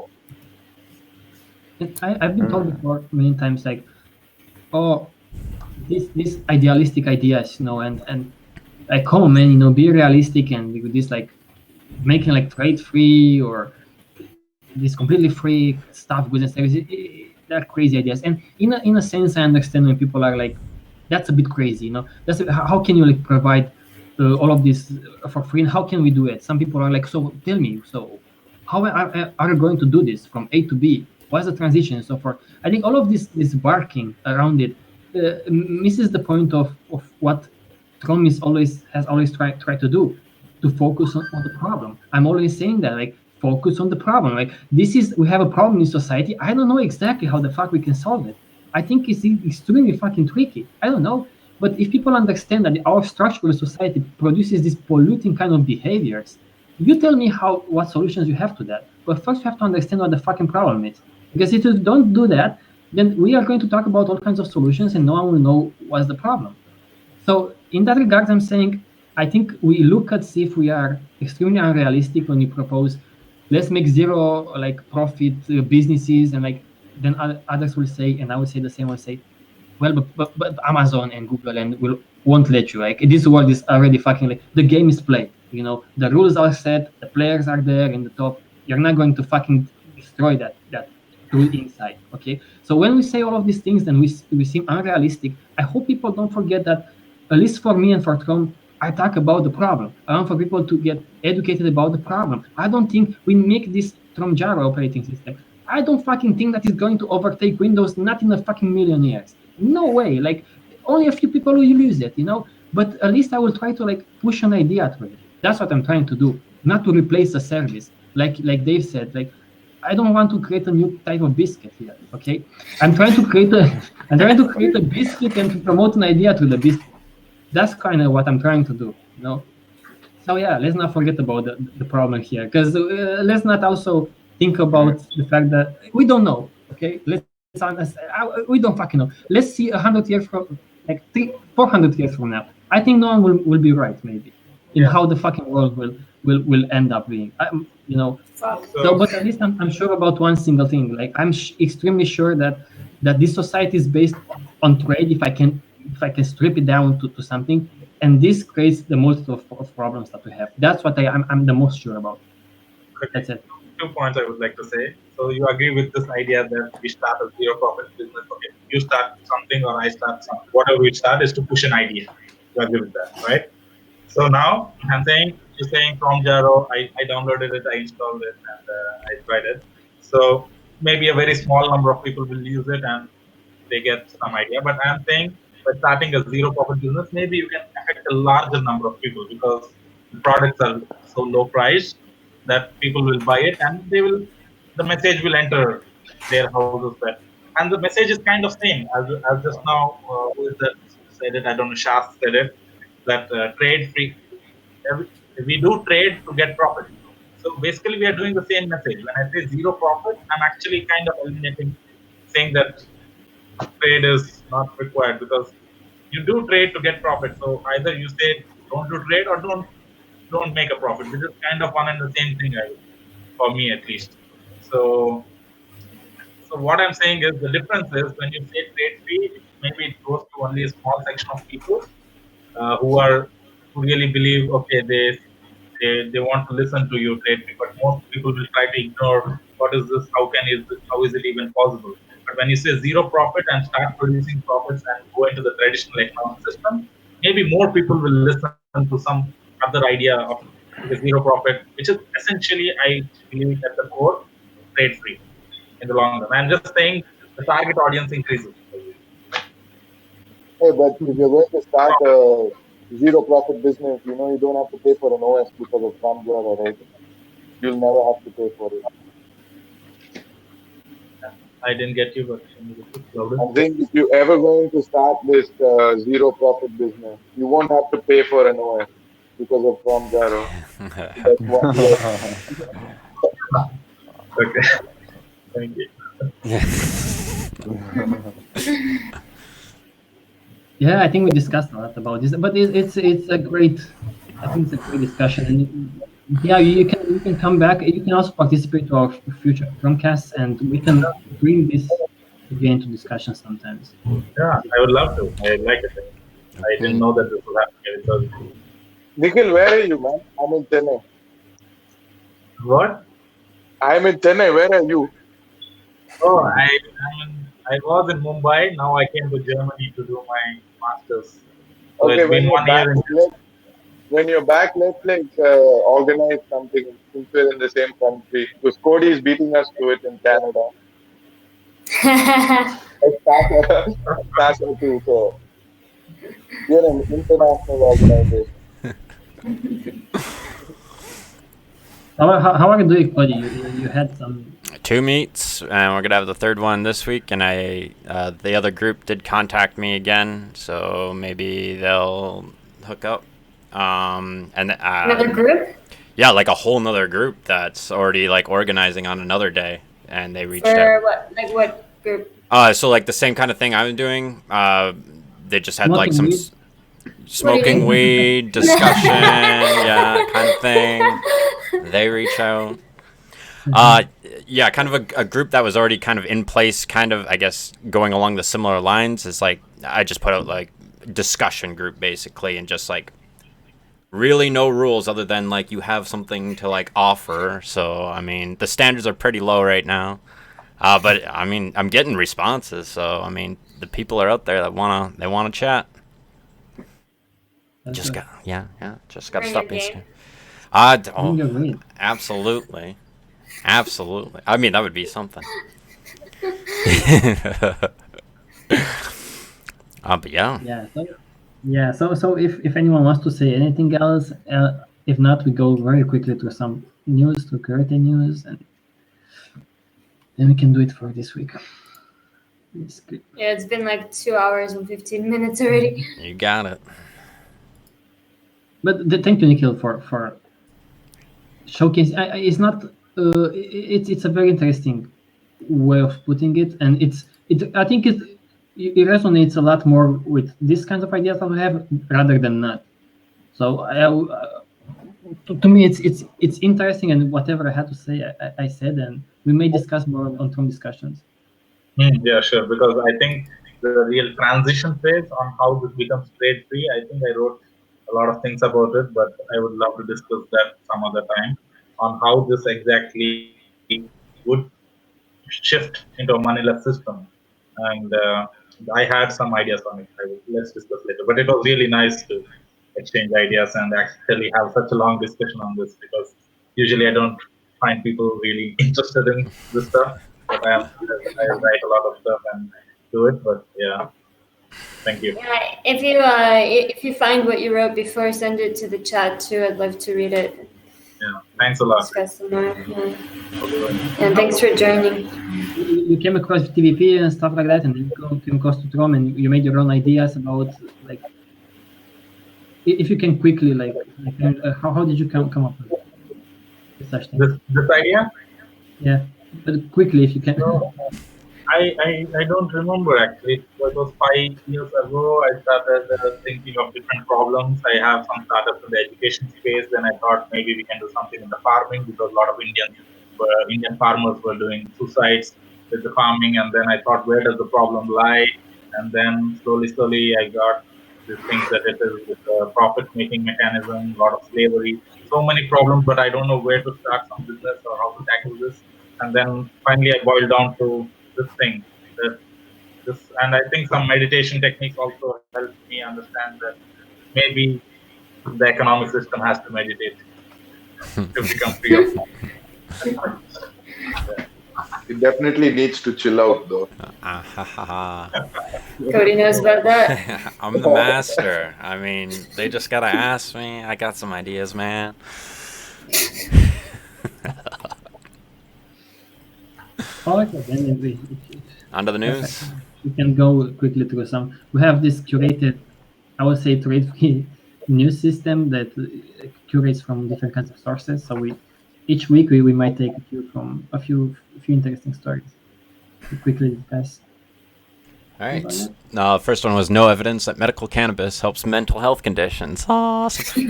I've been told before many times, like, oh, this idealistic ideas, and like, come on, man, be realistic, and with this, like, making like trade free or this completely free stuff, goods and services, they're crazy ideas. And in a sense, I understand when people are like, that's a bit crazy. That's how can you like provide all of this for free, and how can we do it? Some people are like, so tell me, so how are you going to do this from A to B? What's the transition and so forth? I think all of this barking around it misses the point of what Trom has always tried to do, to focus on the problem. I'm always saying that, like, focus on the problem. Like, we have a problem in society. I don't know exactly how the fuck we can solve it. I think it's extremely fucking tricky. I don't know. But if people understand that our structural society produces these polluting kind of behaviors, you tell me what solutions you have to that. But first, you have to understand what the fucking problem is. Because if you don't do that, then we are going to talk about all kinds of solutions and no one will know what's the problem. So in that regard, I'm saying, I think we look at see if we are extremely unrealistic when we propose, let's make zero like profit businesses, and like then others will say, and I would say the same, will say, well, but Amazon and Google and won't let you. Like, this world is already fucking, like, the game is played. The rules are set, the players are there in the top. You're not going to fucking destroy that tool inside. Okay. So when we say all of these things, then we seem unrealistic. I hope people don't forget that, at least for me and for Trom, I talk about the problem. I want for people to get educated about the problem. I don't think we make this TROMjaro operating system. I don't fucking think that it's going to overtake Windows, not in a fucking million years. No way. Like, only a few people will use it, But at least I will try to like push an idea through it. That's what I'm trying to do, not to replace a service. Like Dave said, like, I don't want to create a new type of biscuit here. Okay, I'm trying to create a biscuit and to promote an idea through the biscuit. That's kind of what I'm trying to do, So yeah, let's not forget about the problem here, because let's not also think about the fact that we don't know. Okay, we don't fucking know. Let's see 100 years from, like 400 years from now. I think no one will be right, maybe, in how the fucking world will end up being. So, but at least I'm sure about one single thing. Like, I'm extremely sure that this society is based on trade. If I can strip it down to something, and this creates the most of problems that we have. That's what I'm the most sure about. That's it. 2 points I would like to say. So you agree with this idea that we start a zero profit business? Okay, you start something or I start something. Whatever we start is to push an idea. You agree with that, right? So now you're saying TROMjaro, I downloaded it, I installed it, and I tried it. So maybe a very small number of people will use it and they get some idea. But I'm saying, by starting a zero profit business, maybe you can affect a larger number of people, because the products are so low priced that people will buy it, and the message will enter their houses. And the message is kind of same as just now, who is that said it? I don't know, Shah said it, that trade free. We do trade to get profit. So basically, we are doing the same message. When I say zero profit, I'm actually kind of eliminating, saying that trade is not required, because you do trade to get profit. So either you say don't do trade or don't make a profit, which is kind of one and the same thing, for me at least. So what I'm saying is, the difference is, when you say trade free, maybe it goes to only a small section of people who really believe, okay, they want to listen to you trade free, but most people will try to ignore, what is this? How is it even possible? But when you say zero profit and start producing profits and go into the traditional economic system, maybe more people will listen to some other idea of the zero profit, which is essentially, I believe, at the core, trade free in the long run. I'm just saying the target audience increases. Hey, but if you're going to start a zero profit business, you don't have to pay for an OS because of TROMjaro, right? You'll never have to pay for it. I didn't get you, but I'm saying, if you're ever going to start this zero profit business, you won't have to pay for an OS because of TROMjaro. That's one. Okay. Thank you. Yeah, I think we discussed a lot about this, but it's a great, I think it's a great discussion. And Yeah, you can come back. You can also participate to our future TROM-Casts, and we can bring this again to discussion sometimes. Yeah, I would love to. I like it. I didn't know that this was happening. Because Nikhil, where are you, man? I'm in Chennai. what? I'm in Chennai. Where are you? Oh, I was in Mumbai. Now I came to Germany to do my masters. So Okay, it's been 1 year. when you're back, let's organize something since we're in the same country. Because Cody is beating us to it in Canada. Sasha too. So we're an international organization. How are you doing, Cody? You had some. 2 meets, and we're gonna have the third one this week. And the other group did contact me again, so maybe they'll hook up. Another group? Yeah, like a whole nother group that's already like organizing on another day, and they reached For out. what? Like what group? So like the same kind of thing I'm doing. They just had like Smoking some weed? smoking weed discussion, yeah, kind of thing. They reach out. Yeah, kind of a group that was already kind of in place, kind of, I guess, going along the similar lines. Is like I just put out like discussion group basically, and just like really no rules other than like you have something to like offer. So I mean the standards are pretty low right now, but I mean I'm getting responses. So I mean the people are out there that wanna chat. Just got just gotta Bring stop your being game. scared. Bring your weed. Absolutely. Absolutely. I mean, that would be something. But yeah. So if anyone wants to say anything else, if not, we go very quickly to some news, to current news, and then we can do it for this week. Yeah, it's been like 2 hours and 15 minutes already. You got it. But thank you, Nikhil, for showcase. It's not. It's a very interesting way of putting it, and I think it resonates a lot more with these kinds of ideas that we have rather than not. So to me, it's interesting, and whatever I had to say, I said, and we may discuss more on TROM discussions. Yeah, sure. Because I think the real transition phase on how this becomes trade free, I think I wrote a lot of things about it, but I would love to discuss that some other time on how this exactly would shift into a moneyless system. And I had some ideas on it. Let's discuss later. But it was really nice to exchange ideas and actually have such a long discussion on this, because usually I don't find people really interested in this stuff. But I write a lot of stuff and do it. But yeah, thank you. Yeah, if you find what you wrote before, send it to the chat too. I'd love to read it. Yeah, thanks a lot. Discuss some more. Yeah. And thanks for joining. You came across TVP and stuff like that, and then you came across to TROM, and you made your own ideas about like. If you can quickly how did you come up with such things? This idea? Yeah, but quickly if you can. No, I don't remember actually. It was 5 years ago. I started thinking of different problems. I have some startups in the education space. Then I thought maybe we can do something in the farming, because a lot of Indian farmers were doing suicides with the farming. And then I thought, where does the problem lie? And then slowly I got these things that it is with the profit-making mechanism, a lot of slavery, so many problems, but I don't know where to start some business or how to tackle this. And then finally I boiled down to this thing. And I think some meditation techniques also helped me understand that maybe the economic system has to meditate to become free of. It definitely needs to chill out, though. Cody knows about that. I'm the master. I mean, they just gotta ask me. I got some ideas, man. Okay, then On to the news. We can go quickly through some. We have this curated, I would say, trade-free news system that curates from different kinds of sources. So each week we might take a few from a few interesting stories to quickly discuss. All right. No, first one was no evidence that medical cannabis helps mental health conditions. Awesome.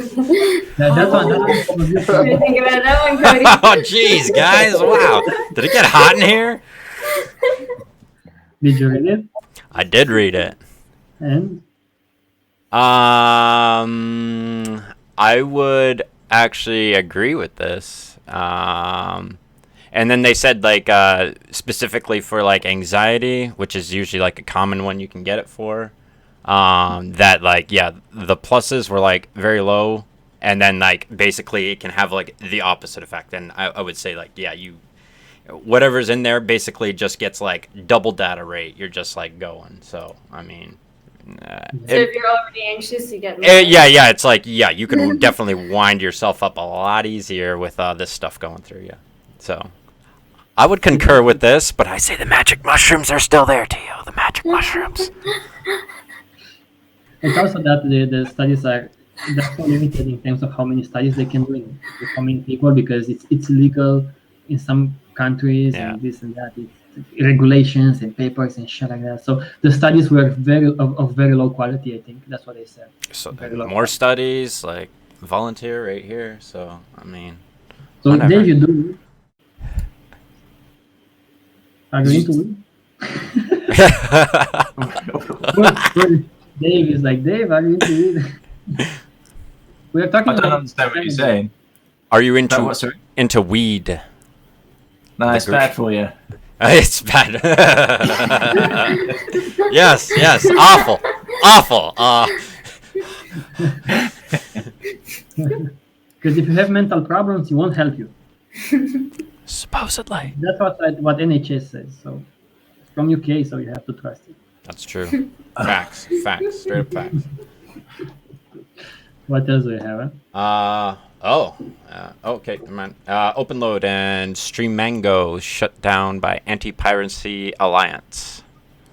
That one. What do you think about that one, Cody? Oh, jeez, guys! Wow, did it get hot in here? Did you read it? I did read it. And I would actually agree with this. And then they said like specifically for like anxiety, which is usually like a common one you can get it for. That like the pluses were like very low, and then like basically it can have like the opposite effect. And I would say like whatever's in there basically just gets like double data rate. You're just like going. So I mean. So if you're already anxious, you get more. Yeah, it's like you can definitely wind yourself up a lot easier with this stuff going through you. So I would concur with this, but I say the magic mushrooms are still there, Tio. The magic mushrooms. it's also that the studies are that's so limited in terms of how many studies they can do with how many people, because it's illegal in some countries and this and that. It's regulations and papers and shit like that. So the studies were of very low quality. I think that's what they said. So more studies, like volunteer right here. So I mean. So whatever. Dave, you do. Are you into weed? Dave is like, Dave, are you into weed? We are talking. I don't understand what you're saying. Are you into weed? No, it's bad for you. It's bad. yes, awful. Because if you have mental problems, it won't help you. Supposedly. That's what NHS says. So from UK, so you have to trust it. That's true. Facts, straight up facts. What else do we have? Okay, come on. OpenLoad and StreamMango shut down by Anti-Piracy Alliance.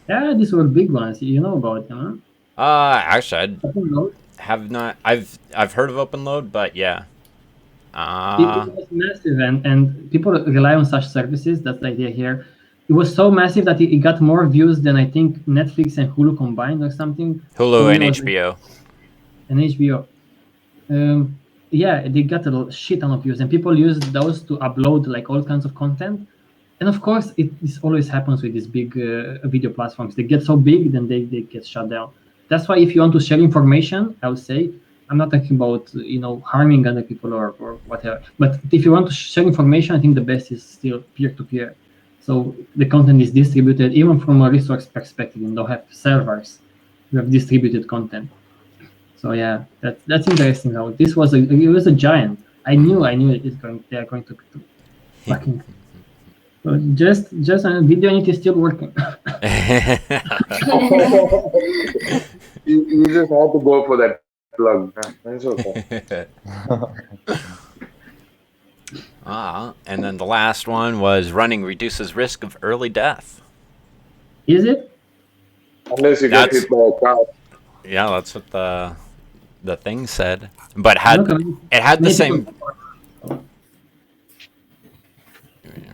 Yeah, these were big ones. You know about them, huh? Actually, I have not. I've heard of OpenLoad, but yeah. It was massive, and people rely on such services. That's the idea here. It was so massive that it got more views than I think Netflix and Hulu combined or something. Hulu and HBO. And HBO. Yeah, they got a shit ton of views, and people use those to upload like all kinds of content. And of course, this always happens with these big video platforms. They get so big, then they get shut down. That's why if you want to share information, I would say, I'm not talking about harming other people or whatever. But if you want to share information, I think the best is still peer-to-peer. So the content is distributed, even from a resource perspective. You don't have servers. You have distributed content. So yeah, that's interesting. How this was it was a giant. I knew they are going to fucking. So just video unit is still working. You just had to go for that plug. That's okay. And then the last one was running reduces risk of early death. Is it? Unless you get hit by a car. Yeah, that's what the thing said. But it had the same.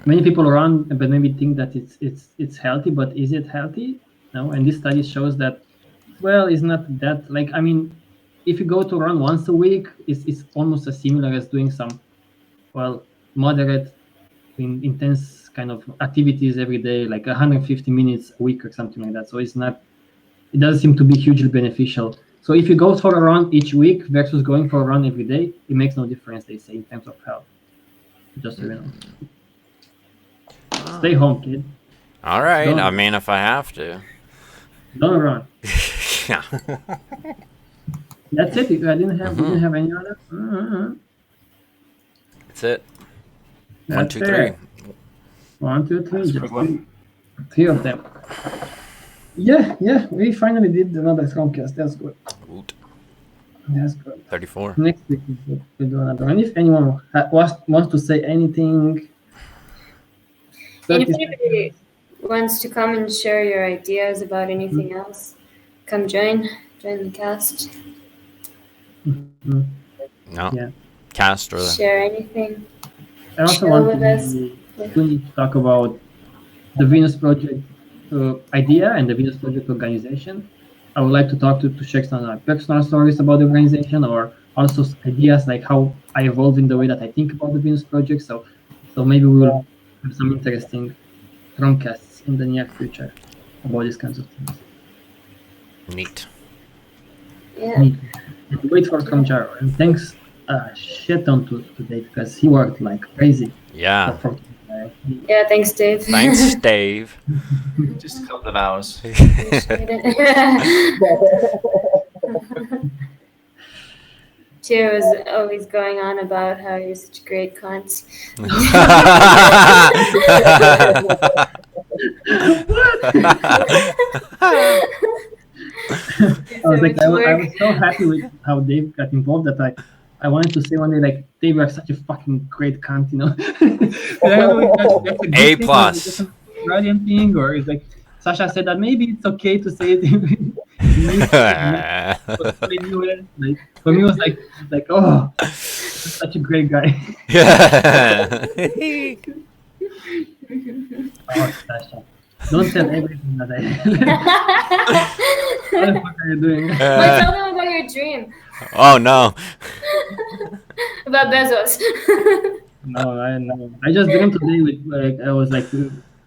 Many people run, but maybe think that it's healthy. But is it healthy? No. And this study shows that, well, it's not that. Like, I mean, if you go to run once a week, it's almost as similar as doing some, well, moderate, intense kind of activities every day, like 150 minutes a week or something like that. So it's not. It doesn't seem to be hugely beneficial. So if you go for a run each week versus going for a run every day, it makes no difference, they say, in terms of health. Just so you know. Stay home, kid. All right. I mean, if I have to. Don't run. Yeah. That's it. I didn't have any other. That's it. 1, 2, 3. 1, 2, 3. Just three of them. Yeah. We finally did another TROM-Cast. That's good. That's good. 34. Next week we'll do another one. If anyone wants to say anything. And if anybody wants to come and share your ideas about anything else, come join the cast. No. Yeah. Cast or share anything. I also want to talk about the Venus project. idea and the Venus project organization. I would like to talk to share some personal stories about the organization, or also ideas like how I evolved in the way that I think about the Venus project. So maybe we will have some interesting TROM-Casts in the near future about these kinds of things. Neat. Yeah. Neat. Wait for TROMjaro, and thanks shit on to Dave because he worked like crazy. Yeah. Yeah, thanks, Dave. Thanks, Dave. Just a couple of hours. Tio is always going on about how you're such a great cunt. I was so happy with how Dave got involved that I wanted to say one day, like, Dave, you are such a fucking great cunt, you know? That's A plus. Brilliant thing, or it's like Sasha said that maybe it's okay to say it. Like, for me, it was like, oh, such a great guy. Oh, Sasha. Don't tell everything that What the fuck are you doing? But tell them about your dream. Oh no. About Bezos. No, I just dreamed today with I was like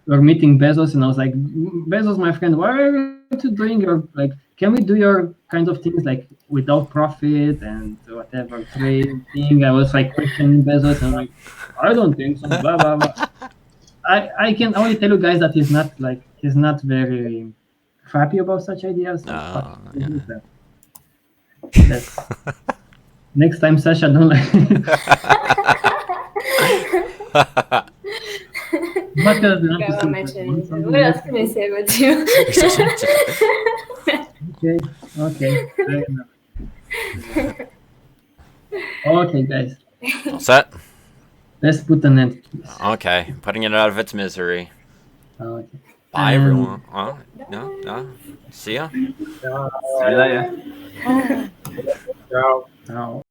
we're meeting Bezos and I was like, Bezos, my friend, what are you doing? Your like, can we do your kind of things like without profit and whatever trade thing? I was like questioning Bezos and I'm like, I don't think so. Blah blah blah. I can only tell you guys that he's not very happy about such ideas. So that's next time, Sasha, don't like. What else can I say about you? Okay. Okay, guys. All set? Let's put an end to this. Okay, putting it out of its misery. Okay. Bye, everyone. No. See ya. See you later. Ciao. Now.